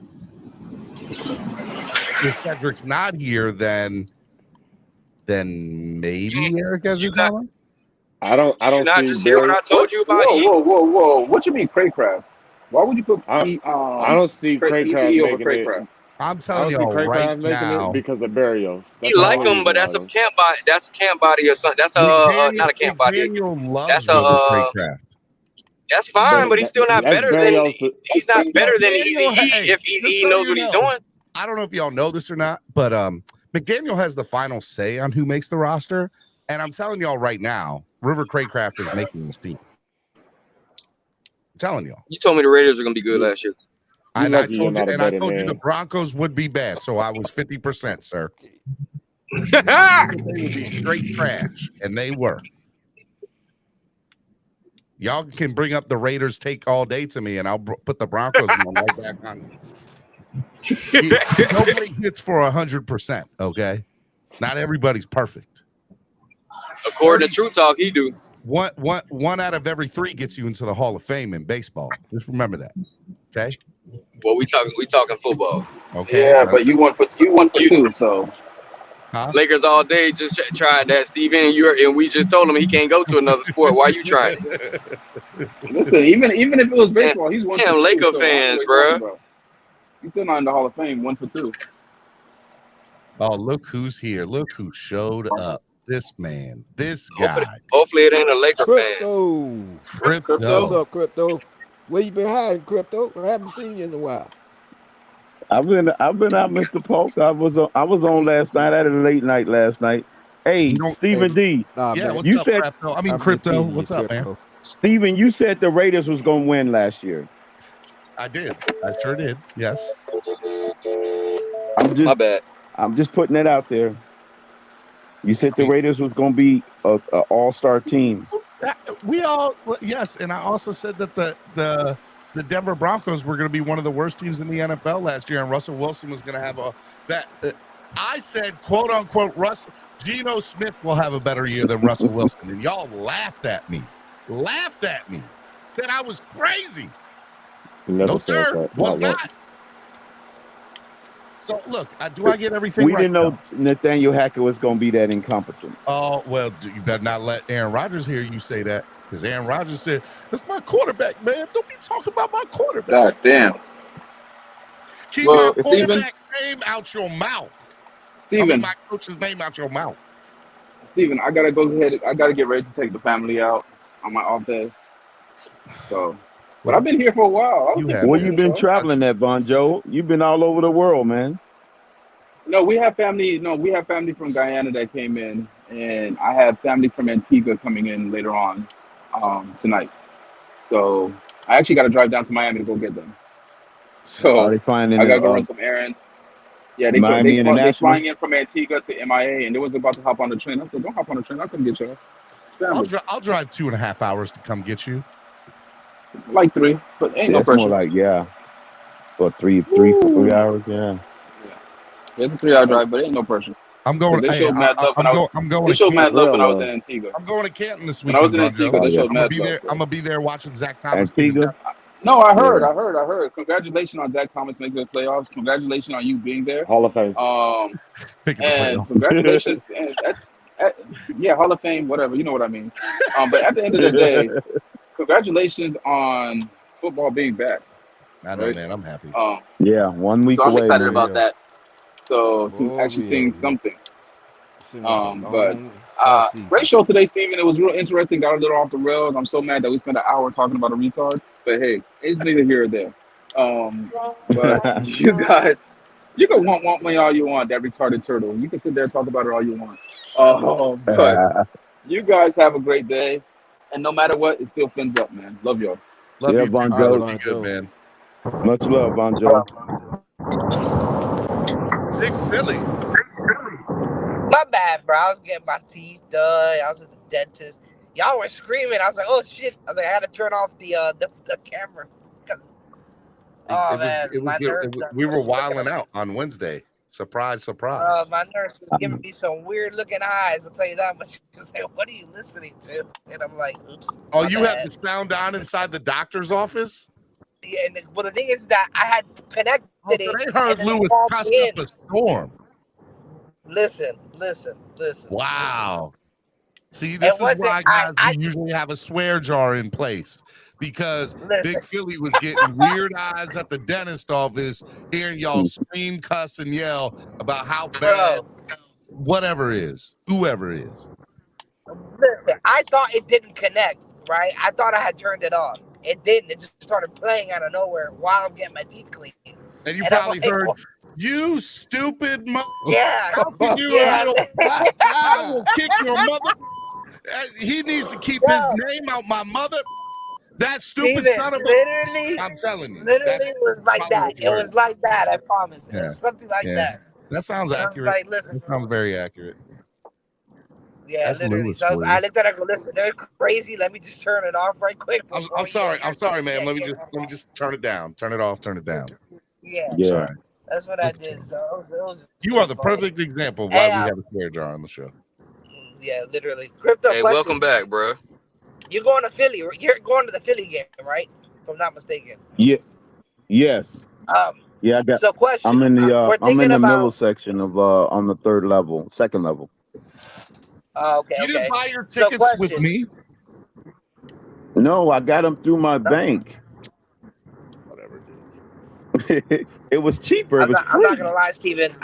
If Cedric's not here, then maybe Eric Ezra. I don't not just hear what I told you about. Whoa! What you mean Craycraft? Why would you put? I don't see Craycraft making it. I'm telling you right now because of Berrios. He like him, but that's a camp body. That's a camp body or something. That's not a camp body. That's Craycraft. That's fine, but he's still not better than. He's not better than Eazy-E if Eazy-E knows what he's doing. I don't know if y'all know this or not, but McDaniel has the final say on who makes the roster, and I'm telling y'all right now, River Craycraft is making this team. I'm telling y'all. You told me the Raiders are going to be good last year. I told you the Broncos would be bad, so I was 50%, sir. They would be straight trash, and they were. Y'all can bring up the Raiders take all day to me, and I'll put the Broncos right back on you. Nobody hits for 100%, okay? Not everybody's perfect. According to True Talk, he do. One out of every 3 gets you into the Hall of Fame in baseball. Just remember that, okay? Well, we talking football. Okay. Yeah, but you won for 2, so. Huh? Lakers all day just tried that, Steven. And we just told him he can't go to another sport. Why you trying? Listen, even if it was baseball, he's 1 for 2. Damn, Laker fans, bro. He's still not in the Hall of Fame. 1 for 2. Oh, look who's here! Look who showed up! This man, this guy. Hopefully it ain't a Laker fan. Crypto. What's up, Crypto? Where you been hiding, Crypto? I haven't seen you in a while. I've been out, Mr. Polk. I was on last night. I had a late night last night. Hey, Stephen D. You said Crypto. I mean Crypto. What's up, man? Stephen, you said the Raiders was gonna win last year. I did. I sure did. Yes. My bad. I'm just putting it out there. You said the Raiders was gonna be a all-star team. Yes, and I also said that the Denver Broncos were going to be one of the worst teams in the NFL last year, and Russell Wilson was going to have I said, quote unquote, Geno Smith will have a better year than Russell Wilson, and y'all laughed at me. Said I was crazy. Never No, said sir. that. Was Not not. once. So look, do I get everything We right? didn't know Nathaniel Hackett was going to be that incompetent. Oh, well, you better not let Aaron Rodgers hear you say that, because Aaron Rodgers said, "That's my quarterback, man. Don't be talking about my quarterback." God damn. Keep Well, my Steven, quarterback name out your mouth. I mean, Steven, my coach's name out your mouth. Steven, I gotta go ahead. I gotta get ready to take the family out on my off day. So, but I've been here for a while. I was here Where for you the been show. traveling at, Von Joe? You've been all over the world, man. No, we have family. No, we have family from Guyana that came in, and I have family from Antigua coming in later on tonight. So I actually got to drive down to Miami to go get them. So Are they flying in I got to go run some errands. Yeah, they Miami they're International? flying in from Antigua to MIA, and they was about to hop on the train. I said, "Don't hop on the train. I couldn't get you." I'll drive 2.5 hours to come get you. Like 3, but ain't no That's pressure. more like, yeah. For 3 hours, yeah. It's a 3-hour drive, but ain't no pressure. I'm going. They Hey, showed mad love when I'm going. They to showed mad Canton. love when I was in Antigua. I'm going to Canton this When I was weekend, in Antigua, Bonjo. they showed I'm gonna mad be love. there. Bro. I'm gonna be there watching Zach Thomas. Antigua? No, I heard. I heard. Congratulations on Zach Thomas making the playoffs. Congratulations on you being there. Hall of Fame. Making the And playoffs. congratulations. And yeah, Hall of Fame, whatever. You know what I mean. But at the end of the day, congratulations on football being back. I know, right? man. I'm happy. Yeah, 1 week So I'm away, excited man. about that. So Oh, actually yeah, seeing yeah. something. Seemed like a But long off-season. great show today, Steven. It was real interesting. Got a little off the rails. I'm so mad that we spent an hour talking about a retard. But hey, it's neither here or there. But you guys, you can want me all you want, that retarded turtle. You can sit there and talk about it all you want. But you guys have a great day. And no matter what, it still fins up, man. Love y'all. Love Yeah, you, Von too, Joe. brother. Be good, man. Much love, Von Joe. Big Philly. My bad, bro. I was getting my teeth done. I was at the dentist. Y'all were screaming. I was like, "Oh shit!" I was like, I had to turn off the camera because my nurse. We were wilding out on Wednesday. Surprise, surprise. My nurse was giving me some weird looking eyes. I'll tell you that much. She was like, "What are you listening to?" And I'm like, "Oops." Oh, my you bad. have the sound on inside the doctor's office? Yeah, and the thing is that I had connected it. They heard and then Lewis called cuss me up a storm. Listen. Wow. See, this is why, guys, we usually have a swear jar in place, because Big Philly was getting weird eyes at the dentist office, hearing y'all scream, cuss, and yell about how bad whoever is. Listen, I thought it didn't connect, right? I thought I had turned it off. It didn't. It just started playing out of nowhere while I'm getting my teeth cleaned. And you probably heard, "You stupid mother." Yeah. How can you I will kick your mother. He needs to keep his name out my mother. That stupid Steven, son of a. literally, I'm telling you. Literally, it was like that. It was like that. I promise. It Yeah. was something like that. That sounds And I was accurate. like, listen. That sounds very accurate. Yeah, That's literally. Lewis So for you. I looked at it. I go, listen, they're crazy. Let me just turn it off right quick. I'm sorry. I'm sorry, man. Let me just turn it down. Turn it off. Turn it down. Yeah. Sorry. That's what I did. So it was You are the perfect example of why we have a swear jar on the show. Yeah, literally. Crypto. Hey, question. welcome back, bro. You're going to Philly. You're going to the Philly game, right? If I'm not mistaken. Yeah. Yes. Yeah, I got. So question. I'm in the I'm in the about, middle section of on the second level. Okay. You didn't buy your tickets with me? No, I got them through my bank. Whatever, dude. It was cheaper. I'm not gonna lie, Steven.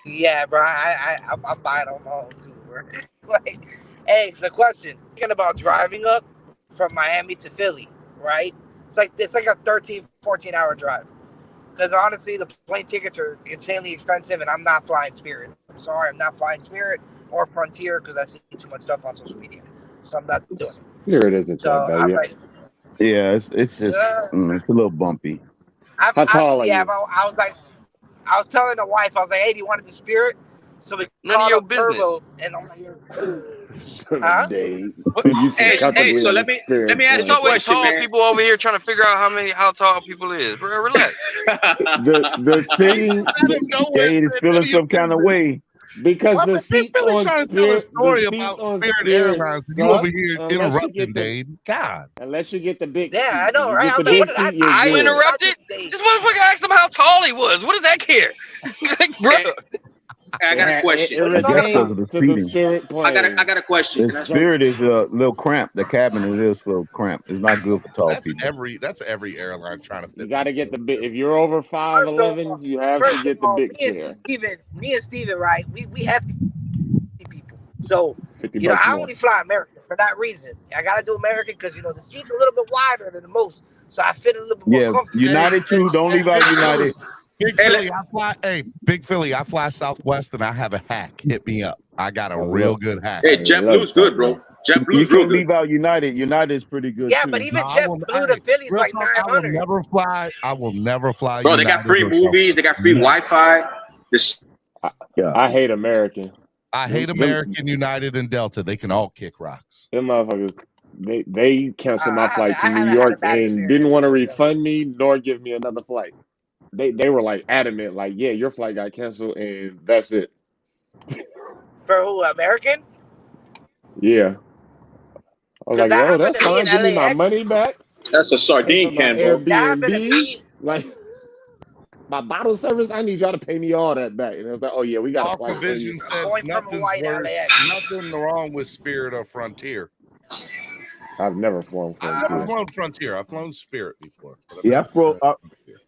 Yeah, bro. I'm buying on my own too, bro. Like, hey, so question. Thinking about driving up from Miami to Philly, right? It's like a 13, 14-hour drive. Because honestly, the plane tickets are insanely expensive, and I'm not flying Spirit. I'm sorry, I'm not flying Spirit or Frontier because I see too much stuff on social media. So I'm not doing it. Spirit isn't that bad yet. Like, yeah, it's just it's a little bumpy. How tall are you? I was like, I was telling the wife, I was like, hey, do you want to do Spirit? So we None of your business. Turbo, and I'm like, Hey, so let me ask you a question, tall man. People over here trying to figure out how tall people is. Bro, relax. The city is feeling some kind of way. Because Why the would Big seats Philly on trying to tell a Spirit, the story seats about on Spirit Spirit Airlines and you suck over here unless you interrupting, get the Dave? God. unless you get the big Yeah, I seat. know, When you right? get I the was like, big what? seat, you're I good. interrupted. This motherfucker asked him how tall he was. What does that care? Like, bro. I got a question. It retains for the to the seating. Spirit plane. I got a question. The Can I? Spirit is a little cramped. The cabin is a little cramped. It's not good for tall people. That's every airline trying to fit. You got to get the big. If you're over 5'11", you have to get the big chair. Me and Steven, right? We have people. So, $50 I more. only fly American for that reason. I got to do American because, the seat's a little bit wider than the most. So I fit a little bit more Yeah, comfortable. United too. Don't leave out United. Big Philly, Big Philly, I fly Southwest and I have a hack. Hit me up. I got a real good hack. Hey, JetBlue's good, bro. JetBlue's You real can't good. leave out United. United is pretty good Yeah, too. but even JetBlue to Philly's real like talk, I will 900. never fly. Bro, they United got free or movies. They got free Wi-Fi. I hate American. I hate American, United, and Delta. They can all kick rocks. Them motherfuckers. They canceled my flight to New York and didn't want to refund me nor give me another flight. They were like adamant, like, yeah, your flight got canceled and that's it. For who? American? Yeah. I was like, oh, that's fine. Give me my money back. That's a sardine can, bro. Airbnb. Like, my bottle service, I need y'all to pay me all that back. And it was like, oh, yeah, we got a flight for you. Aquavision said nothing wrong with Spirit or Frontier. I've never flown Frontier. I've flown Frontier. I've flown Spirit before. Yeah,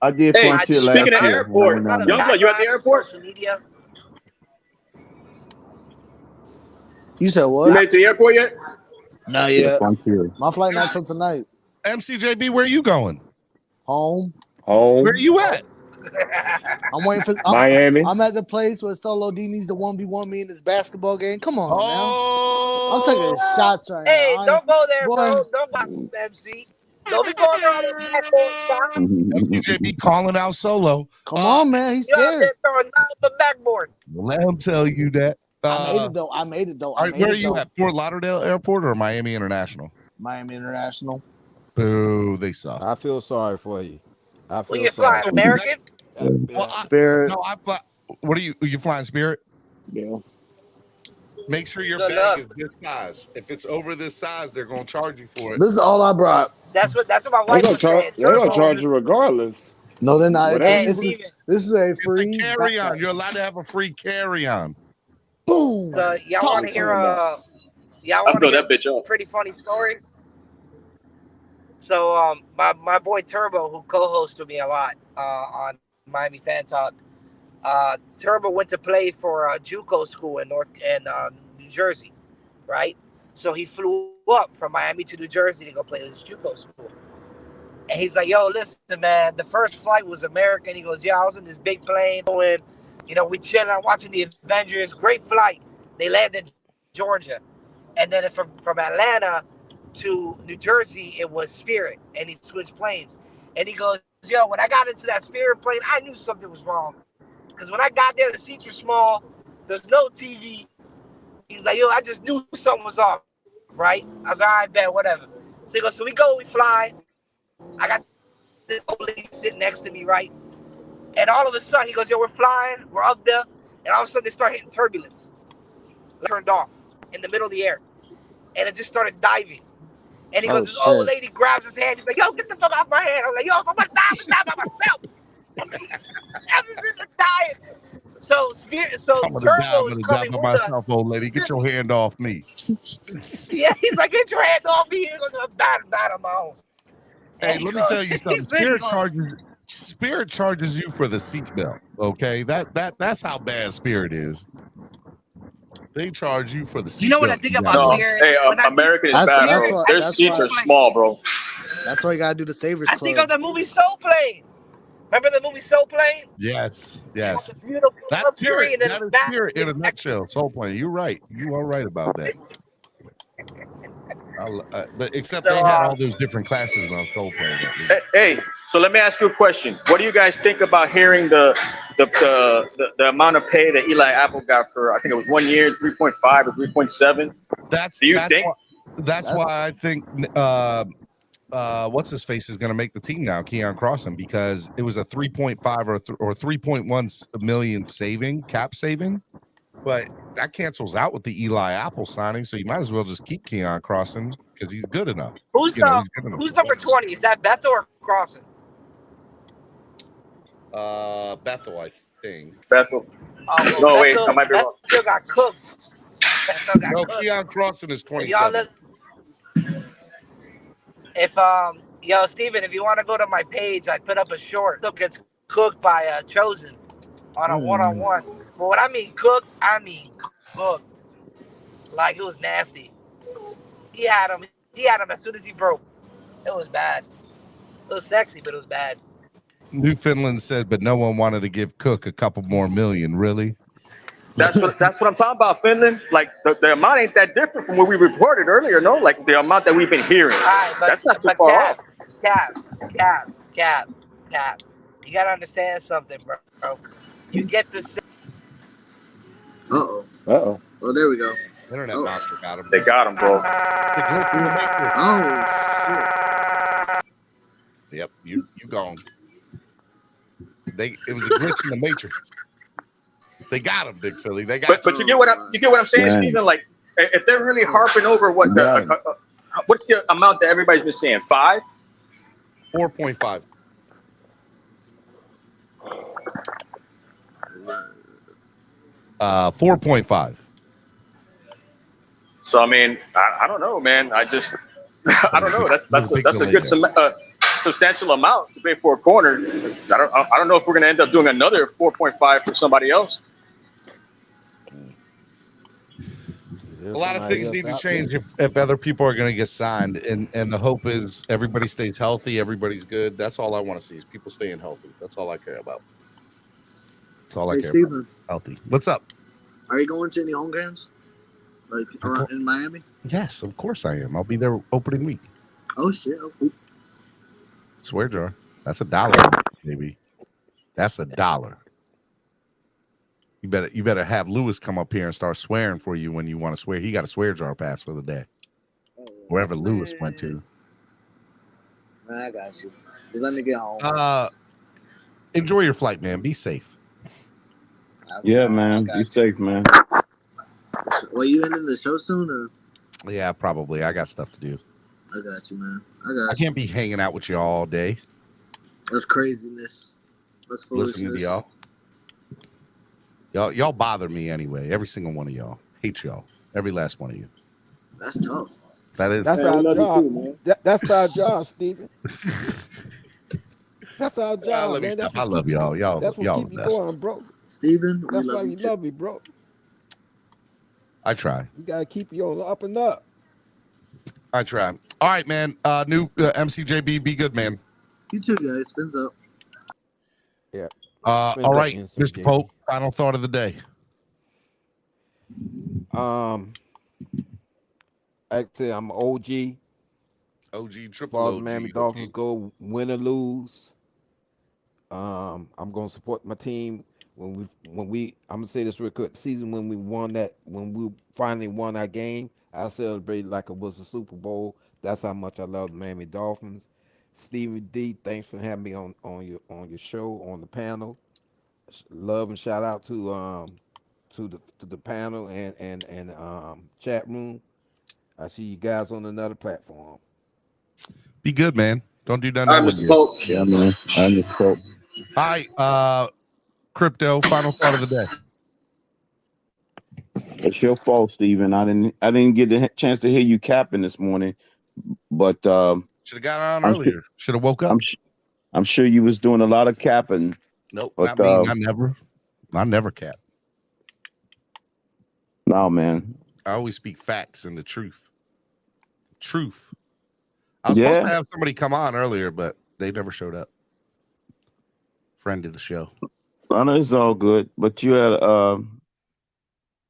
I did Frontier last year. Speaking of airport, Youngblood, you at the airport? You said what? You made it to the airport yet? Not yet. Frontier. My flight not till tonight. MCJB, where are you going? Home. Where are you at? I'm waiting for Miami. I'm at the place where Solo D needs to 1v1 me in this basketball game. Come on, man. I'm taking shots right Hey, now. don't go there, bro. Don't go MC. Don't be going around the backboard spot. MCJB calling out Solo. Come on, man. He's You're out scared. there throwing nothing but backboard. Let him tell you that. I made it though. All right, where are you at? Fort Lauderdale Airport or Miami International? Miami International. Boo, they suck. I feel sorry for you. I feel you flying American? Spirit. No, I fly. What are you flying Spirit? Yeah. Make sure your bag is this size. If it's over this size, they're gonna charge you for it. This is all I brought. That's what my wife was saying. They're gonna charge you regardless. No, they're not. Whatever. This is a free carry-on. You're allowed to have a free carry-on. Boom. Y'all want to hear a pretty funny story? So my boy Turbo, who co-hosts with me a lot on Miami Fan Talk, Turbo went to play for a JUCO school in New Jersey, right? So he flew up from Miami to New Jersey to go play this JUCO school. And he's like, yo, listen, man, the first flight was American. He goes, yeah, I was in this big plane going, we chilling out watching the Avengers. Great flight. They landed in Georgia. And then from Atlanta to New Jersey, it was Spirit. And he switched planes. And he goes, yo, when I got into that Spirit plane, I knew something was wrong. Because when I got there, the seats were small. There's no TV. He's like, yo, I just knew something was off, right? I was like, all right, bet, whatever. So he goes, so we fly. I got this old lady sitting next to me, right? And all of a sudden, he goes, yo, we're flying. We're up there. And all of a sudden, they start hitting turbulence. Turned off in the middle of the air. And it just started diving. And he goes, this old lady grabs his hand. He's like, yo, get the fuck off my hand. I'm like, yo, if I'm going to die, I'm going to die by myself. I was in the dying. So Turbo is coming with myself, old lady. Get your hand off me. Yeah, he's like, get your hand off me. He goes, I'm dying on my own. Hey, let me tell you something. Spirit charges you for the seatbelt. Okay, that's how bad Spirit is. They charge you for the seatbelt. You know what I think about Spirit? Hey, American is bad, bro. Their seats are small, bro. That's why you gotta do the Savers Club. I think of the movie Soul Plane. Remember the movie Soul Plane? Yes. That's Spirit in a nutshell. Soul Plane. You're right. You are right about that. But except they had all those different classes on Soul Plane. Hey, so let me ask you a question. What do you guys think about hearing the amount of pay that Eli Apple got for? I think it was 1 year, 3.5 or 3.7. That's why I think what's his face is going to make the team now, Keon Crossan, because it was a 3.5 or 3.1 million cap saving But that cancels out with the Eli Apple signing, so you might as well just keep Keon Crossen because he's good enough. Who's He's good enough. who's number 20? Is that Bethel or Crossen? Bethel, I think. Bethel. Oh, well, No, wait, I might be wrong. Bethel got cooked. Bethel got No, cooked. Keon Crossen is If y'all 27. Yo, Steven, if you want to go to my page, I put up a short. Still gets cooked by Chosen on a one-on-one. But when I mean cooked, I mean cooked. Like, it was nasty. He had him as soon as he broke. It was bad. It was sexy, but it was bad. Newfoundland said, but no one wanted to give Cook a couple more million. Really? That's what I'm talking about, Finland. Like the amount ain't that different from what we reported earlier, no? Like the amount that we've been hearing. All right, That's not too far off. Cap. You gotta understand something, bro. You get the. Uh oh. Oh, there we go. Internet monster got him. They got him, bro. Oh shit. Yep, you gone. It was a glitch in the matrix. They got him, Big Philly. They got. But you get what I'm saying, Steven? Like, if they're really harping over what what's the amount that everybody's been saying? 5? 4.5. Uh, 4.5. So I mean, I don't know, man. I don't know. That's a good substantial amount to pay for a corner. I don't know if we're gonna end up doing another 4.5 for somebody else. A lot of things need to change if other people are going to get signed, and the hope is everybody stays healthy, everybody's good. That's all I want to see is people staying healthy. That's all I care about. That's all I care about. Healthy. What's up? Are you going to any home games? Like around in Miami? Yes, of course I am. I'll be there opening week. Oh shit! Oh, cool. Swear jar. That's $1, baby. That's $1. You better have Lewis come up here and start swearing for you when you want to swear. He got a swear jar pass for the day. Wherever Lewis went to. Man, I got you. Just let me get home. Enjoy your flight, man. Be safe. Yeah, man. Be safe, man. Well, you ending the show soon, or? Yeah, probably. I got stuff to do. I got you, man. I can't be hanging out with you all day. That's craziness. That's foolishness. Listening to y'all. Y'all bother me anyway. Every single one of y'all. Hate y'all. Every last one of you. That's tough. That's our job. That's our job, Steven. That's our job. Let me stop. I love y'all. That's what keep you going, bro. Steven, that's why we love you, bro. I try. You gotta keep you on up and up. I try. All right, man. New MCJB, be good, man. You too, guys. Fins up. Yeah. All right, Mr. Pope. Final thought of the day. Actually, I'm OG. Triple OG. Miami Dolphins go win or lose. I'm gonna support my team when we. I'm gonna say this real quick. Season when we finally won our game, I celebrated like it was a Super Bowl. That's how much I love the Miami Dolphins. Stevie D, thanks for having me on your show, on the panel. Love and shout out to the panel and chat room. I see you guys on another platform. Be good, man. Don't do nothing. All right, Mr. Pope. Yeah, man. I'm Mr. Pope. Hi, Crypto. Final thought of the day. It's your fault, Steven. I didn't get the chance to hear you capping this morning, but should have got on earlier. Should have woke up. I'm sure you was doing a lot of capping. Nope, but, not me. I never cap. No, man. I always speak facts and the truth. Truth. I was supposed to have somebody come on earlier, but they never showed up. Friend of the show. I know it's all good, but you had a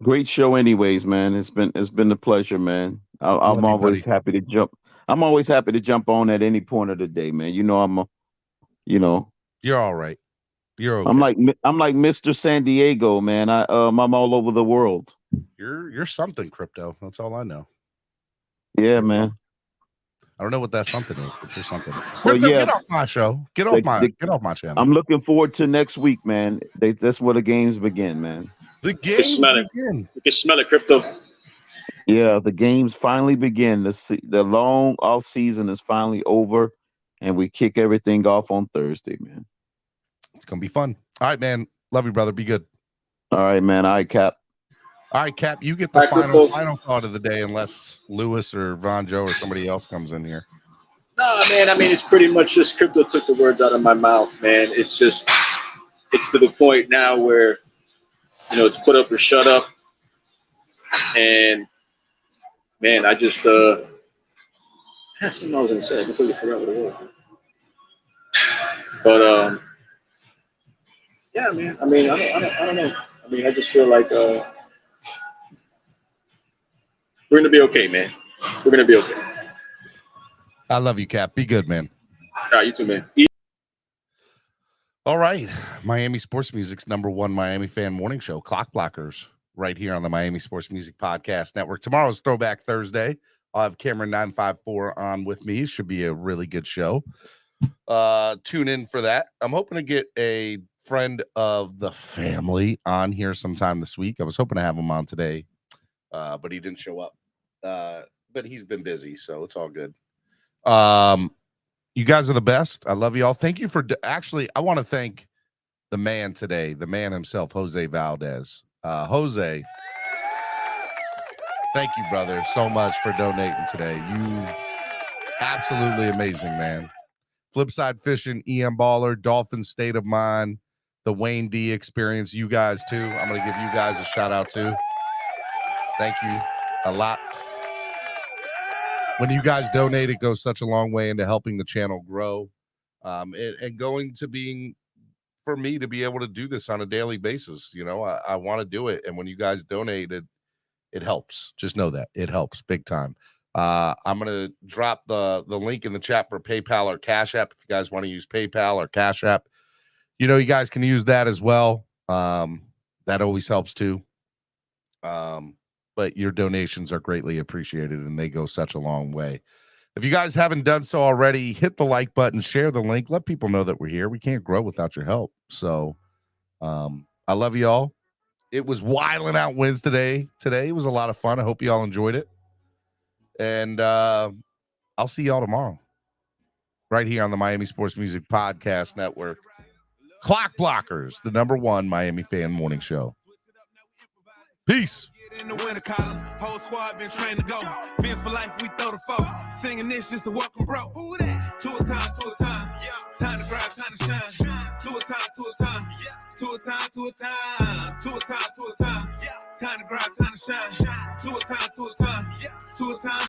great show, anyways, man. It's been a pleasure, man. I'm always happy to jump. I'm always happy to jump on at any point of the day, man. You know, You're all right. You're okay. I'm like Mr. San Diego, man. I'm all over the world. You're something, Crypto. That's all I know. Yeah, man. I don't know what that something is, but you're something. Well, Crypto, get off my show. Get off my channel. I'm looking forward to next week, man. That's where the games begin, man. The You can games smell it. begin. You can smell it, crypto. Yeah, the games finally begin. The long off season is finally over, and we kick everything off on Thursday, man. It's gonna be fun. All right, man. Love you, brother. Be good. All right, man. All right, Cap. All right, Cap. You get the final thought of the day, unless Lewis or Von Joe or somebody else comes in here. No, man. I mean, it's pretty much just crypto took the words out of my mouth, man. It's to the point now where, it's put up or shut up. And man, I just had something I was gonna say. I completely forgot what it was. But yeah, man. I mean, I don't know. I mean, I just feel like we're gonna be okay, man. We're gonna be okay. I love you, Cap. Be good, man. All right, you too, man. All right. Miami Sports Music's #1 Miami fan morning show, Clock Blockers, right here on the Miami Sports Music Podcast Network. Tomorrow's Throwback Thursday. I'll have Cameron 954 on with me. It should be a really good show. Tune in for that. I'm hoping to get a friend of the family on here sometime this week. I was hoping to have him on today, but he didn't show up. But he's been busy, so it's all good. You guys are the best. I love you all. Thank you for actually, I want to thank the man today, the man himself, Jose Valdez. Jose, thank you, brother, so much for donating today. You absolutely amazing, man. Flipside Fishing, EM Baller, Dolphins State of Mind, the Wayne D Experience, you guys too. I'm going to give you guys a shout out too. Thank you a lot. When you guys donate, it goes such a long way into helping the channel grow, and going to being, for me to be able to do this on a daily basis. I want to do it. And when you guys donate, it helps. Just know that it helps big time. I'm going to drop the link in the chat for PayPal or Cash App. If you guys want to use PayPal or Cash App, you guys can use that as well. That always helps too. But your donations are greatly appreciated, and they go such a long way. If you guys haven't done so already, hit the like button, share the link, let people know that we're here. We can't grow without your help. So I love you all. It was Wildin' Out Wednesday today. It was a lot of fun. I hope you all enjoyed it. And I'll see y'all tomorrow right here on the Miami Sports Music Podcast Network. Clock Blockers, the #1 Miami fan morning show. Peace. In the winter column, whole squad been trained to go. Fence for life, we throw the foe. Singing this just to welcome bro. Who that? To a time, to a time. Time to grind, time to shine. To a time, to a time. To a time, to a time. To a time, to a time. Time to grind, time to shine. To a time, to a time. To a time.